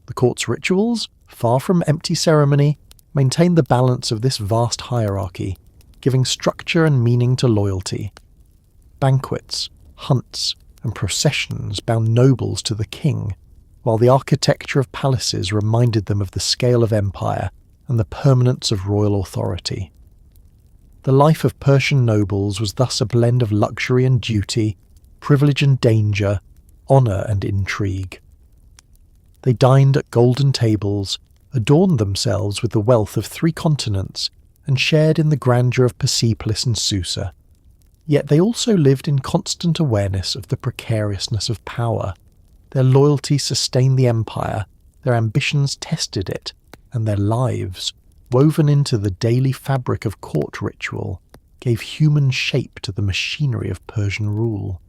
The court's rituals, far from empty ceremony, maintained the balance of this vast hierarchy, giving structure and meaning to loyalty. Banquets, hunts, and processions bound nobles to the king, while the architecture of palaces reminded them of the scale of empire and the permanence of royal authority. The life of Persian nobles was thus a blend of luxury and duty, privilege and danger, honour and intrigue. They dined at golden tables, adorned themselves with the wealth of 3 continents, and shared in the grandeur of Persepolis and Susa. Yet they also lived in constant awareness of the precariousness of power. Their loyalty sustained the empire, their ambitions tested it, and their lives, woven into the daily fabric of court ritual, gave human shape to the machinery of Persian rule.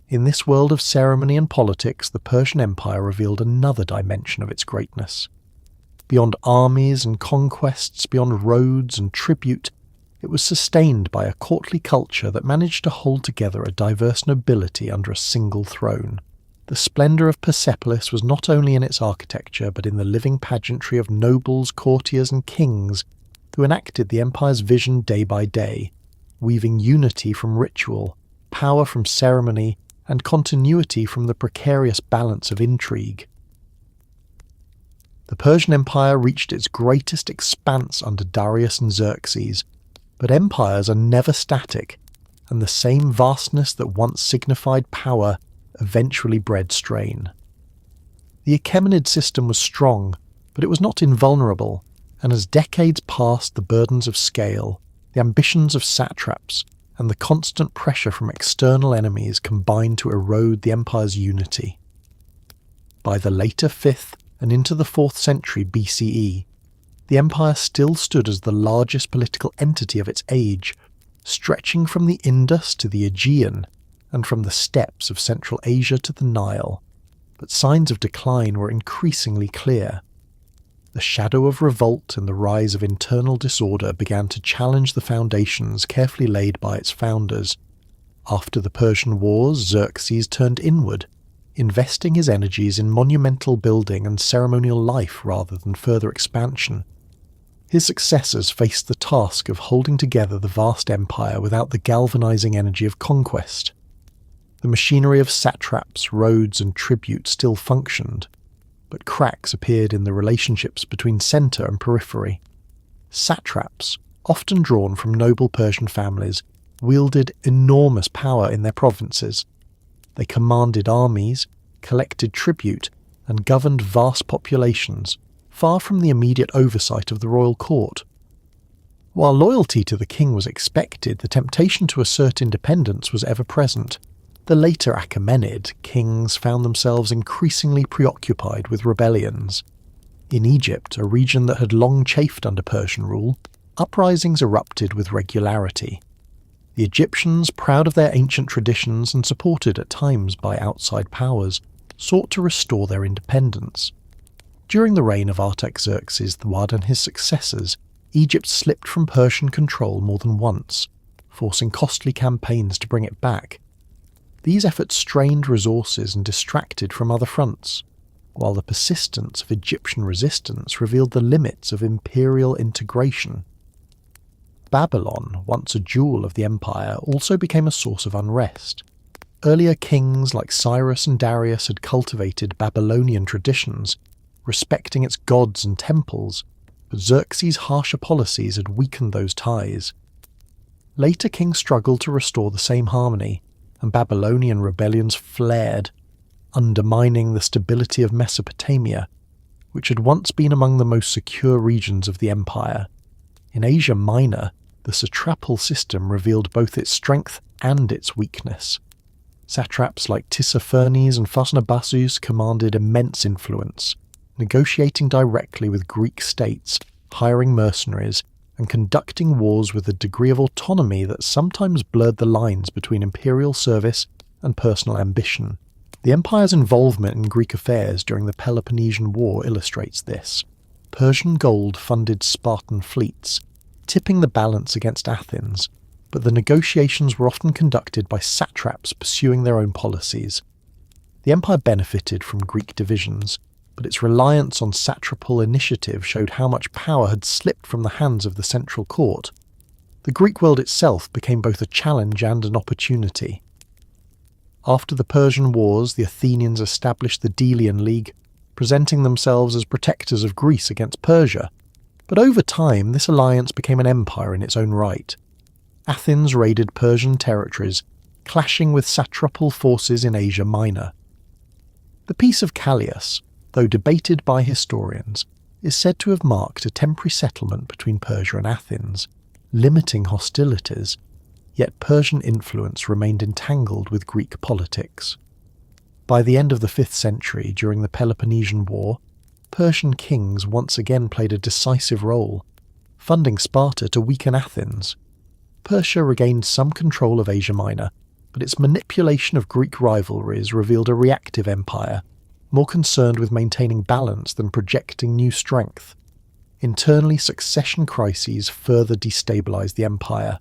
In this world of ceremony and politics, the Persian Empire revealed another dimension of its greatness. Beyond armies and conquests, beyond roads and tribute, it was sustained by a courtly culture that managed to hold together a diverse nobility under a single throne. The splendour of Persepolis was not only in its architecture, but in the living pageantry of nobles, courtiers and kings who enacted the empire's vision day by day, weaving unity from ritual, power from ceremony, and continuity from the precarious balance of intrigue. The Persian Empire reached its greatest expanse under Darius and Xerxes, but empires are never static, and the same vastness that once signified power eventually bred strain. The Achaemenid system was strong, but it was not invulnerable, and as decades passed, the burdens of scale, the ambitions of satraps, and the constant pressure from external enemies combined to erode the empire's unity. By the later 5th and into the 4th century BCE, the empire still stood as the largest political entity of its age, stretching from the Indus to the Aegean and from the steppes of Central Asia to the Nile, but signs of decline were increasingly clear. The shadow of revolt and the rise of internal disorder began to challenge the foundations carefully laid by its founders. After the Persian Wars, Xerxes turned inward, investing his energies in monumental building and ceremonial life rather than further expansion. His successors faced the task of holding together the vast empire without the galvanizing energy of conquest. The machinery of satraps, roads and tribute still functioned, but cracks appeared in the relationships between centre and periphery. Satraps, often drawn from noble Persian families, wielded enormous power in their provinces. They commanded armies, collected tribute, and governed vast populations, far from the immediate oversight of the royal court. While loyalty to the king was expected, the temptation to assert independence was ever present. The later Achaemenid kings found themselves increasingly preoccupied with rebellions. In Egypt, a region that had long chafed under Persian rule, uprisings erupted with regularity. The Egyptians, proud of their ancient traditions and supported at times by outside powers, sought to restore their independence. During the reign of Artaxerxes I and his successors, Egypt slipped from Persian control more than once, forcing costly campaigns to bring it back. These efforts strained resources and distracted from other fronts, while the persistence of Egyptian resistance revealed the limits of imperial integration. Babylon, once a jewel of the empire, also became a source of unrest. Earlier kings like Cyrus and Darius had cultivated Babylonian traditions, respecting its gods and temples, but Xerxes' harsher policies had weakened those ties. Later kings struggled to restore the same harmony, and Babylonian rebellions flared, undermining the stability of Mesopotamia, which had once been among the most secure regions of the empire. In Asia Minor, the satrapal system revealed both its strength and its weakness. Satraps like Tissaphernes and Pharnabazus commanded immense influence, negotiating directly with Greek states, hiring mercenaries, and conducting wars with a degree of autonomy that sometimes blurred the lines between imperial service and personal ambition. The empire's involvement in Greek affairs during the Peloponnesian War illustrates this. Persian gold funded Spartan fleets, tipping the balance against Athens, but the negotiations were often conducted by satraps pursuing their own policies. The empire benefited from Greek divisions, but its reliance on satrapal initiative showed how much power had slipped from the hands of the central court. The Greek world itself became both a challenge and an opportunity. After the Persian Wars, the Athenians established the Delian League, presenting themselves as protectors of Greece against Persia. But over time, this alliance became an empire in its own right. Athens raided Persian territories, clashing with satrapal forces in Asia Minor. The Peace of Callias, though debated by historians, is said to have marked a temporary settlement between Persia and Athens, limiting hostilities, yet Persian influence remained entangled with Greek politics. By the end of the 5th century, during the Peloponnesian War, Persian kings once again played a decisive role, funding Sparta to weaken Athens. Persia regained some control of Asia Minor, but its manipulation of Greek rivalries revealed a reactive empire, more concerned with maintaining balance than projecting new strength. Internally, succession crises further destabilized the empire.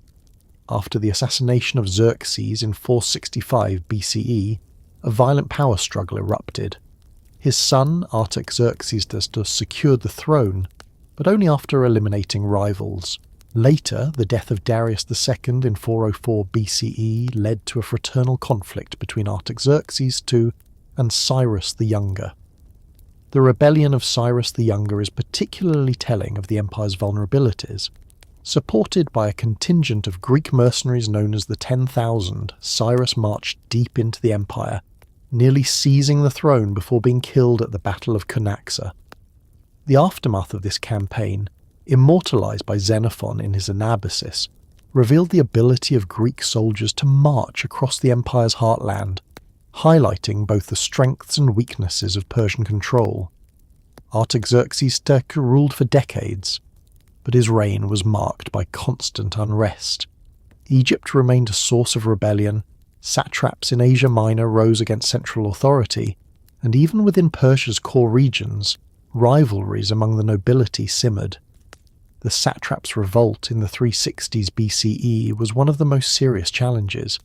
After the assassination of Xerxes in 465 BCE, a violent power struggle erupted. His son, Artaxerxes, secured the throne, but only after eliminating rivals. Later, the death of Darius II in 404 BCE led to a fraternal conflict between Artaxerxes II and Cyrus the Younger. The rebellion of Cyrus the Younger is particularly telling of the empire's vulnerabilities. Supported by a contingent of Greek mercenaries known as the 10,000, Cyrus marched deep into the empire, nearly seizing the throne before being killed at the Battle of Cunaxa. The aftermath of this campaign, immortalized by Xenophon in his Anabasis, revealed the ability of Greek soldiers to march across the empire's heartland, highlighting both the strengths and weaknesses of Persian control. Artaxerxes II ruled for decades, but his reign was marked by constant unrest. Egypt remained a source of rebellion, satraps in Asia Minor rose against central authority, and even within Persia's core regions, rivalries among the nobility simmered. The satraps' revolt in the 360s BCE was one of the most serious challenges.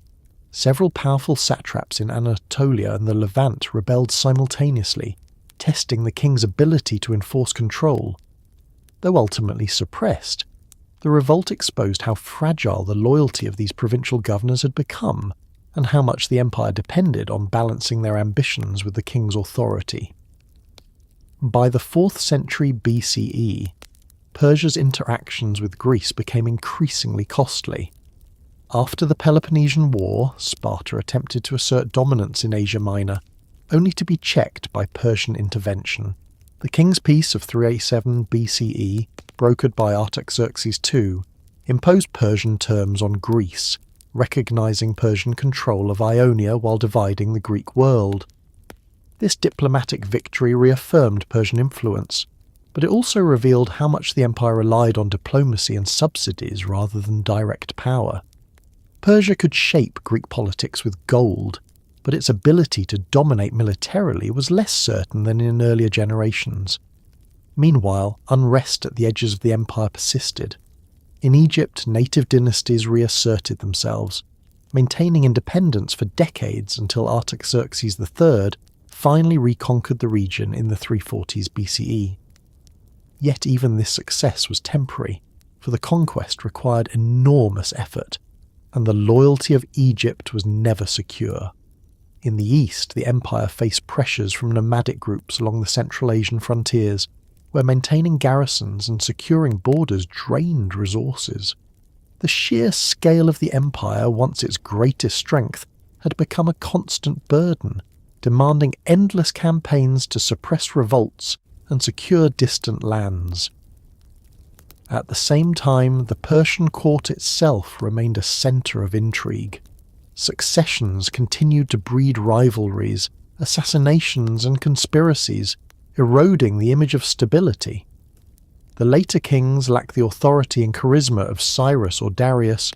Several powerful satraps in Anatolia and the Levant rebelled simultaneously, testing the king's ability to enforce control. Though ultimately suppressed, the revolt exposed how fragile the loyalty of these provincial governors had become, and how much the empire depended on balancing their ambitions with the king's authority. By the 4th century BCE, Persia's interactions with Greece became increasingly costly. After the Peloponnesian War, Sparta attempted to assert dominance in Asia Minor, only to be checked by Persian intervention. The King's Peace of 387 BCE, brokered by Artaxerxes II, imposed Persian terms on Greece, recognizing Persian control of Ionia while dividing the Greek world. This diplomatic victory reaffirmed Persian influence, but it also revealed how much the empire relied on diplomacy and subsidies rather than direct power. Persia could shape Greek politics with gold, but its ability to dominate militarily was less certain than in earlier generations. Meanwhile, unrest at the edges of the empire persisted. In Egypt, native dynasties reasserted themselves, maintaining independence for decades until Artaxerxes III finally reconquered the region in the 340s BCE. Yet even this success was temporary, for the conquest required enormous effort, and the loyalty of Egypt was never secure. In the east, the empire faced pressures from nomadic groups along the Central Asian frontiers, where maintaining garrisons and securing borders drained resources. The sheer scale of the empire, once its greatest strength, had become a constant burden, demanding endless campaigns to suppress revolts and secure distant lands. At the same time, the Persian court itself remained a centre of intrigue. Successions continued to breed rivalries, assassinations and conspiracies, eroding the image of stability. The later kings lacked the authority and charisma of Cyrus or Darius,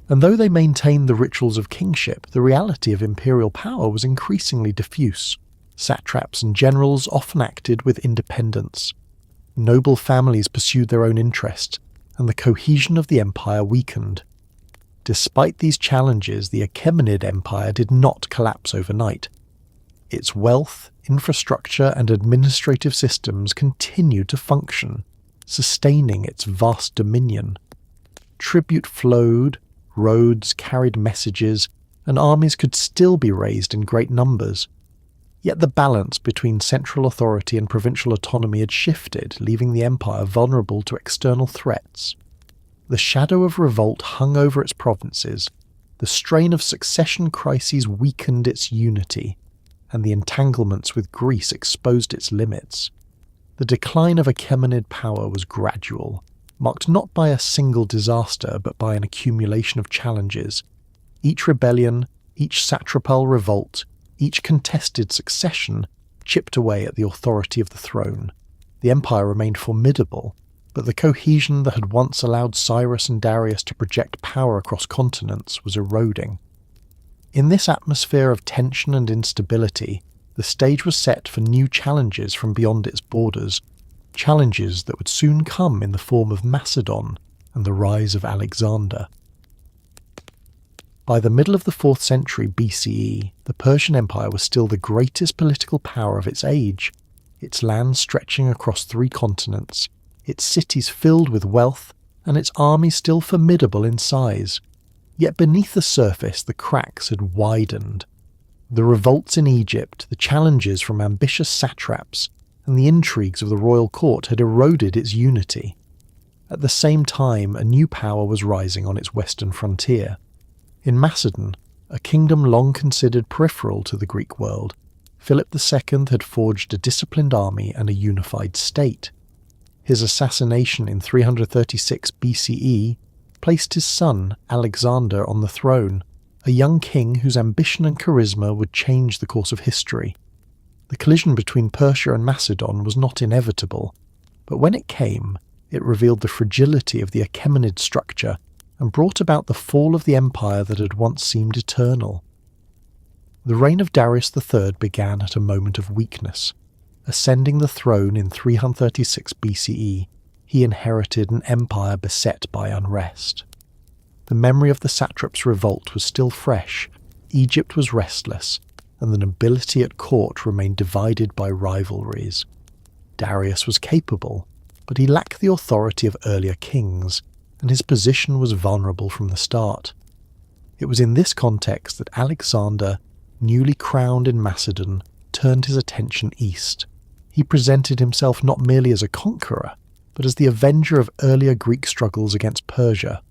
and though they maintained the rituals of kingship, the reality of imperial power was increasingly diffuse. Satraps and generals often acted with independence. Noble families pursued their own interests, and the cohesion of the empire weakened. Despite these challenges, the Achaemenid Empire did not collapse overnight. Its wealth, infrastructure, and administrative systems continued to function, sustaining its vast dominion. Tribute flowed, roads carried messages, and armies could still be raised in great numbers. Yet the balance between central authority and provincial autonomy had shifted, leaving the empire vulnerable to external threats. The shadow of revolt hung over its provinces, the strain of succession crises weakened its unity, and the entanglements with Greece exposed its limits. The decline of Achaemenid power was gradual, marked not by a single disaster but by an accumulation of challenges. Each rebellion, each satrapal revolt, each contested succession chipped away at the authority of the throne. The empire remained formidable, but the cohesion that had once allowed Cyrus and Darius to project power across continents was eroding. In this atmosphere of tension and instability, the stage was set for new challenges from beyond its borders, challenges that would soon come in the form of Macedon and the rise of Alexander. By the middle of the 4th century BCE, the Persian Empire was still the greatest political power of its age, its lands stretching across 3 continents, its cities filled with wealth, and its army still formidable in size. Yet beneath the surface the cracks had widened. The revolts in Egypt, the challenges from ambitious satraps, and the intrigues of the royal court had eroded its unity. At the same time, a new power was rising on its western frontier. In Macedon, a kingdom long considered peripheral to the Greek world, Philip II had forged a disciplined army and a unified state. His assassination in 336 BCE placed his son, Alexander, on the throne, a young king whose ambition and charisma would change the course of history. The collision between Persia and Macedon was not inevitable, but when it came, it revealed the fragility of the Achaemenid structure and brought about the fall of the empire that had once seemed eternal. The reign of Darius III began at a moment of weakness. Ascending the throne in 336 BCE, he inherited an empire beset by unrest. The memory of the satrap's revolt was still fresh, Egypt was restless, and the nobility at court remained divided by rivalries. Darius was capable, but he lacked the authority of earlier kings, and his position was vulnerable from the start. It was in this context that Alexander, newly crowned in Macedon, turned his attention east. He presented himself not merely as a conqueror, but as the avenger of earlier Greek struggles against Persia.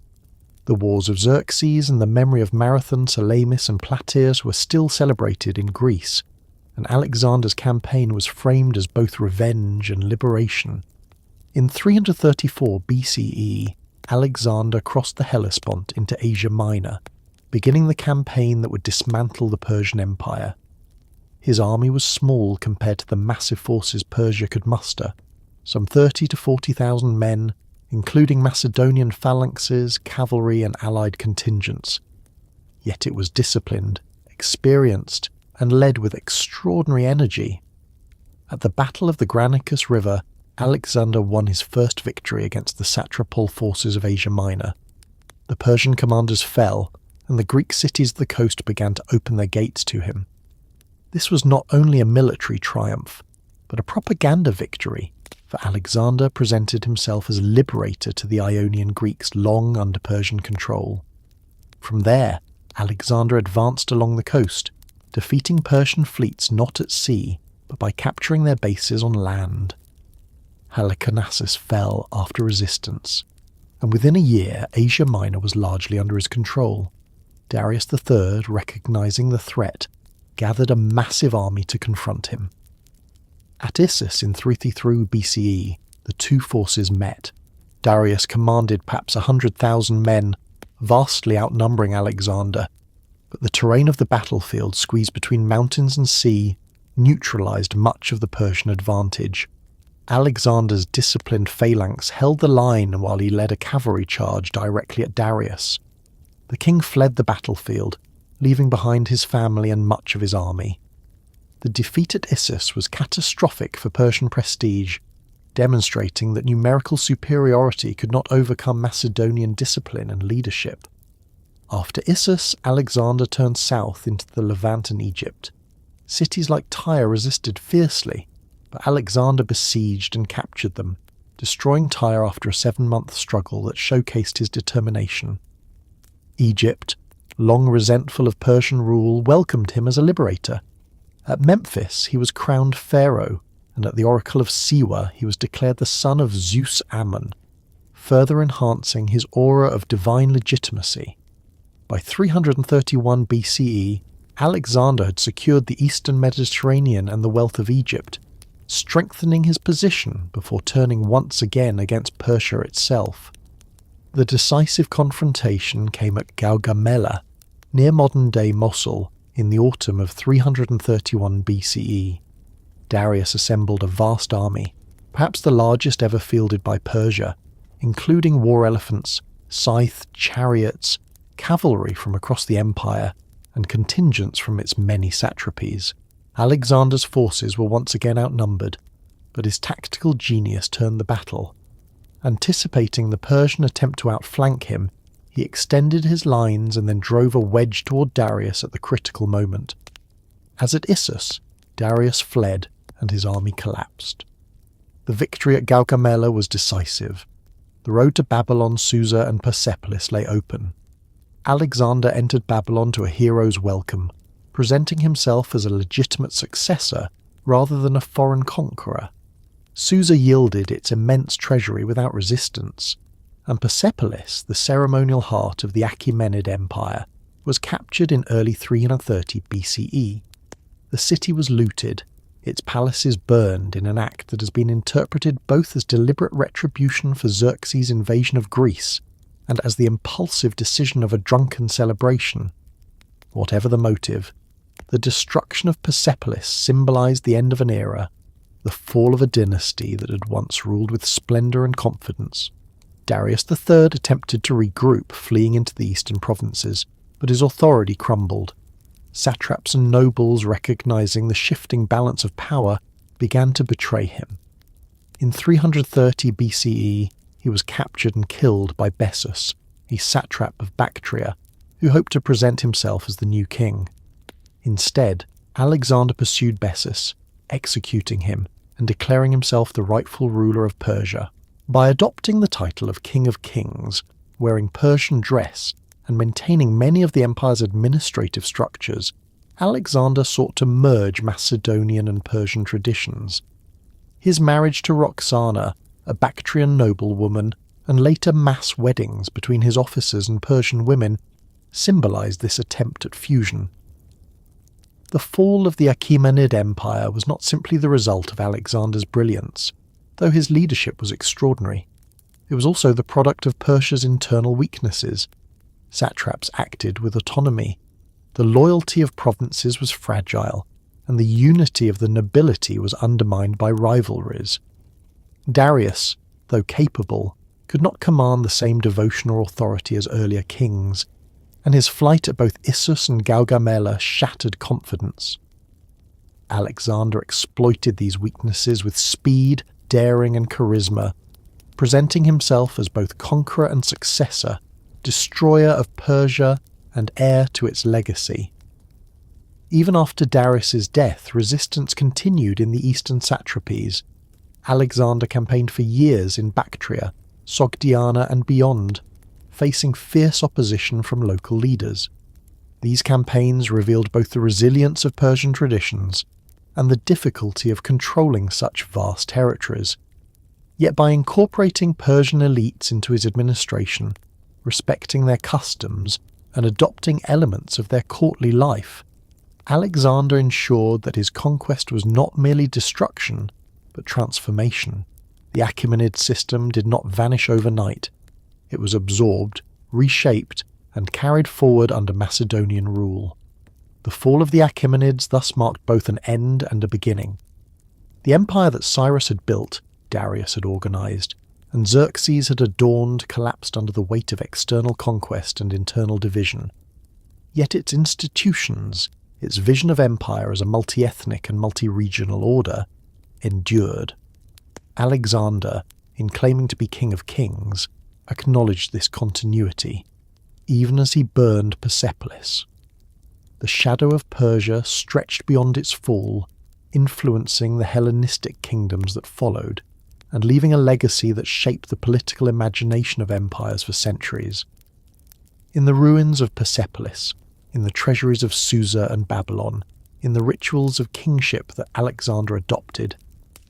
The wars of Xerxes and the memory of Marathon, Salamis and Plataeus were still celebrated in Greece, and Alexander's campaign was framed as both revenge and liberation. In 334 BCE, Alexander crossed the Hellespont into Asia Minor, beginning the campaign that would dismantle the Persian Empire. His army was small compared to the massive forces Persia could muster, some 30 to 40,000 men, including Macedonian phalanxes, cavalry and allied contingents. Yet it was disciplined, experienced, and led with extraordinary energy. At the Battle of the Granicus River, Alexander won his first victory against the satrapal forces of Asia Minor. The Persian commanders fell, and the Greek cities of the coast began to open their gates to him. This was not only a military triumph, but a propaganda victory, for Alexander presented himself as liberator to the Ionian Greeks long under Persian control. From there, Alexander advanced along the coast, defeating Persian fleets not at sea, but by capturing their bases on land. Halicarnassus fell after resistance, and within a year Asia Minor was largely under his control. Darius III, recognizing the threat, gathered a massive army to confront him. At Issus in 333 BCE, the two forces met. Darius commanded perhaps 100,000 men, vastly outnumbering Alexander, but the terrain of the battlefield, squeezed between mountains and sea, neutralized much of the Persian advantage. Alexander's disciplined phalanx held the line while he led a cavalry charge directly at Darius. The king fled the battlefield, leaving behind his family and much of his army. The defeat at Issus was catastrophic for Persian prestige, demonstrating that numerical superiority could not overcome Macedonian discipline and leadership. After Issus, Alexander turned south into the Levant and Egypt. Cities like Tyre resisted fiercely, but Alexander besieged and captured them, destroying Tyre after a 7-month struggle that showcased his determination. Egypt, long resentful of Persian rule, welcomed him as a liberator. At Memphis he was crowned pharaoh, and at the oracle of Siwa he was declared the son of Zeus Ammon, further enhancing his aura of divine legitimacy. By 331 BCE, Alexander had secured the eastern Mediterranean and the wealth of Egypt, strengthening his position before turning once again against Persia itself. The decisive confrontation came at Gaugamela, near modern-day Mosul, in the autumn of 331 BCE. Darius assembled a vast army, perhaps the largest ever fielded by Persia, including war elephants, scythed chariots, cavalry from across the empire, and contingents from its many satrapies. Alexander's forces were once again outnumbered, but his tactical genius turned the battle. Anticipating the Persian attempt to outflank him, he extended his lines and then drove a wedge toward Darius at the critical moment. As at Issus, Darius fled and his army collapsed. The victory at Gaugamela was decisive. The road to Babylon, Susa and Persepolis lay open. Alexander entered Babylon to a hero's welcome, presenting himself as a legitimate successor rather than a foreign conqueror. Susa yielded its immense treasury without resistance, and Persepolis, the ceremonial heart of the Achaemenid Empire, was captured in early 330 BCE. The city was looted, its palaces burned in an act that has been interpreted both as deliberate retribution for Xerxes' invasion of Greece and as the impulsive decision of a drunken celebration. Whatever the motive, the destruction of Persepolis symbolized the end of an era, the fall of a dynasty that had once ruled with splendor and confidence. Darius III attempted to regroup, fleeing into the eastern provinces, but his authority crumbled. Satraps and nobles, recognizing the shifting balance of power, began to betray him. In 330 BCE, he was captured and killed by Bessus, a satrap of Bactria, who hoped to present himself as the new king. Instead, Alexander pursued Bessus, executing him and declaring himself the rightful ruler of Persia. By adopting the title of King of Kings, wearing Persian dress, and maintaining many of the empire's administrative structures, Alexander sought to merge Macedonian and Persian traditions. His marriage to Roxana, a Bactrian noblewoman, and later mass weddings between his officers and Persian women symbolized this attempt at fusion. The fall of the Achaemenid Empire was not simply the result of Alexander's brilliance, though his leadership was extraordinary. It was also the product of Persia's internal weaknesses. Satraps acted with autonomy. The loyalty of provinces was fragile, and the unity of the nobility was undermined by rivalries. Darius, though capable, could not command the same devotion or authority as earlier kings, and his flight at both Issus and Gaugamela shattered confidence. Alexander exploited these weaknesses with speed, daring and charisma, presenting himself as both conqueror and successor, destroyer of Persia and heir to its legacy. Even after Darius's death, resistance continued in the eastern satrapies. Alexander campaigned for years in Bactria, Sogdiana and beyond, facing fierce opposition from local leaders. These campaigns revealed both the resilience of Persian traditions and the difficulty of controlling such vast territories. Yet by incorporating Persian elites into his administration, respecting their customs and adopting elements of their courtly life, Alexander ensured that his conquest was not merely destruction, but transformation. The Achaemenid system did not vanish overnight. It was absorbed, reshaped, and carried forward under Macedonian rule. The fall of the Achaemenids thus marked both an end and a beginning. The empire that Cyrus had built, Darius had organised, and Xerxes had adorned collapsed under the weight of external conquest and internal division. Yet its institutions, its vision of empire as a multi-ethnic and multi-regional order, endured. Alexander, in claiming to be king of kings, acknowledged this continuity, even as he burned Persepolis. The shadow of Persia stretched beyond its fall, influencing the Hellenistic kingdoms that followed, and leaving a legacy that shaped the political imagination of empires for centuries. In the ruins of Persepolis, in the treasuries of Susa and Babylon, in the rituals of kingship that Alexander adopted,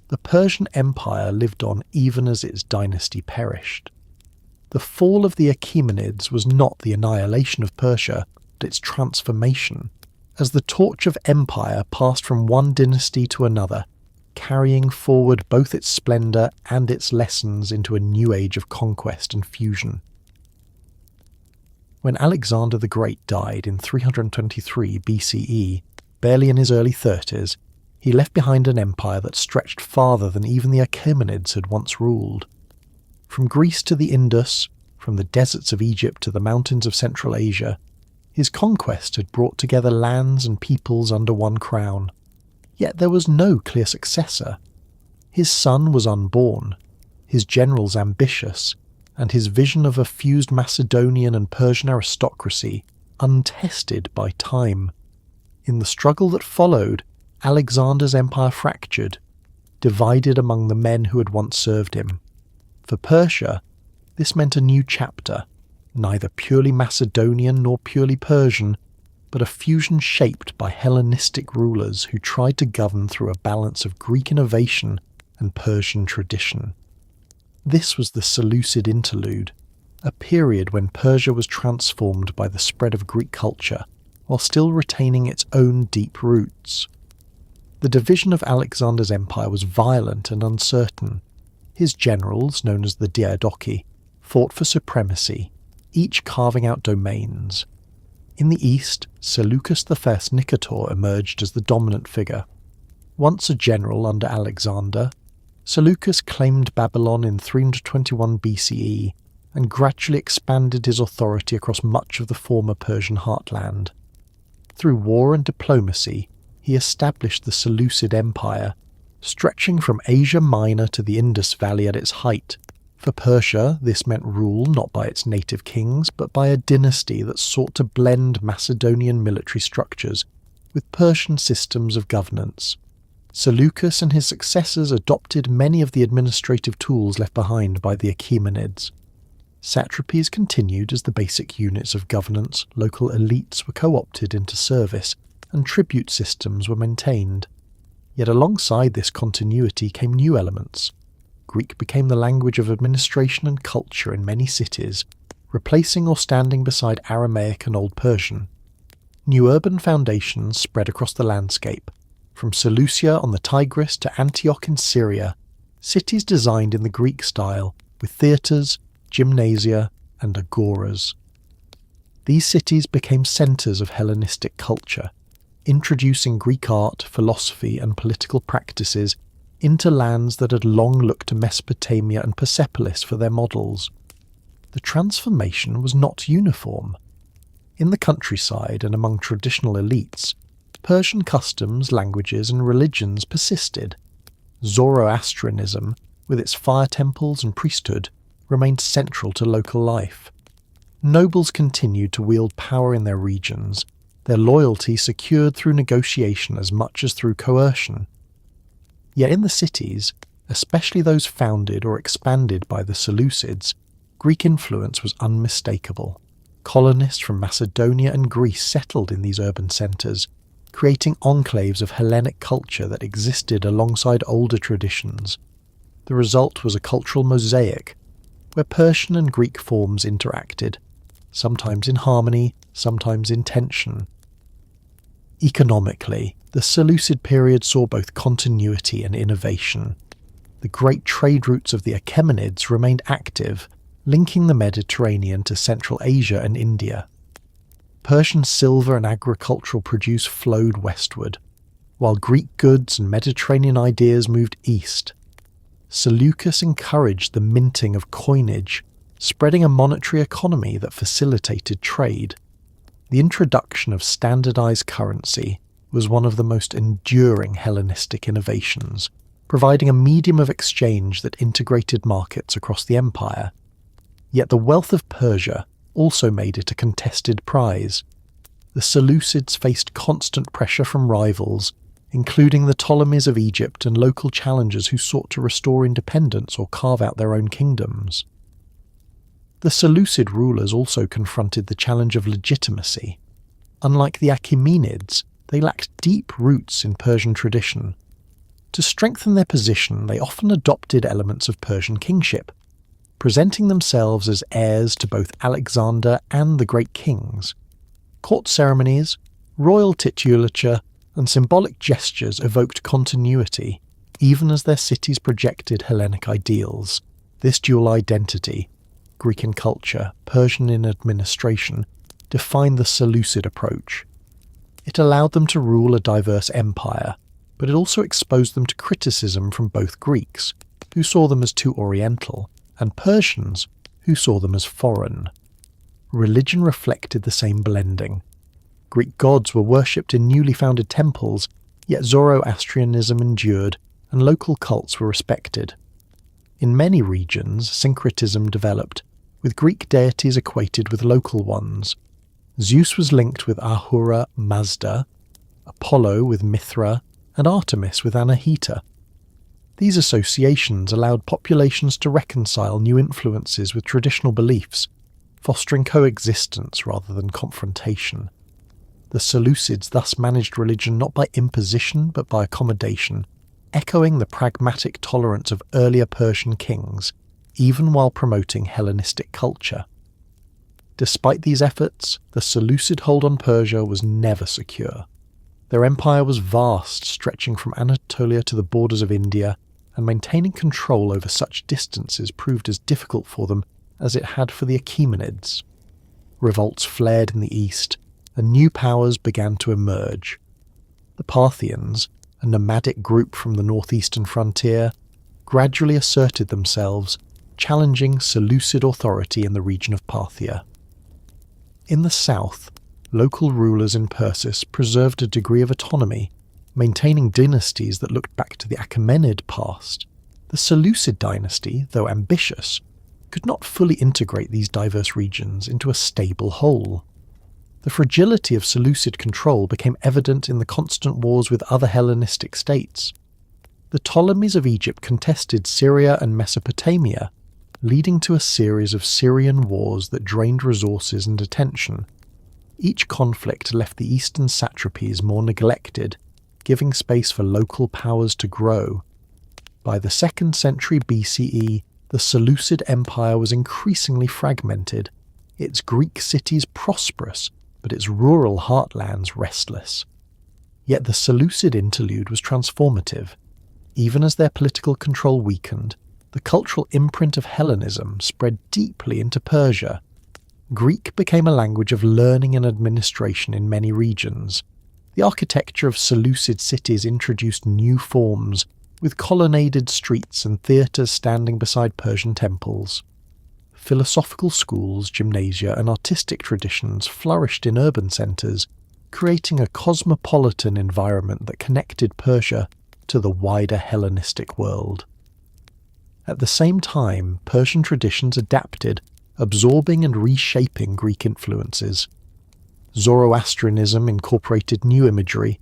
the Persian Empire lived on even as its dynasty perished. The fall of the Achaemenids was not the annihilation of Persia, but its transformation, as the torch of empire passed from one dynasty to another, carrying forward both its splendour and its lessons into a new age of conquest and fusion. When Alexander the Great died in 323 BCE, barely in his early 30s, he left behind an empire that stretched farther than even the Achaemenids had once ruled. From Greece to the Indus, from the deserts of Egypt to the mountains of Central Asia, his conquest had brought together lands and peoples under one crown. Yet there was no clear successor. His son was unborn, his generals ambitious, and his vision of a fused Macedonian and Persian aristocracy untested by time. In the struggle that followed, Alexander's empire fractured, divided among the men who had once served him. For Persia, this meant a new chapter, neither purely Macedonian nor purely Persian, but a fusion shaped by Hellenistic rulers who tried to govern through a balance of Greek innovation and Persian tradition. This was the Seleucid interlude, a period when Persia was transformed by the spread of Greek culture, while still retaining its own deep roots. The division of Alexander's empire was violent and uncertain. His generals, known as the Diadochi, fought for supremacy, each carving out domains. In the east, Seleucus I Nicator emerged as the dominant figure. Once a general under Alexander, Seleucus claimed Babylon in 321 BCE and gradually expanded his authority across much of the former Persian heartland. Through war and diplomacy, he established the Seleucid Empire, stretching from Asia Minor to the Indus Valley at its height. For Persia, this meant rule not by its native kings, but by a dynasty that sought to blend Macedonian military structures with Persian systems of governance. Seleucus and his successors adopted many of the administrative tools left behind by the Achaemenids. Satrapies continued as the basic units of governance, local elites were co-opted into service, and tribute systems were maintained. Yet alongside this continuity came new elements. Greek became the language of administration and culture in many cities, replacing or standing beside Aramaic and Old Persian. New urban foundations spread across the landscape, from Seleucia on the Tigris to Antioch in Syria, cities designed in the Greek style, with theatres, gymnasia, and agoras. These cities became centres of Hellenistic culture, introducing Greek art, philosophy, and political practices into lands that had long looked to Mesopotamia and Persepolis for their models. The transformation was not uniform. In the countryside and among traditional elites, Persian customs, languages, and religions persisted. Zoroastrianism, with its fire temples and priesthood, remained central to local life. Nobles continued to wield power in their regions, their loyalty secured through negotiation as much as through coercion. Yet in the cities, especially those founded or expanded by the Seleucids, Greek influence was unmistakable. Colonists from Macedonia and Greece settled in these urban centres, creating enclaves of Hellenic culture that existed alongside older traditions. The result was a cultural mosaic, where Persian and Greek forms interacted, sometimes in harmony, sometimes in tension. Economically, the Seleucid period saw both continuity and innovation. The great trade routes of the Achaemenids remained active, linking the Mediterranean to Central Asia and India. Persian silver and agricultural produce flowed westward, while Greek goods and Mediterranean ideas moved east. Seleucus encouraged the minting of coinage, spreading a monetary economy that facilitated trade. The introduction of standardized currency was one of the most enduring Hellenistic innovations, providing a medium of exchange that integrated markets across the empire. Yet the wealth of Persia also made it a contested prize. The Seleucids faced constant pressure from rivals, including the Ptolemies of Egypt and local challengers who sought to restore independence or carve out their own kingdoms. The Seleucid rulers also confronted the challenge of legitimacy. Unlike the Achaemenids, they lacked deep roots in Persian tradition. To strengthen their position, they often adopted elements of Persian kingship, presenting themselves as heirs to both Alexander and the great kings. Court ceremonies, royal titulature, and symbolic gestures evoked continuity, even as their cities projected Hellenic ideals. This dual identity, Greek in culture, Persian in administration, defined the Seleucid approach. It allowed them to rule a diverse empire, but it also exposed them to criticism from both Greeks, who saw them as too oriental, and Persians, who saw them as foreign. Religion reflected the same blending. Greek gods were worshipped in newly founded temples, yet Zoroastrianism endured, and local cults were respected. In many regions, syncretism developed, with Greek deities equated with local ones. Zeus was linked with Ahura Mazda, Apollo with Mithra, and Artemis with Anahita. These associations allowed populations to reconcile new influences with traditional beliefs, fostering coexistence rather than confrontation. The Seleucids thus managed religion not by imposition but by accommodation, echoing the pragmatic tolerance of earlier Persian kings, even while promoting Hellenistic culture. Despite these efforts, the Seleucid hold on Persia was never secure. Their empire was vast, stretching from Anatolia to the borders of India, and maintaining control over such distances proved as difficult for them as it had for the Achaemenids. Revolts flared in the east, and new powers began to emerge. The Parthians, a nomadic group from the northeastern frontier, gradually asserted themselves, challenging Seleucid authority in the region of Parthia. In the south, local rulers in Persis preserved a degree of autonomy, maintaining dynasties that looked back to the Achaemenid past. The Seleucid dynasty, though ambitious, could not fully integrate these diverse regions into a stable whole. The fragility of Seleucid control became evident in the constant wars with other Hellenistic states. The Ptolemies of Egypt contested Syria and Mesopotamia, leading to a series of Syrian wars that drained resources and attention. Each conflict left the eastern satrapies more neglected, giving space for local powers to grow. By the 2nd century BCE, the Seleucid Empire was increasingly fragmented, its Greek cities prosperous, but its rural heartlands restless. Yet the Seleucid interlude was transformative. Even as their political control weakened, the cultural imprint of Hellenism spread deeply into Persia. Greek became a language of learning and administration in many regions. The architecture of Seleucid cities introduced new forms, with colonnaded streets and theatres standing beside Persian temples. Philosophical schools, gymnasia, and artistic traditions flourished in urban centres, creating a cosmopolitan environment that connected Persia to the wider Hellenistic world. At the same time, Persian traditions adapted, absorbing and reshaping Greek influences. Zoroastrianism incorporated new imagery,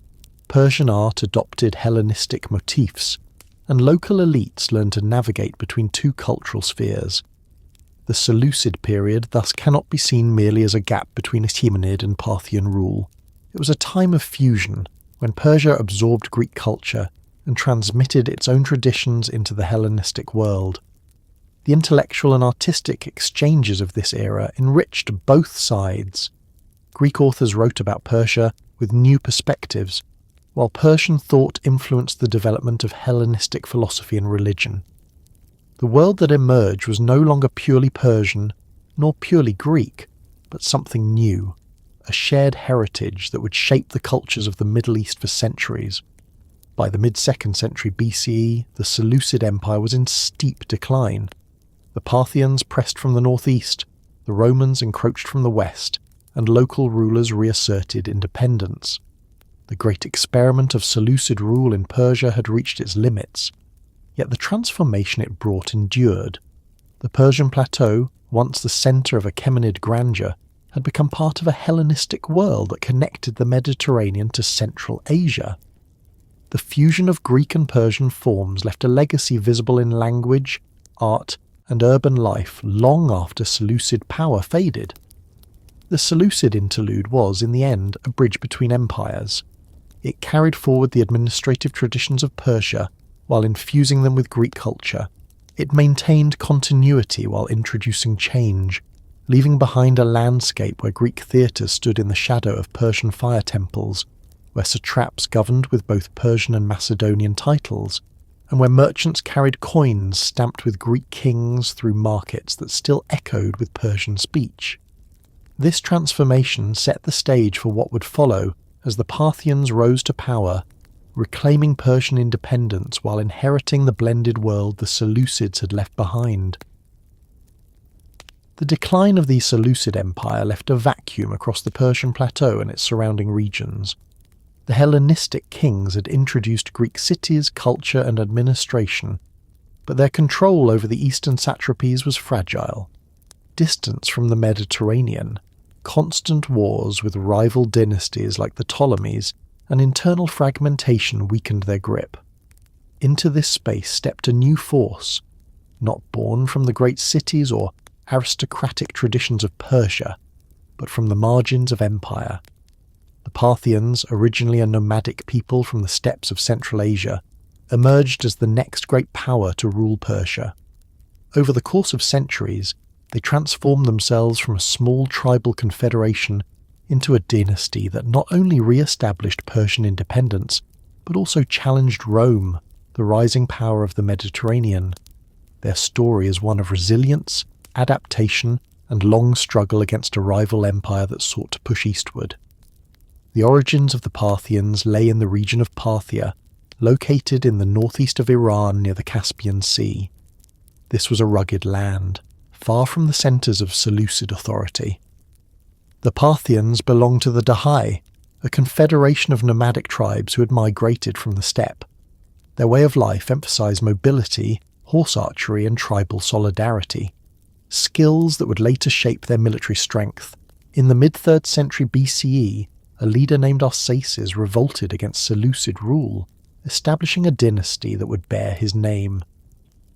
Persian art adopted Hellenistic motifs, and local elites learned to navigate between two cultural spheres. The Seleucid period thus cannot be seen merely as a gap between Achaemenid and Parthian rule. It was a time of fusion, when Persia absorbed Greek culture and transmitted its own traditions into the Hellenistic world. The intellectual and artistic exchanges of this era enriched both sides. Greek authors wrote about Persia with new perspectives, while Persian thought influenced the development of Hellenistic philosophy and religion. The world that emerged was no longer purely Persian, nor purely Greek, but something new, a shared heritage that would shape the cultures of the Middle East for centuries. By the mid-2nd century BCE, the Seleucid Empire was in steep decline. The Parthians pressed from the northeast, the Romans encroached from the west, and local rulers reasserted independence. The great experiment of Seleucid rule in Persia had reached its limits, yet the transformation it brought endured. The Persian plateau, once the centre of Achaemenid grandeur, had become part of a Hellenistic world that connected the Mediterranean to Central Asia. The fusion of Greek and Persian forms left a legacy visible in language, art, and urban life long after Seleucid power faded. The Seleucid interlude was, in the end, a bridge between empires. It carried forward the administrative traditions of Persia while infusing them with Greek culture. It maintained continuity while introducing change, leaving behind a landscape where Greek theatres stood in the shadow of Persian fire temples, where satraps governed with both Persian and Macedonian titles, and where merchants carried coins stamped with Greek kings through markets that still echoed with Persian speech. This transformation set the stage for what would follow as the Parthians rose to power, reclaiming Persian independence while inheriting the blended world the Seleucids had left behind. The decline of the Seleucid Empire left a vacuum across the Persian plateau and its surrounding regions. The Hellenistic kings had introduced Greek cities, culture, and administration, but their control over the eastern satrapies was fragile. Distance from the Mediterranean, constant wars with rival dynasties like the Ptolemies, and internal fragmentation weakened their grip. Into this space stepped a new force, not born from the great cities or aristocratic traditions of Persia, but from the margins of empire. The Parthians, originally a nomadic people from the steppes of Central Asia, emerged as the next great power to rule Persia. Over the course of centuries, they transformed themselves from a small tribal confederation into a dynasty that not only re-established Persian independence, but also challenged Rome, the rising power of the Mediterranean. Their story is one of resilience, adaptation, and long struggle against a rival empire that sought to push eastward. The origins of the Parthians lay in the region of Parthia, located in the northeast of Iran near the Caspian Sea. This was a rugged land, far from the centres of Seleucid authority. The Parthians belonged to the Dahai, a confederation of nomadic tribes who had migrated from the steppe. Their way of life emphasised mobility, horse archery, and tribal solidarity, skills that would later shape their military strength. In the mid-3rd century BCE, a leader named Arsaces revolted against Seleucid rule, establishing a dynasty that would bear his name.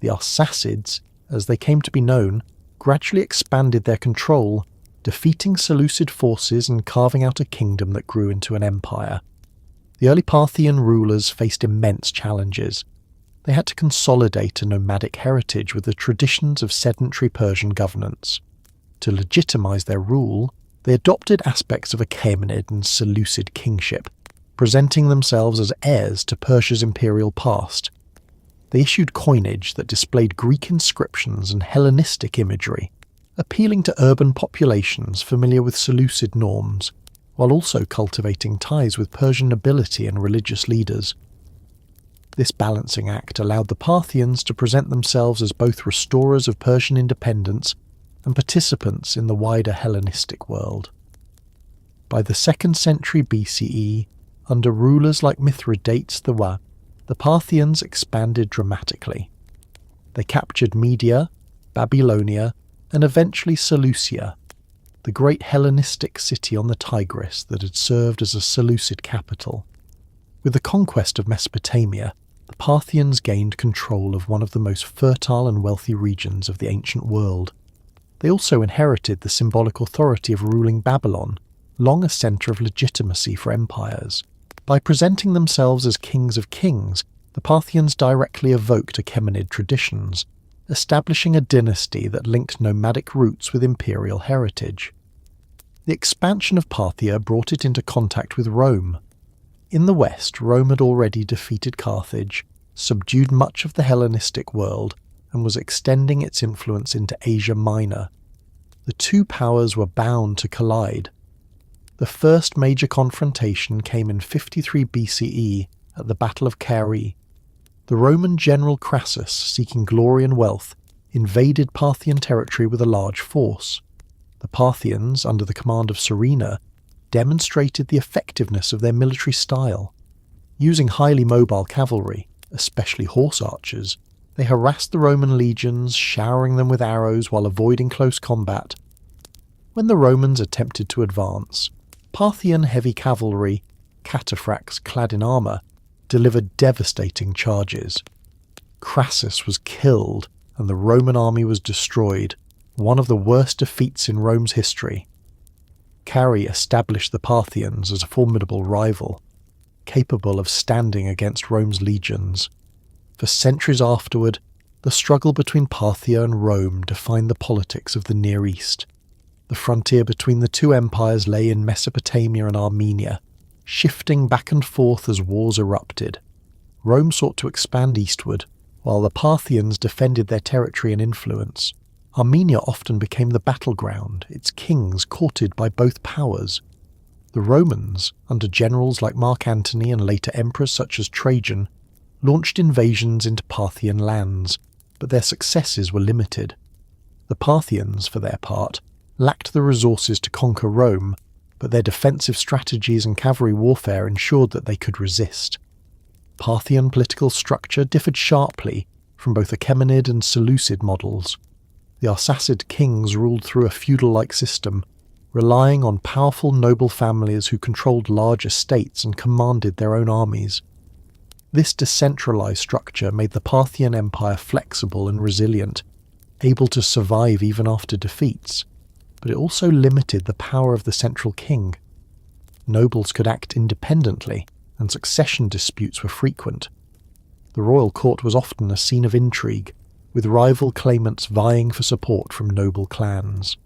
The Arsacids, as they came to be known, gradually expanded their control, defeating Seleucid forces and carving out a kingdom that grew into an empire. The early Parthian rulers faced immense challenges. They had to consolidate a nomadic heritage with the traditions of sedentary Persian governance. To legitimize their rule, they adopted aspects of Achaemenid and Seleucid kingship, presenting themselves as heirs to Persia's imperial past. They issued coinage that displayed Greek inscriptions and Hellenistic imagery, appealing to urban populations familiar with Seleucid norms, while also cultivating ties with Persian nobility and religious leaders. This balancing act allowed the Parthians to present themselves as both restorers of Persian independence and participants in the wider Hellenistic world. By the 2nd century BCE, under rulers like Mithridates the Parthians expanded dramatically. They captured Media, Babylonia, and eventually Seleucia, the great Hellenistic city on the Tigris that had served as a Seleucid capital. With the conquest of Mesopotamia, the Parthians gained control of one of the most fertile and wealthy regions of the ancient world. They also inherited the symbolic authority of ruling Babylon, long a centre of legitimacy for empires. By presenting themselves as kings of kings, the Parthians directly evoked Achaemenid traditions, establishing a dynasty that linked nomadic roots with imperial heritage. The expansion of Parthia brought it into contact with Rome. In the west, Rome had already defeated Carthage, subdued much of the Hellenistic world, and was extending its influence into Asia Minor. The two powers were bound to collide. The first major confrontation came in 53 BCE at the Battle of Carrhae. The Roman general Crassus, seeking glory and wealth, invaded Parthian territory with a large force. The Parthians, under the command of Serena, demonstrated the effectiveness of their military style. Using highly mobile cavalry, especially horse archers, they harassed the Roman legions, showering them with arrows while avoiding close combat. When the Romans attempted to advance, Parthian heavy cavalry, cataphracts clad in armour, delivered devastating charges. Crassus was killed and the Roman army was destroyed, one of the worst defeats in Rome's history. Carrhae established the Parthians as a formidable rival, capable of standing against Rome's legions. For centuries afterward, the struggle between Parthia and Rome defined the politics of the Near East. The frontier between the two empires lay in Mesopotamia and Armenia, shifting back and forth as wars erupted. Rome sought to expand eastward, while the Parthians defended their territory and influence. Armenia often became the battleground, its kings courted by both powers. The Romans, under generals like Mark Antony and later emperors such as Trajan, launched invasions into Parthian lands, but their successes were limited. The Parthians, for their part, lacked the resources to conquer Rome, but their defensive strategies and cavalry warfare ensured that they could resist. Parthian political structure differed sharply from both Achaemenid and Seleucid models. The Arsacid kings ruled through a feudal-like system, relying on powerful noble families who controlled large estates and commanded their own armies. This decentralized structure made the Parthian Empire flexible and resilient, able to survive even after defeats, but it also limited the power of the central king. Nobles could act independently, and succession disputes were frequent. The royal court was often a scene of intrigue, with rival claimants vying for support from noble clans.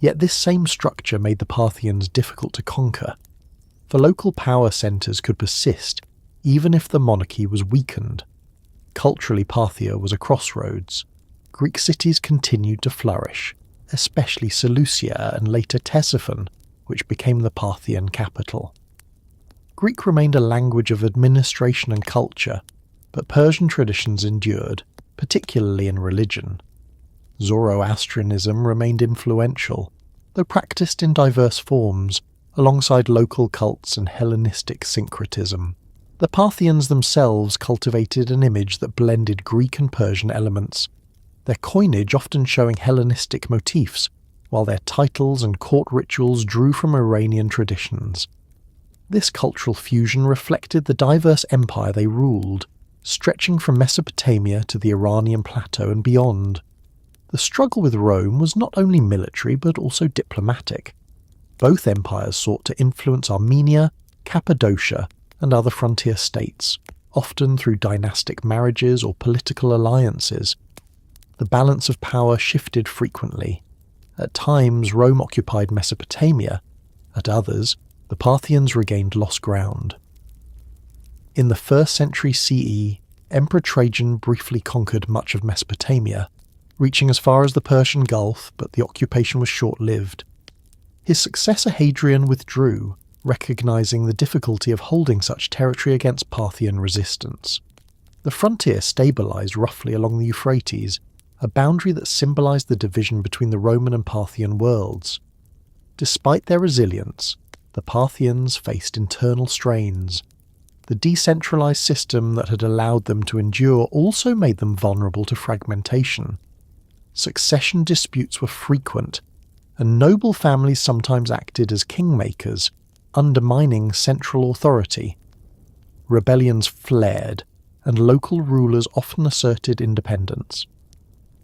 Yet this same structure made the Parthians difficult to conquer, for local power centres could persist even if the monarchy was weakened. Culturally, Parthia was a crossroads. Greek cities continued to flourish, especially Seleucia and later Ctesiphon, which became the Parthian capital. Greek remained a language of administration and culture, but Persian traditions endured, particularly in religion. Zoroastrianism remained influential, though practiced in diverse forms, alongside local cults and Hellenistic syncretism. The Parthians themselves cultivated an image that blended Greek and Persian elements, their coinage often showing Hellenistic motifs, while their titles and court rituals drew from Iranian traditions. This cultural fusion reflected the diverse empire they ruled, stretching from Mesopotamia to the Iranian plateau and beyond. The struggle with Rome was not only military but also diplomatic. Both empires sought to influence Armenia, Cappadocia, and other frontier states, often through dynastic marriages or political alliances. The balance of power shifted frequently. At times, Rome occupied Mesopotamia. At others, the Parthians regained lost ground. In the 1st century CE, Emperor Trajan briefly conquered much of Mesopotamia, reaching as far as the Persian Gulf, but the occupation was short-lived. His successor Hadrian withdrew, recognizing the difficulty of holding such territory against Parthian resistance. The frontier stabilized roughly along the Euphrates, a boundary that symbolized the division between the Roman and Parthian worlds. Despite their resilience, the Parthians faced internal strains. The decentralized system that had allowed them to endure also made them vulnerable to fragmentation. Succession disputes were frequent, and noble families sometimes acted as kingmakers, undermining central authority. Rebellions flared, and local rulers often asserted independence.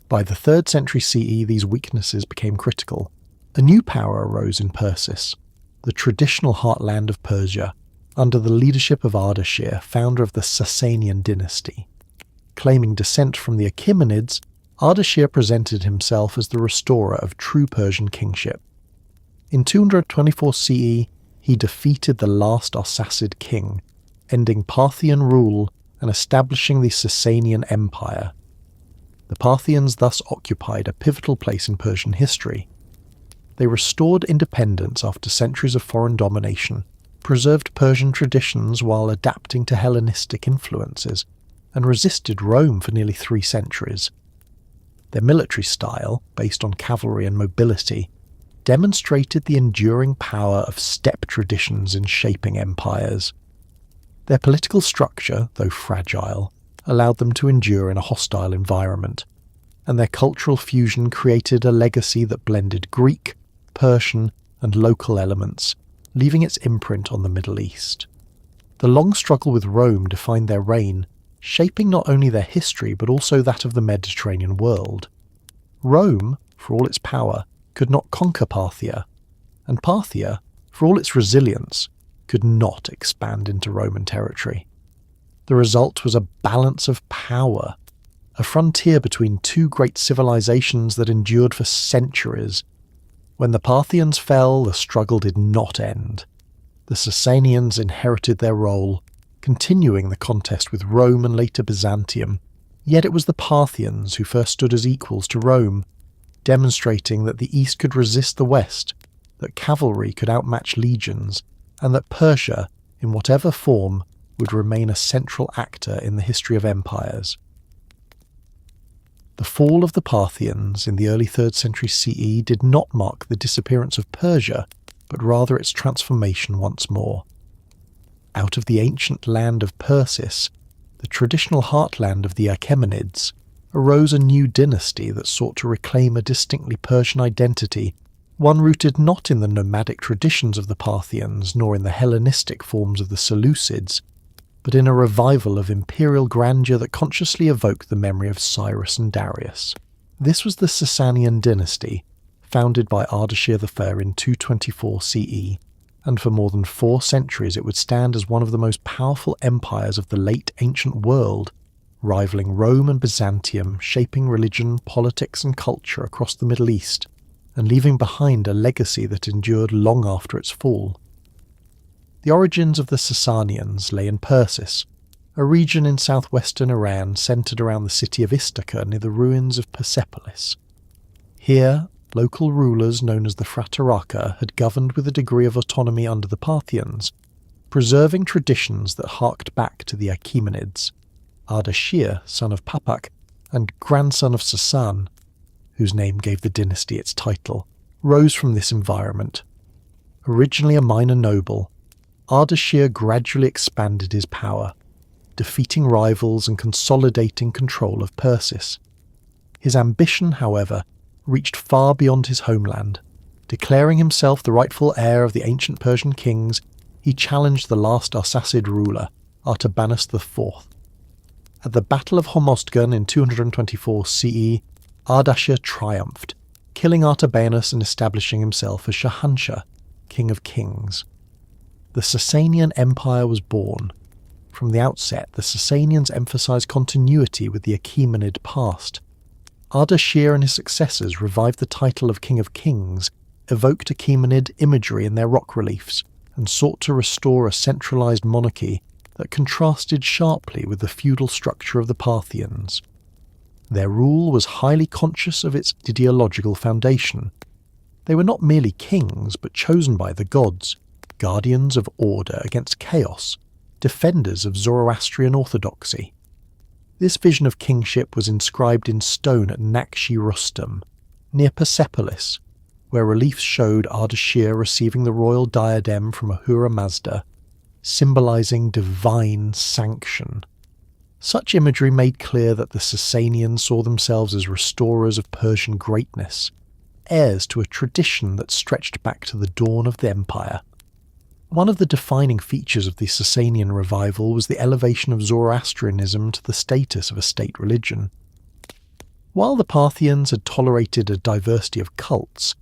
By the 3rd century CE, these weaknesses became critical. A new power arose in Persis, the traditional heartland of Persia, under the leadership of Ardashir, founder of the Sassanian dynasty. Claiming descent from the Achaemenids, Ardashir presented himself as the restorer of true Persian kingship. In 224 CE, he defeated the last Arsacid king, ending Parthian rule and establishing the Sassanian Empire. The Parthians thus occupied a pivotal place in Persian history. They restored independence after centuries of foreign domination, preserved Persian traditions while adapting to Hellenistic influences, and resisted Rome for nearly 3 centuries. Their military style, based on cavalry and mobility, demonstrated the enduring power of steppe traditions in shaping empires. Their political structure, though fragile, allowed them to endure in a hostile environment, and their cultural fusion created a legacy that blended Greek, Persian, and local elements, leaving its imprint on the Middle East. The long struggle with Rome defined their reign, shaping not only their history but also that of the Mediterranean world. Rome, for all its power, could not conquer Parthia, and Parthia, for all its resilience, could not expand into Roman territory. The result was a balance of power, a frontier between two great civilizations that endured for centuries. When the Parthians fell, the struggle did not end. The Sassanians inherited their role, continuing the contest with Rome and later Byzantium, yet it was the Parthians who first stood as equals to Rome, demonstrating that the East could resist the West, that cavalry could outmatch legions, and that Persia, in whatever form, would remain a central actor in the history of empires. The fall of the Parthians in the early 3rd century CE did not mark the disappearance of Persia, but rather its transformation once more. Out of the ancient land of Persis, the traditional heartland of the Achaemenids, arose a new dynasty that sought to reclaim a distinctly Persian identity, one rooted not in the nomadic traditions of the Parthians nor in the Hellenistic forms of the Seleucids, but in a revival of imperial grandeur that consciously evoked the memory of Cyrus and Darius. This was the Sassanian dynasty, founded by Ardashir the Fair in 224 CE, and for more than 4 centuries it would stand as one of the most powerful empires of the late ancient world, rivaling Rome and Byzantium, shaping religion, politics and culture across the Middle East, and leaving behind a legacy that endured long after its fall. The origins of the Sassanians lay in Persis, a region in southwestern Iran centered around the city of Istakhr near the ruins of Persepolis. Here, local rulers known as the Frateraka had governed with a degree of autonomy under the Parthians, preserving traditions that harked back to the Achaemenids. Ardashir, son of Papak, and grandson of Sassan, whose name gave the dynasty its title, rose from this environment. Originally a minor noble, Ardashir gradually expanded his power, defeating rivals and consolidating control of Persis. His ambition, however, reached far beyond his homeland. Declaring himself the rightful heir of the ancient Persian kings, he challenged the last Arsacid ruler, Artabanus IV. At the Battle of Hormozgan in 224 CE, Ardashir triumphed, killing Artabanus and establishing himself as Shahanshah, king of kings. The Sassanian Empire was born. From the outset, the Sassanians emphasized continuity with the Achaemenid past. Ardashir and his successors revived the title of King of Kings, evoked Achaemenid imagery in their rock reliefs, and sought to restore a centralized monarchy that contrasted sharply with the feudal structure of the Parthians. Their rule was highly conscious of its ideological foundation. They were not merely kings, but chosen by the gods, guardians of order against chaos, defenders of Zoroastrian orthodoxy. This vision of kingship was inscribed in stone at Nakshi Rustam, near Persepolis, where reliefs showed Ardashir receiving the royal diadem from Ahura Mazda, symbolizing divine sanction. Such imagery made clear that the Sassanians saw themselves as restorers of Persian greatness, heirs to a tradition that stretched back to the dawn of the empire. One of the defining features of the Sassanian revival was the elevation of Zoroastrianism to the status of a state religion. While the Parthians had tolerated a diversity of cults,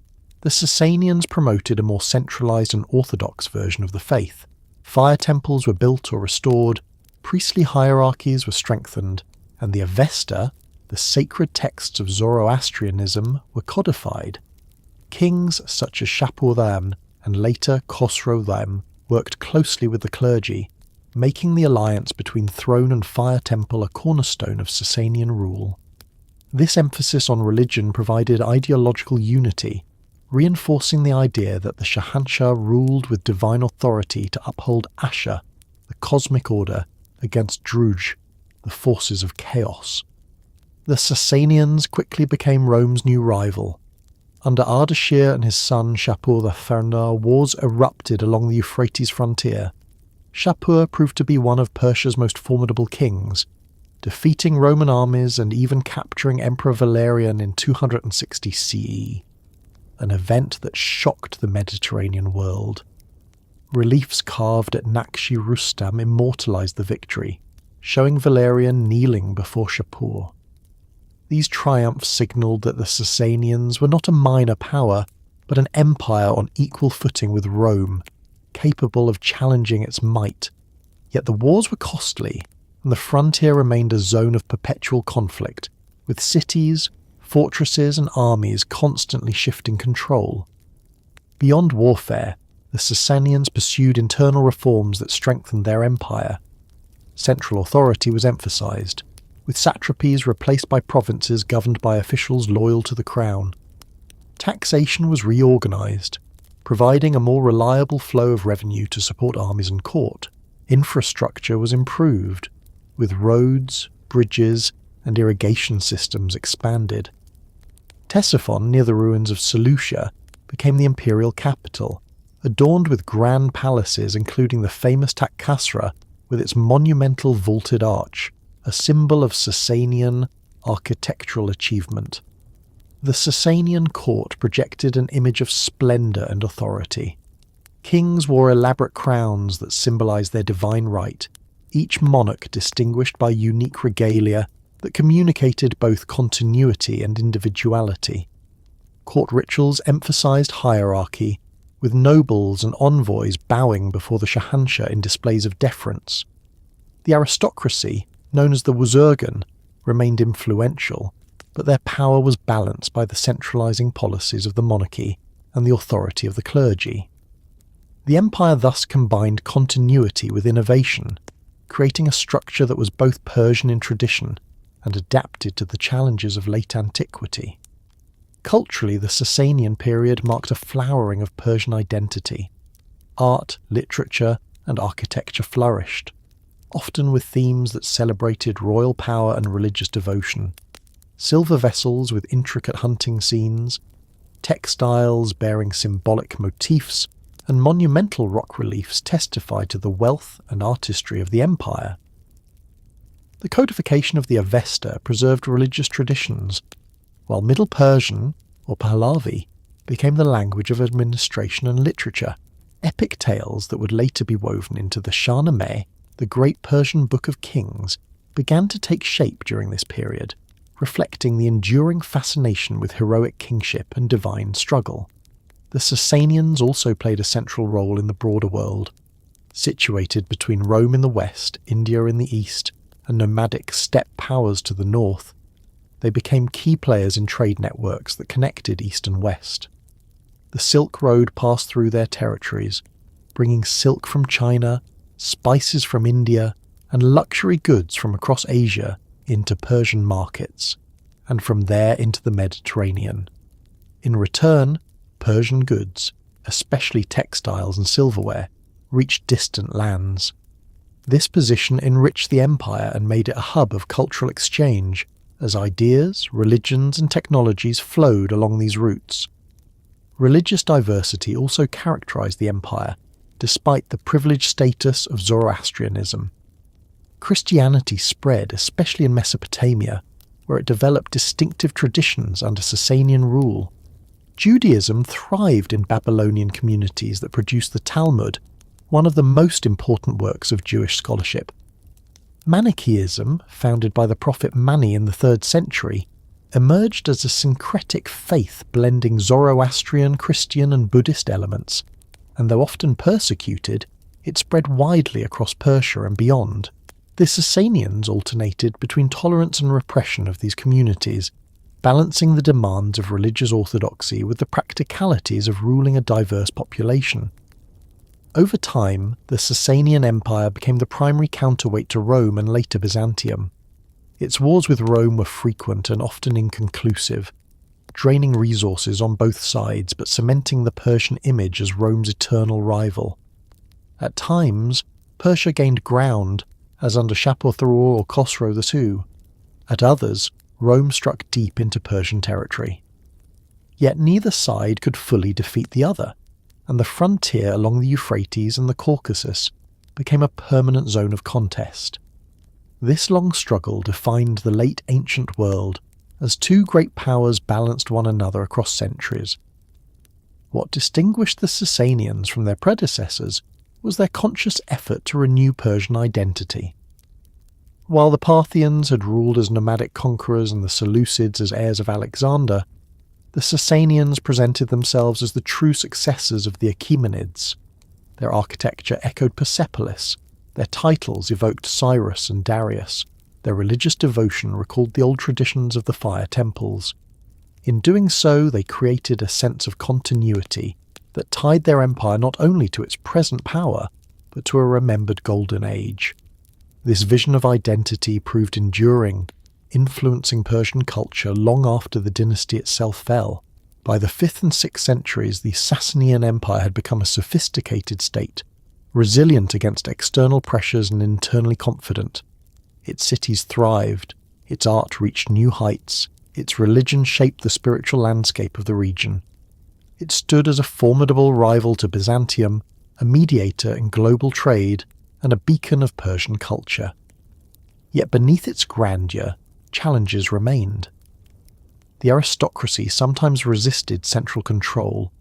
the Sassanians promoted a more centralized and orthodox version of the faith. Fire temples were built or restored, priestly hierarchies were strengthened, and the Avesta, the sacred texts of Zoroastrianism, were codified. Kings such as Shapur-Them and later Khosrow-Them worked closely with the clergy, making the alliance between throne and fire temple a cornerstone of Sassanian rule. This emphasis on religion provided ideological unity, reinforcing the idea that the Shahanshah ruled with divine authority to uphold Asha, the cosmic order, against Druj, the forces of chaos. The Sassanians quickly became Rome's new rival. Under Ardashir and his son Shapur the Fernar, wars erupted along the Euphrates frontier. Shapur proved to be one of Persia's most formidable kings, defeating Roman armies and even capturing Emperor Valerian in 260 CE. An event that shocked the Mediterranean world. Reliefs carved at Nakshi Rustam immortalized the victory, showing Valerian kneeling before Shapur. These triumphs signaled that the Sassanians were not a minor power, but an empire on equal footing with Rome, capable of challenging its might. Yet the wars were costly, and the frontier remained a zone of perpetual conflict, with cities, fortresses and armies constantly shifting control. Beyond warfare, the Sassanians pursued internal reforms that strengthened their empire. Central authority was emphasized, with satrapies replaced by provinces governed by officials loyal to the crown. Taxation was reorganized, providing a more reliable flow of revenue to support armies and court. Infrastructure was improved, with roads, bridges, and irrigation systems expanded. Ctesiphon, near the ruins of Seleucia, became the imperial capital, adorned with grand palaces including the famous Takhasra with its monumental vaulted arch, a symbol of Sassanian architectural achievement. The Sassanian court projected an image of splendor and authority. Kings wore elaborate crowns that symbolized their divine right, each monarch distinguished by unique regalia that communicated both continuity and individuality. Court rituals emphasized hierarchy, with nobles and envoys bowing before the Shahanshah in displays of deference. The aristocracy, known as the Wuzurgan, remained influential, but their power was balanced by the centralizing policies of the monarchy and the authority of the clergy. The empire thus combined continuity with innovation, creating a structure that was both Persian in tradition and adapted to the challenges of late antiquity. Culturally, the Sassanian period marked a flowering of Persian identity. Art, literature, and architecture flourished, often with themes that celebrated royal power and religious devotion. Silver vessels with intricate hunting scenes, textiles bearing symbolic motifs, and monumental rock reliefs testified to the wealth and artistry of the empire. The codification of the Avesta preserved religious traditions, while Middle Persian, or Pahlavi, became the language of administration and literature. Epic tales that would later be woven into the Shahnameh, the great Persian Book of Kings, began to take shape during this period, reflecting the enduring fascination with heroic kingship and divine struggle. The Sassanians also played a central role in the broader world. Situated between Rome in the west, India in the east, and nomadic steppe powers to the north, they became key players in trade networks that connected east and west. The Silk Road passed through their territories, bringing silk from China, spices from India, and luxury goods from across Asia into Persian markets, and from there into the Mediterranean. In return, Persian goods, especially textiles and silverware, reached distant lands. This position enriched the empire and made it a hub of cultural exchange, as ideas, religions, and technologies flowed along these routes. Religious diversity also characterized the empire, despite the privileged status of Zoroastrianism. Christianity spread, especially in Mesopotamia, where it developed distinctive traditions under Sassanian rule. Judaism thrived in Babylonian communities that produced the Talmud, one of the most important works of Jewish scholarship. Manichaeism, founded by the prophet Mani in the 3rd century, emerged as a syncretic faith blending Zoroastrian, Christian and Buddhist elements, and though often persecuted, it spread widely across Persia and beyond. The Sassanians alternated between tolerance and repression of these communities, balancing the demands of religious orthodoxy with the practicalities of ruling a diverse population. Over time, the Sassanian Empire became the primary counterweight to Rome and later Byzantium. Its wars with Rome were frequent and often inconclusive, draining resources on both sides but cementing the Persian image as Rome's eternal rival. At times, Persia gained ground, as under Shapur or Khosrow II. At others, Rome struck deep into Persian territory. Yet neither side could fully defeat the other, and the frontier along the Euphrates and the Caucasus became a permanent zone of contest. This long struggle defined the late ancient world as two great powers balanced one another across centuries. What distinguished the Sassanians from their predecessors was their conscious effort to renew Persian identity. While the Parthians had ruled as nomadic conquerors and the Seleucids as heirs of Alexander, the Sassanians presented themselves as the true successors of the Achaemenids. Their architecture echoed Persepolis, their titles evoked Cyrus and Darius, their religious devotion recalled the old traditions of the fire temples. In doing so, they created a sense of continuity that tied their empire not only to its present power, but to a remembered golden age. This vision of identity proved enduring, influencing Persian culture long after the dynasty itself fell. By the 5th and 6th centuries, the Sassanian Empire had become a sophisticated state, resilient against external pressures and internally confident. Its cities thrived, its art reached new heights, its religion shaped the spiritual landscape of the region. It stood as a formidable rival to Byzantium, a mediator in global trade, and a beacon of Persian culture. Yet beneath its grandeur, challenges remained. The aristocracy sometimes resisted central control,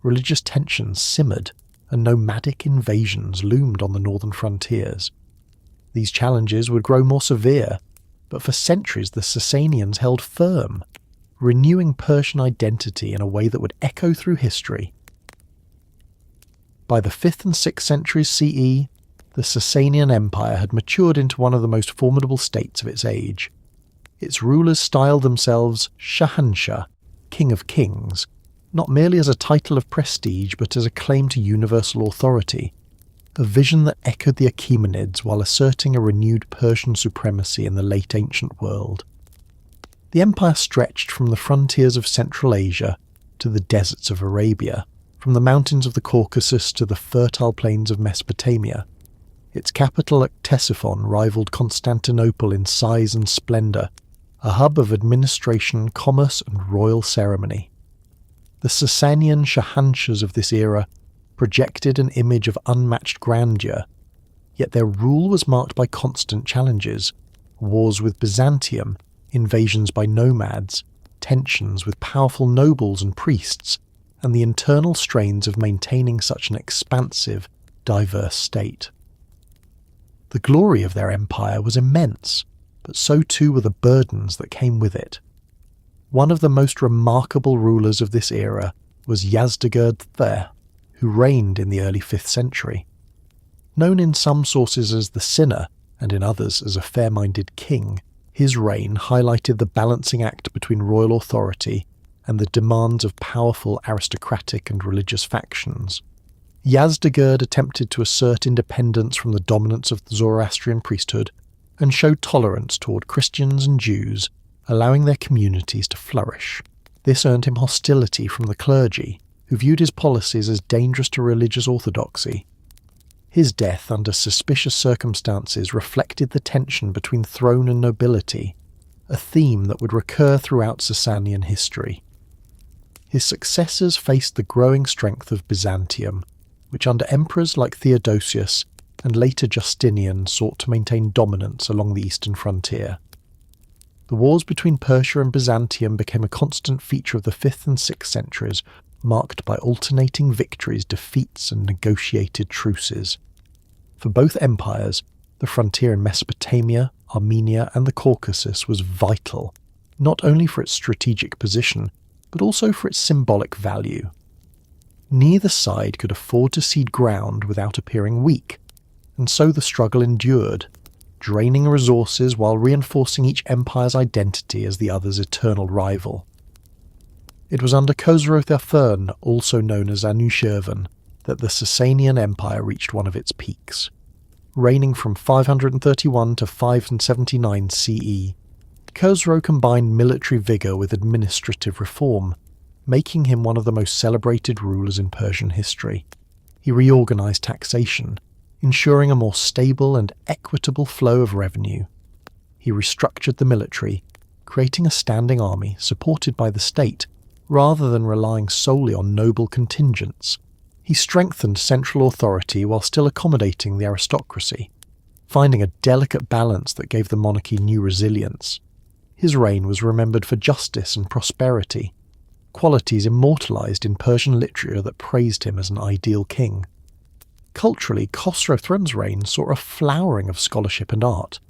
religious tensions simmered, and nomadic invasions loomed on the northern frontiers. These challenges would grow more severe, but for centuries the Sassanians held firm, renewing Persian identity in a way that would echo through history. By the 5th and 6th centuries CE, the Sassanian Empire had matured into one of the most formidable states of its age. Its rulers styled themselves Shahanshah, King of Kings, not merely as a title of prestige but as a claim to universal authority, a vision that echoed the Achaemenids while asserting a renewed Persian supremacy in the late ancient world. The empire stretched from the frontiers of Central Asia to the deserts of Arabia, from the mountains of the Caucasus to the fertile plains of Mesopotamia. Its capital at Ctesiphon rivaled Constantinople in size and splendour, a hub of administration, commerce and royal ceremony. The Sassanian Shahanshahs of this era projected an image of unmatched grandeur, yet their rule was marked by constant challenges: wars with Byzantium, invasions by nomads, tensions with powerful nobles and priests, and the internal strains of maintaining such an expansive, diverse state. The glory of their empire was immense, but so too were the burdens that came with it. One of the most remarkable rulers of this era was Yazdegerd III, who reigned in the early 5th century. Known in some sources as the Sinner, and in others as a fair-minded king, his reign highlighted the balancing act between royal authority and the demands of powerful aristocratic and religious factions. Yazdegerd attempted to assert independence from the dominance of the Zoroastrian priesthood and showed tolerance toward Christians and Jews, allowing their communities to flourish. This earned him hostility from the clergy, who viewed his policies as dangerous to religious orthodoxy. His death under suspicious circumstances reflected the tension between throne and nobility, a theme that would recur throughout Sassanian history. his successors faced the growing strength of Byzantium, which under emperors like Theodosius and later Justinian sought to maintain dominance along the eastern frontier. The wars between Persia and Byzantium became a constant feature of the 5th and 6th centuries, marked by alternating victories, defeats, and negotiated truces. For both empires, the frontier in Mesopotamia, Armenia, and the Caucasus was vital, not only for its strategic position, but also for its symbolic value. Neither side could afford to cede ground without appearing weak, and so the struggle endured, draining resources while reinforcing each empire's identity as the other's eternal rival. It was under Khosrow III, also known as Anushirvan, that the Sassanian Empire reached one of its peaks. Reigning from 531 to 579 CE, Khosrow combined military vigour with administrative reform, making him one of the most celebrated rulers in Persian history. He reorganised taxation, ensuring a more stable and equitable flow of revenue. He restructured the military, creating a standing army supported by the state, rather than relying solely on noble contingents. He strengthened central authority while still accommodating the aristocracy, finding a delicate balance that gave the monarchy new resilience. His reign was remembered for justice and prosperity, qualities immortalised in Persian literature that praised him as an ideal king. Culturally, Khosrow III's reign saw a flowering of scholarship and art.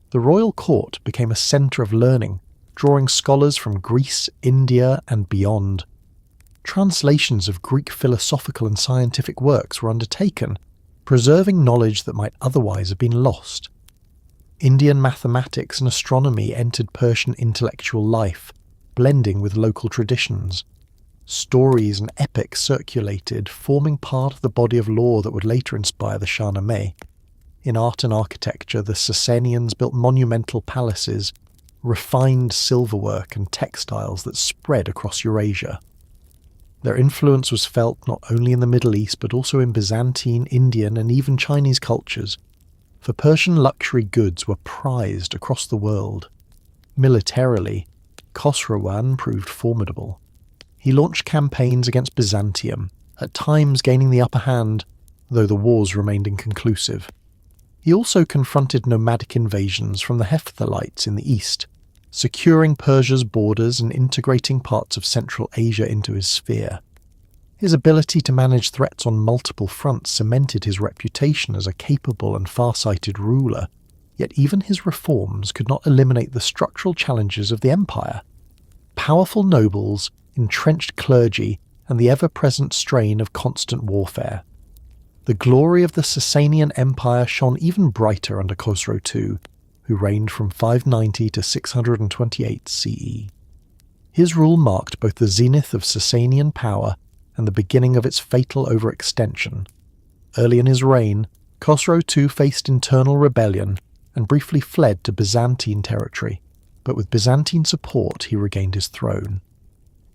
The royal court became a centre of learning, drawing scholars from Greece, India, and beyond. Translations of Greek philosophical and scientific works were undertaken, preserving knowledge that might otherwise have been lost. Indian mathematics and astronomy entered Persian intellectual life, blending with local traditions. Stories and epics circulated, forming part of the body of law that would later inspire the Shahnameh. In art and architecture, the Sassanians built monumental palaces, refined silverwork and textiles that spread across Eurasia. Their influence was felt not only in the Middle East but also in Byzantine, Indian and even Chinese cultures, for Persian luxury goods were prized across the world. Militarily, Khosrow I proved formidable. He launched campaigns against Byzantium, at times gaining the upper hand, though the wars remained inconclusive. He also confronted nomadic invasions from the Hephthalites in the east, securing Persia's borders and integrating parts of Central Asia into his sphere. His ability to manage threats on multiple fronts cemented his reputation as a capable and far-sighted ruler, yet even his reforms could not eliminate the structural challenges of the empire. Powerful nobles, entrenched clergy, and the ever-present strain of constant warfare. The glory of the Sassanian Empire shone even brighter under Khosrow II, who reigned from 590 to 628 CE. His rule marked both the zenith of Sassanian power and the beginning of its fatal overextension. Early in his reign, Khosrow II faced internal rebellion and briefly fled to Byzantine territory, but with Byzantine support he regained his throne.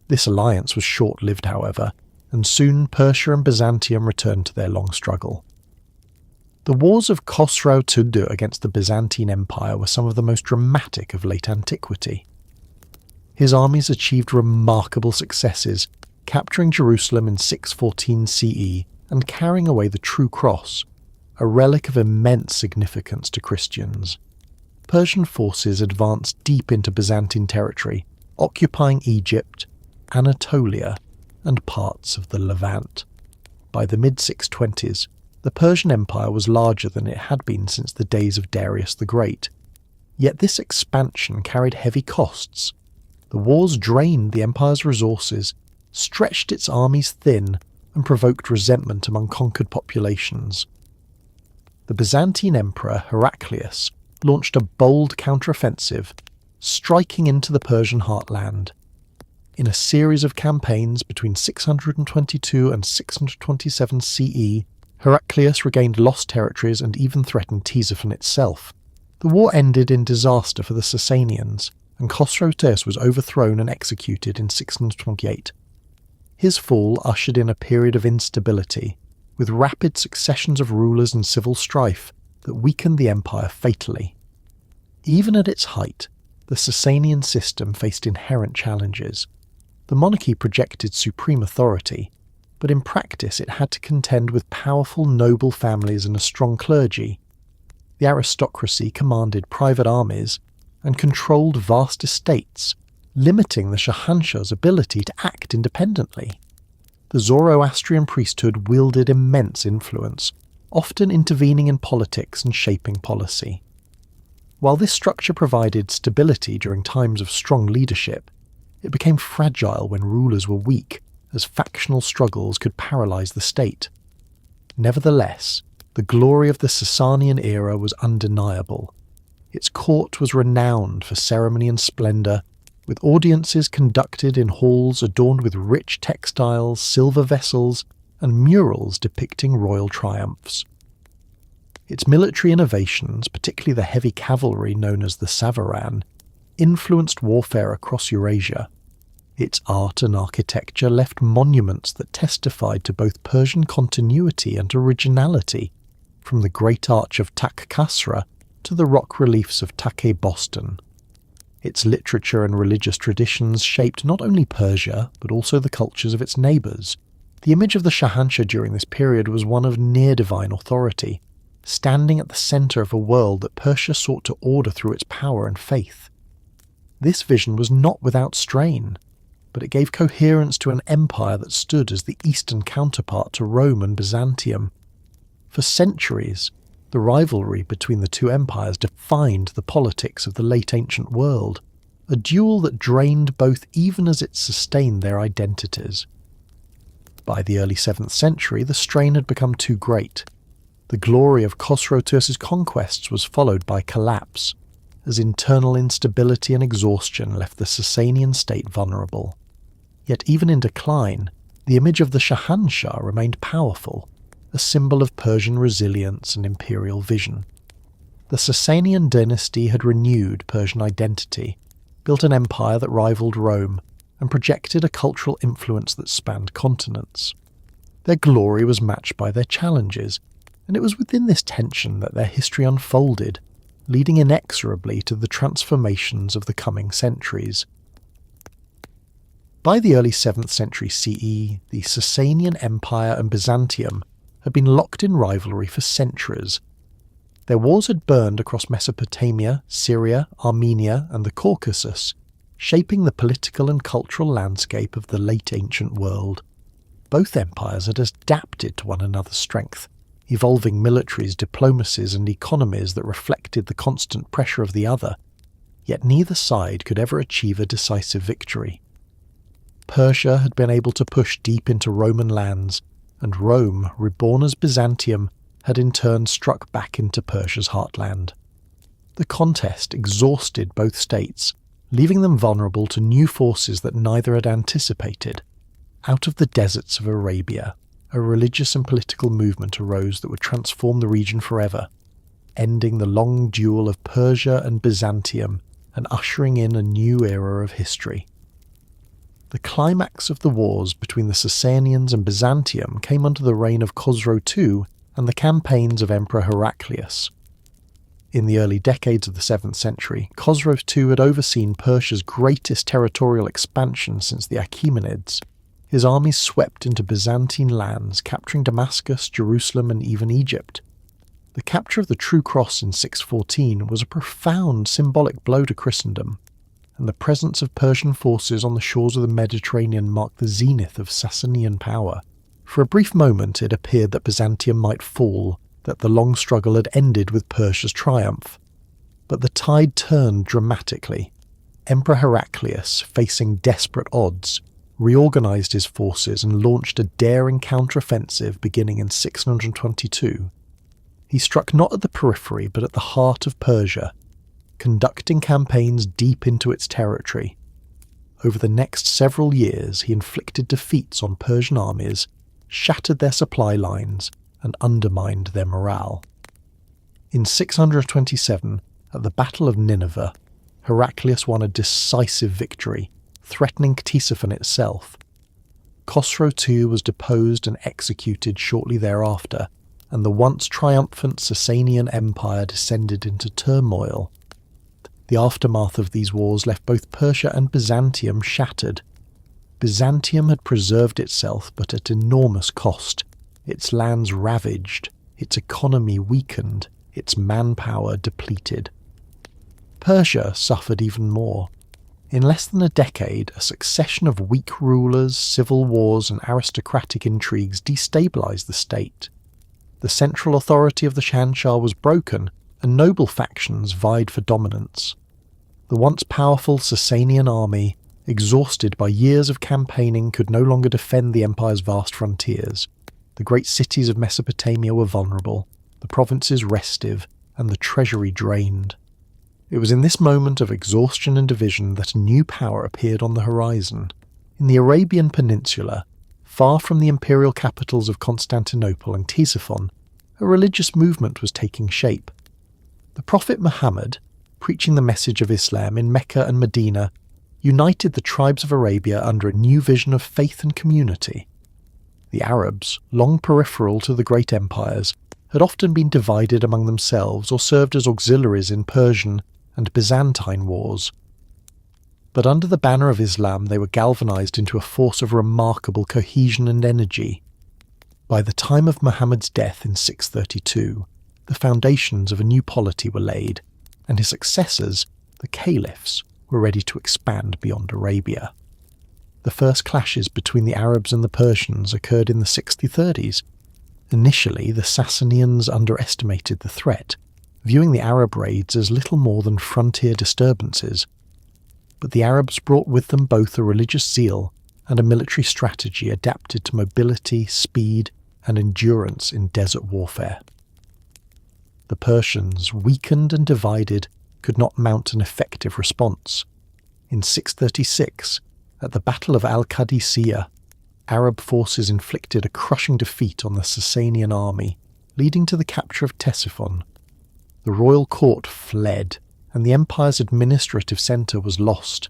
This alliance was short-lived, however, and soon Persia and Byzantium returned to their long struggle. The wars of Khosrow II against the Byzantine Empire were some of the most dramatic of late antiquity. His armies achieved remarkable successes, capturing Jerusalem in 614 CE and carrying away the True Cross, a relic of immense significance to Christians. Persian forces advanced deep into Byzantine territory, occupying Egypt, Anatolia, and parts of the Levant. By the mid-620s, the Persian Empire was larger than it had been since the days of Darius the Great. Yet this expansion carried heavy costs. The wars drained the empire's resources, stretched its armies thin, and provoked resentment among conquered populations. The Byzantine emperor Heraclius launched a bold counteroffensive, striking into the Persian heartland. In a series of campaigns between 622 and 627 CE, Heraclius regained lost territories and even threatened Ctesiphon itself. The war ended in disaster for the Sassanians, and Khosrow II was overthrown and executed in 628. His fall ushered in a period of instability, with rapid successions of rulers and civil strife that weakened the empire fatally. Even at its height, the Sassanian system faced inherent challenges. The monarchy projected supreme authority, but in practice it had to contend with powerful noble families and a strong clergy. The aristocracy commanded private armies and controlled vast estates, limiting the Shahanshah's ability to act independently. The Zoroastrian priesthood wielded immense influence, often intervening in politics and shaping policy. While this structure provided stability during times of strong leadership, it became fragile when rulers were weak, as factional struggles could paralyze the state. Nevertheless, the glory of the Sassanian era was undeniable. Its court was renowned for ceremony and splendor, with audiences conducted in halls adorned with rich textiles, silver vessels, and murals depicting royal triumphs. Its military innovations, particularly the heavy cavalry known as the Savaran, influenced warfare across Eurasia. Its art and architecture left monuments that testified to both Persian continuity and originality, from the Great Arch of Tak Kasra to the rock reliefs of Take Boston. Its literature and religious traditions shaped not only Persia, but also the cultures of its neighbours. The image of the Shahanshah during this period was one of near-divine authority, standing at the centre of a world that Persia sought to order through its power and faith. This vision was not without strain, but it gave coherence to an empire that stood as the eastern counterpart to Rome and Byzantium. For centuries, the rivalry between the two empires defined the politics of the late ancient world, a duel that drained both even as it sustained their identities. By the early 7th century, the strain had become too great. The glory of Khosrow-Turs's conquests was followed by collapse, as internal instability and exhaustion left the Sassanian state vulnerable. Yet even in decline, the image of the Shahanshah remained powerful, a symbol of Persian resilience and imperial vision. The Sassanian dynasty had renewed Persian identity, built an empire that rivaled Rome, and projected a cultural influence that spanned continents. Their glory was matched by their challenges, and it was within this tension that their history unfolded, leading inexorably to the transformations of the coming centuries. By the early 7th century CE, the Sassanian Empire and Byzantium had been locked in rivalry for centuries. Their wars had burned across Mesopotamia, Syria, Armenia, and the Caucasus, shaping the political and cultural landscape of the late ancient world. Both empires had adapted to one another's strength, evolving militaries, diplomacies, and economies that reflected the constant pressure of the other, yet neither side could ever achieve a decisive victory. Persia had been able to push deep into Roman lands, and Rome, reborn as Byzantium, had in turn struck back into Persia's heartland. The contest exhausted both states, leaving them vulnerable to new forces that neither had anticipated. Out of the deserts of Arabia, a religious and political movement arose that would transform the region forever, ending the long duel of Persia and Byzantium and ushering in a new era of history. The climax of the wars between the Sassanians and Byzantium came under the reign of Khosrow II and the campaigns of Emperor Heraclius. In the early decades of the 7th century, Khosrow II had overseen Persia's greatest territorial expansion since the Achaemenids. His armies swept into Byzantine lands, capturing Damascus, Jerusalem, and even Egypt. The capture of the True Cross in 614 was a profound symbolic blow to Christendom, and the presence of Persian forces on the shores of the Mediterranean marked the zenith of Sassanian power. For a brief moment it appeared that Byzantium might fall, that the long struggle had ended with Persia's triumph. But the tide turned dramatically. Emperor Heraclius, facing desperate odds, reorganized his forces and launched a daring counteroffensive beginning in 622. He struck not at the periphery but at the heart of Persia, conducting campaigns deep into its territory. Over the next several years he inflicted defeats on Persian armies, shattered their supply lines, and undermined their morale. In 627, at the Battle of Nineveh, Heraclius won a decisive victory, threatening Ctesiphon itself. Khosrow II was deposed and executed shortly thereafter, and the once triumphant Sassanian Empire descended into turmoil. The aftermath of these wars left both Persia and Byzantium shattered. Byzantium had preserved itself but at enormous cost, its lands ravaged, its economy weakened, its manpower depleted. Persia suffered even more. In less than a decade, a succession of weak rulers, civil wars and aristocratic intrigues destabilized the state. The central authority of the Shahanshah was broken, and noble factions vied for dominance. The once powerful Sassanian army, exhausted by years of campaigning, could no longer defend the empire's vast frontiers. The great cities of Mesopotamia were vulnerable, the provinces restive, and the treasury drained. It was in this moment of exhaustion and division that a new power appeared on the horizon. In the Arabian Peninsula, far from the imperial capitals of Constantinople and Ctesiphon, a religious movement was taking shape. The Prophet Muhammad, preaching the message of Islam in Mecca and Medina, united the tribes of Arabia under a new vision of faith and community. The Arabs, long peripheral to the great empires, had often been divided among themselves or served as auxiliaries in Persian and Byzantine wars. But under the banner of Islam they were galvanized into a force of remarkable cohesion and energy. By the time of Muhammad's death in 632, the foundations of a new polity were laid, and his successors, the caliphs, were ready to expand beyond Arabia. The first clashes between the Arabs and the Persians occurred in the 630s. Initially, the Sassanians underestimated the threat, viewing the Arab raids as little more than frontier disturbances. But the Arabs brought with them both a religious zeal and a military strategy adapted to mobility, speed, and endurance in desert warfare. The Persians, weakened and divided, could not mount an effective response. In 636, at the Battle of Al-Qadisiyah, Arab forces inflicted a crushing defeat on the Sassanian army, leading to the capture of Ctesiphon. The royal court fled, and the empire's administrative centre was lost.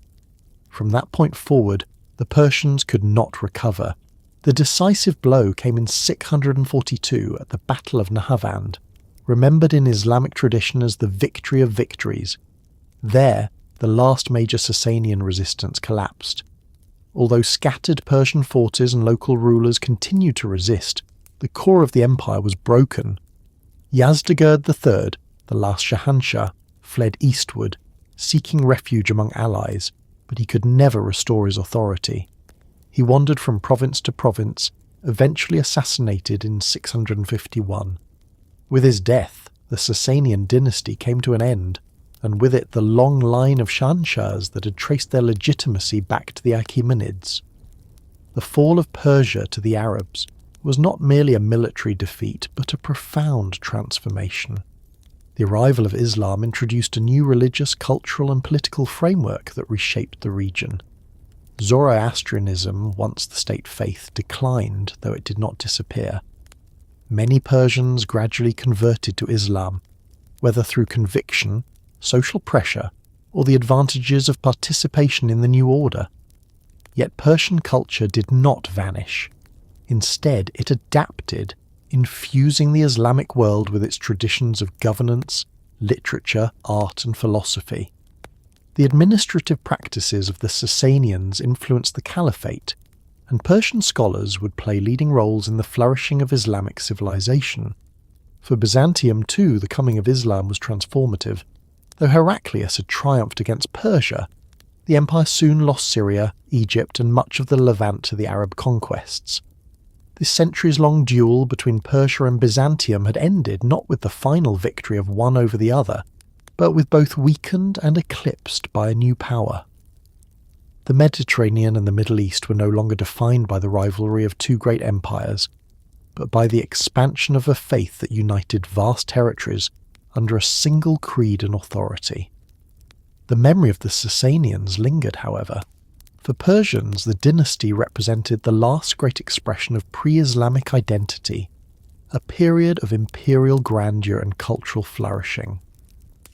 From that point forward, the Persians could not recover. The decisive blow came in 642 at the Battle of Nahavand, remembered in Islamic tradition as the Victory of Victories. There, the last major Sassanian resistance collapsed. Although scattered Persian forces and local rulers continued to resist, the core of the empire was broken. Yazdegerd III, the last Shahanshah, fled eastward, seeking refuge among allies, but he could never restore his authority. He wandered from province to province, eventually assassinated in 651. With his death, the Sassanian dynasty came to an end, and with it the long line of Shahanshahs that had traced their legitimacy back to the Achaemenids. The fall of Persia to the Arabs was not merely a military defeat, but a profound transformation. The arrival of Islam introduced a new religious, cultural and political framework that reshaped the region. Zoroastrianism, once the state faith, declined, though it did not disappear. Many Persians gradually converted to Islam, whether through conviction, social pressure, or the advantages of participation in the new order. Yet Persian culture did not vanish. Instead, it adapted, infusing the Islamic world with its traditions of governance, literature, art and philosophy. The administrative practices of the Sassanians influenced the caliphate, and Persian scholars would play leading roles in the flourishing of Islamic civilization. For Byzantium too, the coming of Islam was transformative. Though Heraclius had triumphed against Persia, the empire soon lost Syria, Egypt and much of the Levant to the Arab conquests. This centuries-long duel between Persia and Byzantium had ended not with the final victory of one over the other, but with both weakened and eclipsed by a new power. The Mediterranean and the Middle East were no longer defined by the rivalry of two great empires, but by the expansion of a faith that united vast territories under a single creed and authority. The memory of the Sassanians lingered, however. For Persians, the dynasty represented the last great expression of pre-Islamic identity, a period of imperial grandeur and cultural flourishing.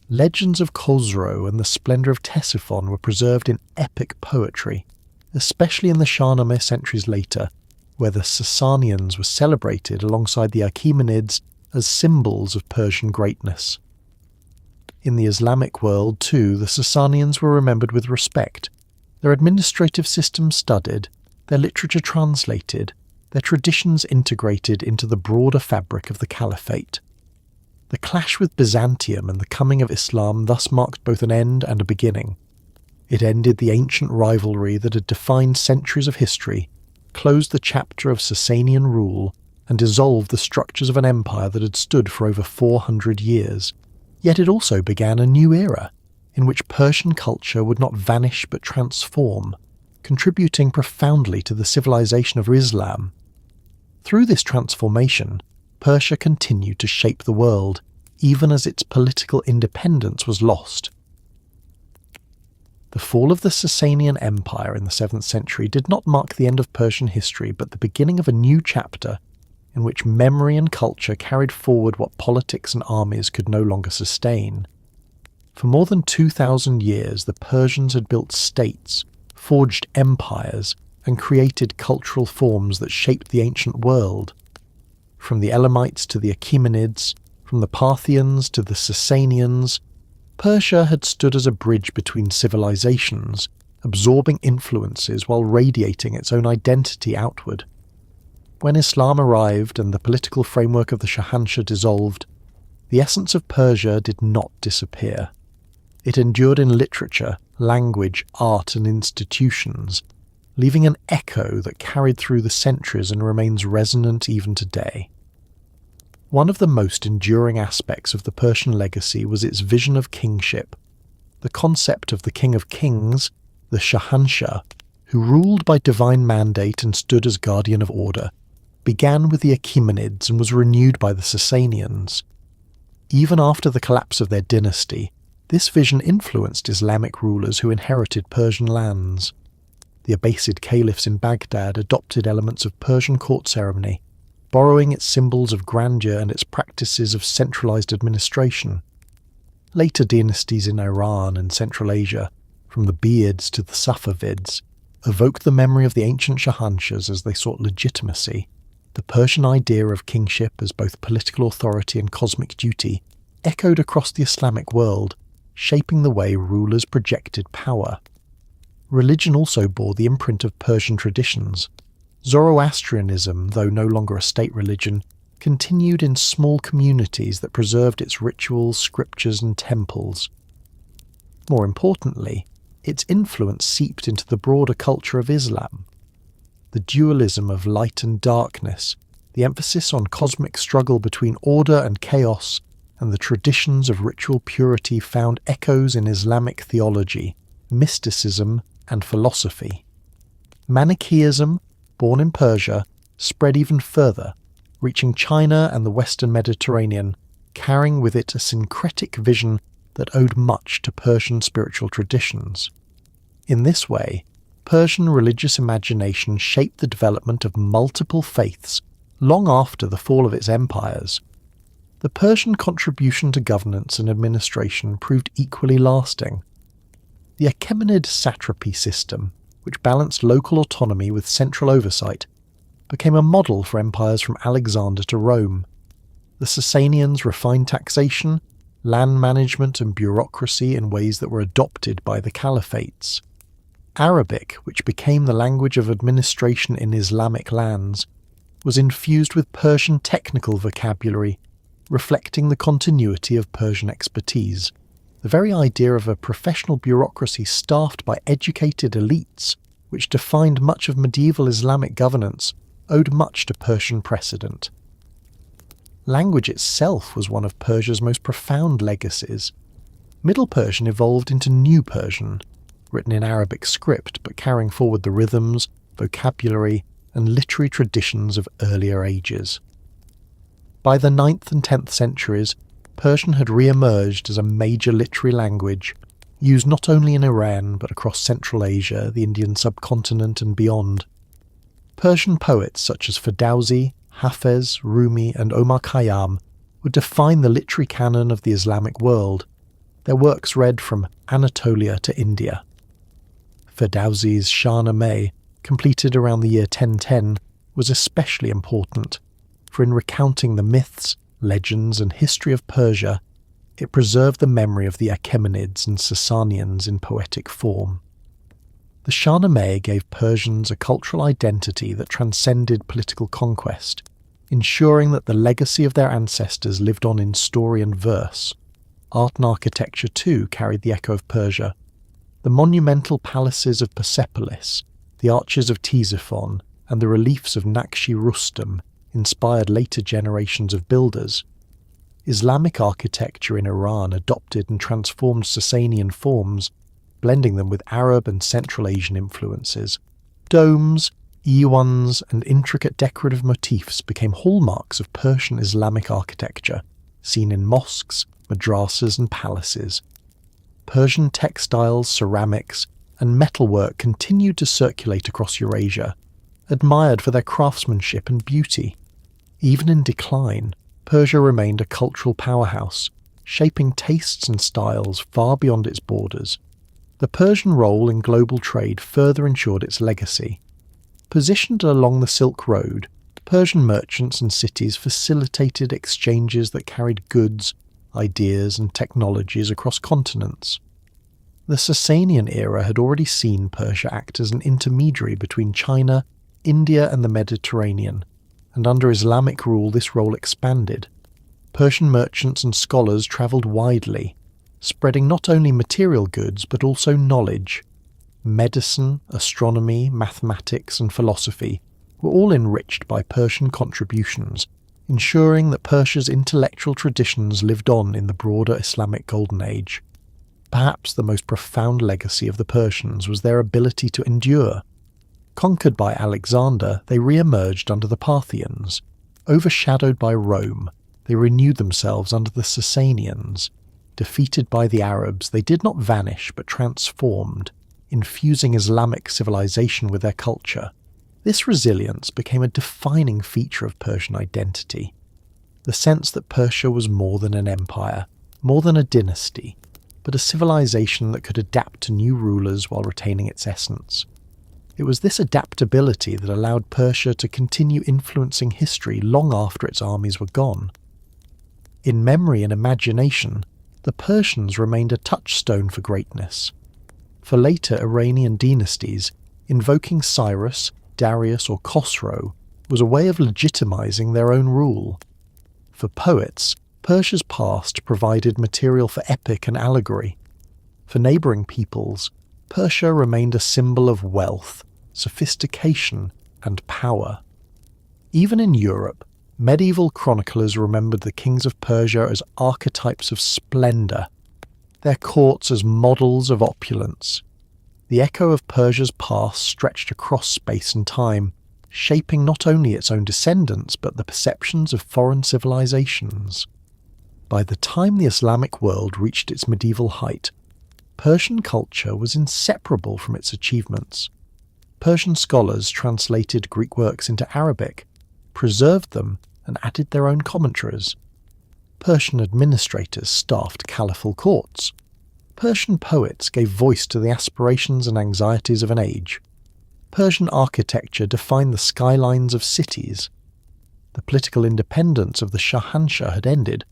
Legends of Khosrow and the splendour of Ctesiphon were preserved in epic poetry, especially in the Shahnameh centuries later, where the Sassanians were celebrated alongside the Achaemenids as symbols of Persian greatness. In the Islamic world, too, the Sassanians were remembered with respect, their administrative system studied, their literature translated, their traditions integrated into the broader fabric of the caliphate. The clash with Byzantium and the coming of Islam thus marked both an end and a beginning. It ended the ancient rivalry that had defined centuries of history, closed the chapter of Sassanian rule, and dissolved the structures of an empire that had stood for over 400 years. Yet it also began a new era, in which Persian culture would not vanish but transform, contributing profoundly to the civilization of Islam. Through this transformation, Persia continued to shape the world, even as its political independence was lost. The fall of the Sassanian Empire in the 7th century did not mark the end of Persian history, but the beginning of a new chapter in which memory and culture carried forward what politics and armies could no longer sustain. For more than 2,000 years, the Persians had built states, forged empires, and created cultural forms that shaped the ancient world. From the Elamites to the Achaemenids, from the Parthians to the Sassanians, Persia had stood as a bridge between civilizations, absorbing influences while radiating its own identity outward. When Islam arrived and the political framework of the Shahanshah dissolved, the essence of Persia did not disappear. It endured in literature, language, art, and institutions, leaving an echo that carried through the centuries and remains resonant even today. One of the most enduring aspects of the Persian legacy was its vision of kingship. The concept of the King of Kings, the Shahanshah, who ruled by divine mandate and stood as guardian of order, began with the Achaemenids and was renewed by the Sassanians. Even after the collapse of their dynasty, this vision influenced Islamic rulers who inherited Persian lands. The Abbasid caliphs in Baghdad adopted elements of Persian court ceremony, borrowing its symbols of grandeur and its practices of centralized administration. Later dynasties in Iran and Central Asia, from the Buyids to the Safavids, evoked the memory of the ancient Shahanshahs as they sought legitimacy. The Persian idea of kingship as both political authority and cosmic duty echoed across the Islamic world, shaping the way rulers projected power. Religion also bore the imprint of Persian traditions. Zoroastrianism, though no longer a state religion, continued in small communities that preserved its rituals, scriptures, and temples. More importantly, its influence seeped into the broader culture of Islam. The dualism of light and darkness, the emphasis on cosmic struggle between order and chaos, and the traditions of ritual purity found echoes in Islamic theology, mysticism, and philosophy. Manichaeism, born in Persia, spread even further, reaching China and the Western Mediterranean, carrying with it a syncretic vision that owed much to Persian spiritual traditions. In this way, Persian religious imagination shaped the development of multiple faiths long after the fall of its empires. The Persian contribution to governance and administration proved equally lasting. The Achaemenid satrapy system, which balanced local autonomy with central oversight, became a model for empires from Alexander to Rome. The Sassanians refined taxation, land management, and bureaucracy in ways that were adopted by the caliphates. Arabic, which became the language of administration in Islamic lands, was infused with Persian technical vocabulary, reflecting the continuity of Persian expertise. The very idea of a professional bureaucracy staffed by educated elites, which defined much of medieval Islamic governance, owed much to Persian precedent. Language itself was one of Persia's most profound legacies. Middle Persian evolved into New Persian, written in Arabic script but carrying forward the rhythms, vocabulary, and literary traditions of earlier ages. By the 9th and 10th centuries, Persian had re-emerged as a major literary language, used not only in Iran but across Central Asia, the Indian subcontinent, and beyond. Persian poets such as Ferdowsi, Hafez, Rumi, and Omar Khayyam would define the literary canon of the Islamic world. Their works read from Anatolia to India. Ferdowsi's Shahnameh, completed around the year 1010, was especially important, for in recounting the myths, legends, and history of Persia, it preserved the memory of the Achaemenids and Sassanians in poetic form. The Shahnameh gave Persians a cultural identity that transcended political conquest, ensuring that the legacy of their ancestors lived on in story and verse. Art and architecture too carried the echo of Persia. The monumental palaces of Persepolis, the arches of Ctesiphon, and the reliefs of Naqshi Rustam inspired later generations of builders. Islamic architecture in Iran adopted and transformed Sassanian forms, blending them with Arab and Central Asian influences. Domes, iwans, and intricate decorative motifs became hallmarks of Persian Islamic architecture, seen in mosques, madrasas, and palaces. Persian textiles, ceramics, and metalwork continued to circulate across Eurasia, admired for their craftsmanship and beauty. Even in decline, Persia remained a cultural powerhouse, shaping tastes and styles far beyond its borders. The Persian role in global trade further ensured its legacy. Positioned along the Silk Road, Persian merchants and cities facilitated exchanges that carried goods, ideas, and technologies across continents. The Sassanian era had already seen Persia act as an intermediary between China, India, and the Mediterranean, and under Islamic rule this role expanded. Persian merchants and scholars travelled widely, spreading not only material goods but also knowledge. Medicine, astronomy, mathematics, and philosophy were all enriched by Persian contributions, ensuring that Persia's intellectual traditions lived on in the broader Islamic Golden Age. Perhaps the most profound legacy of the Persians was their ability to endure. Conquered by Alexander, they re-emerged under the Parthians. Overshadowed by Rome, they renewed themselves under the Sassanians. Defeated by the Arabs, they did not vanish but transformed, infusing Islamic civilization with their culture. This resilience became a defining feature of Persian identity. The sense that Persia was more than an empire, more than a dynasty, but a civilization that could adapt to new rulers while retaining its essence. It was this adaptability that allowed Persia to continue influencing history long after its armies were gone. In memory and imagination, the Persians remained a touchstone for greatness. For later Iranian dynasties, invoking Cyrus, Darius, or Khosrow was a way of legitimizing their own rule. For poets, Persia's past provided material for epic and allegory. For neighbouring peoples, Persia remained a symbol of wealth, sophistication, and power. Even in Europe, medieval chroniclers remembered the kings of Persia as archetypes of splendour, their courts as models of opulence. The echo of Persia's past stretched across space and time, shaping not only its own descendants but the perceptions of foreign civilizations. By the time the Islamic world reached its medieval height, Persian culture was inseparable from its achievements. Persian scholars translated Greek works into Arabic, preserved them, and added their own commentaries. Persian administrators staffed caliphal courts. Persian poets gave voice to the aspirations and anxieties of an age. Persian architecture defined the skylines of cities. The political independence of the Shahanshah had ended,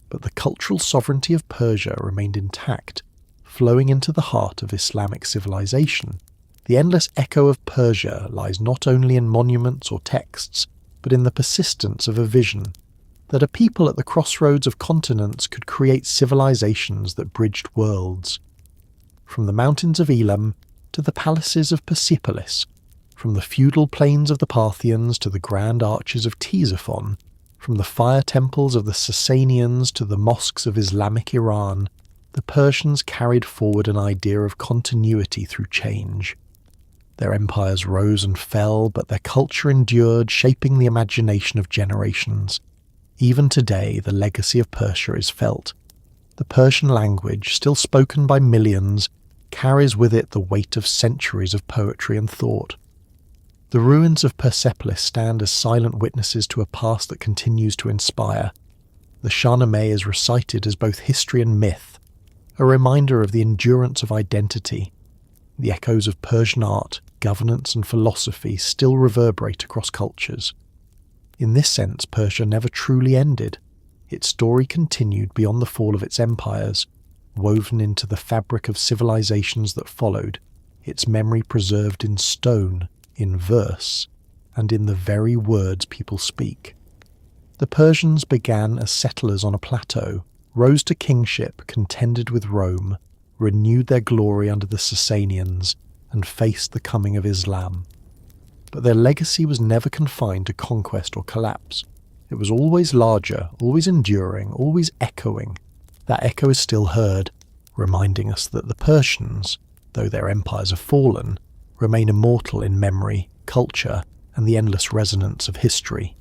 but the cultural sovereignty of Persia remained intact, flowing into the heart of Islamic civilization. The endless echo of Persia lies not only in monuments or texts, but in the persistence of a vision, that a people at the crossroads of continents could create civilizations that bridged worlds. From the mountains of Elam to the palaces of Persepolis, from the feudal plains of the Parthians to the grand arches of Ctesiphon, from the fire temples of the Sassanians to the mosques of Islamic Iran, the Persians carried forward an idea of continuity through change. Their empires rose and fell, but their culture endured, shaping the imagination of generations. Even today, the legacy of Persia is felt. The Persian language, still spoken by millions, carries with it the weight of centuries of poetry and thought. The ruins of Persepolis stand as silent witnesses to a past that continues to inspire. The Shahnameh is recited as both history and myth, a reminder of the endurance of identity. The echoes of Persian art, governance, and philosophy still reverberate across cultures. In this sense, Persia never truly ended. Its story continued beyond the fall of its empires, woven into the fabric of civilizations that followed, its memory preserved in stone, in verse, and in the very words people speak. The Persians began as settlers on a plateau, rose to kingship, contended with Rome, renewed their glory under the Sassanians, and faced the coming of Islam. But their legacy was never confined to conquest or collapse. It was always larger, always enduring, always echoing. That echo is still heard, reminding us that the Persians, though their empires have fallen, remain immortal in memory, culture, and the endless resonance of history.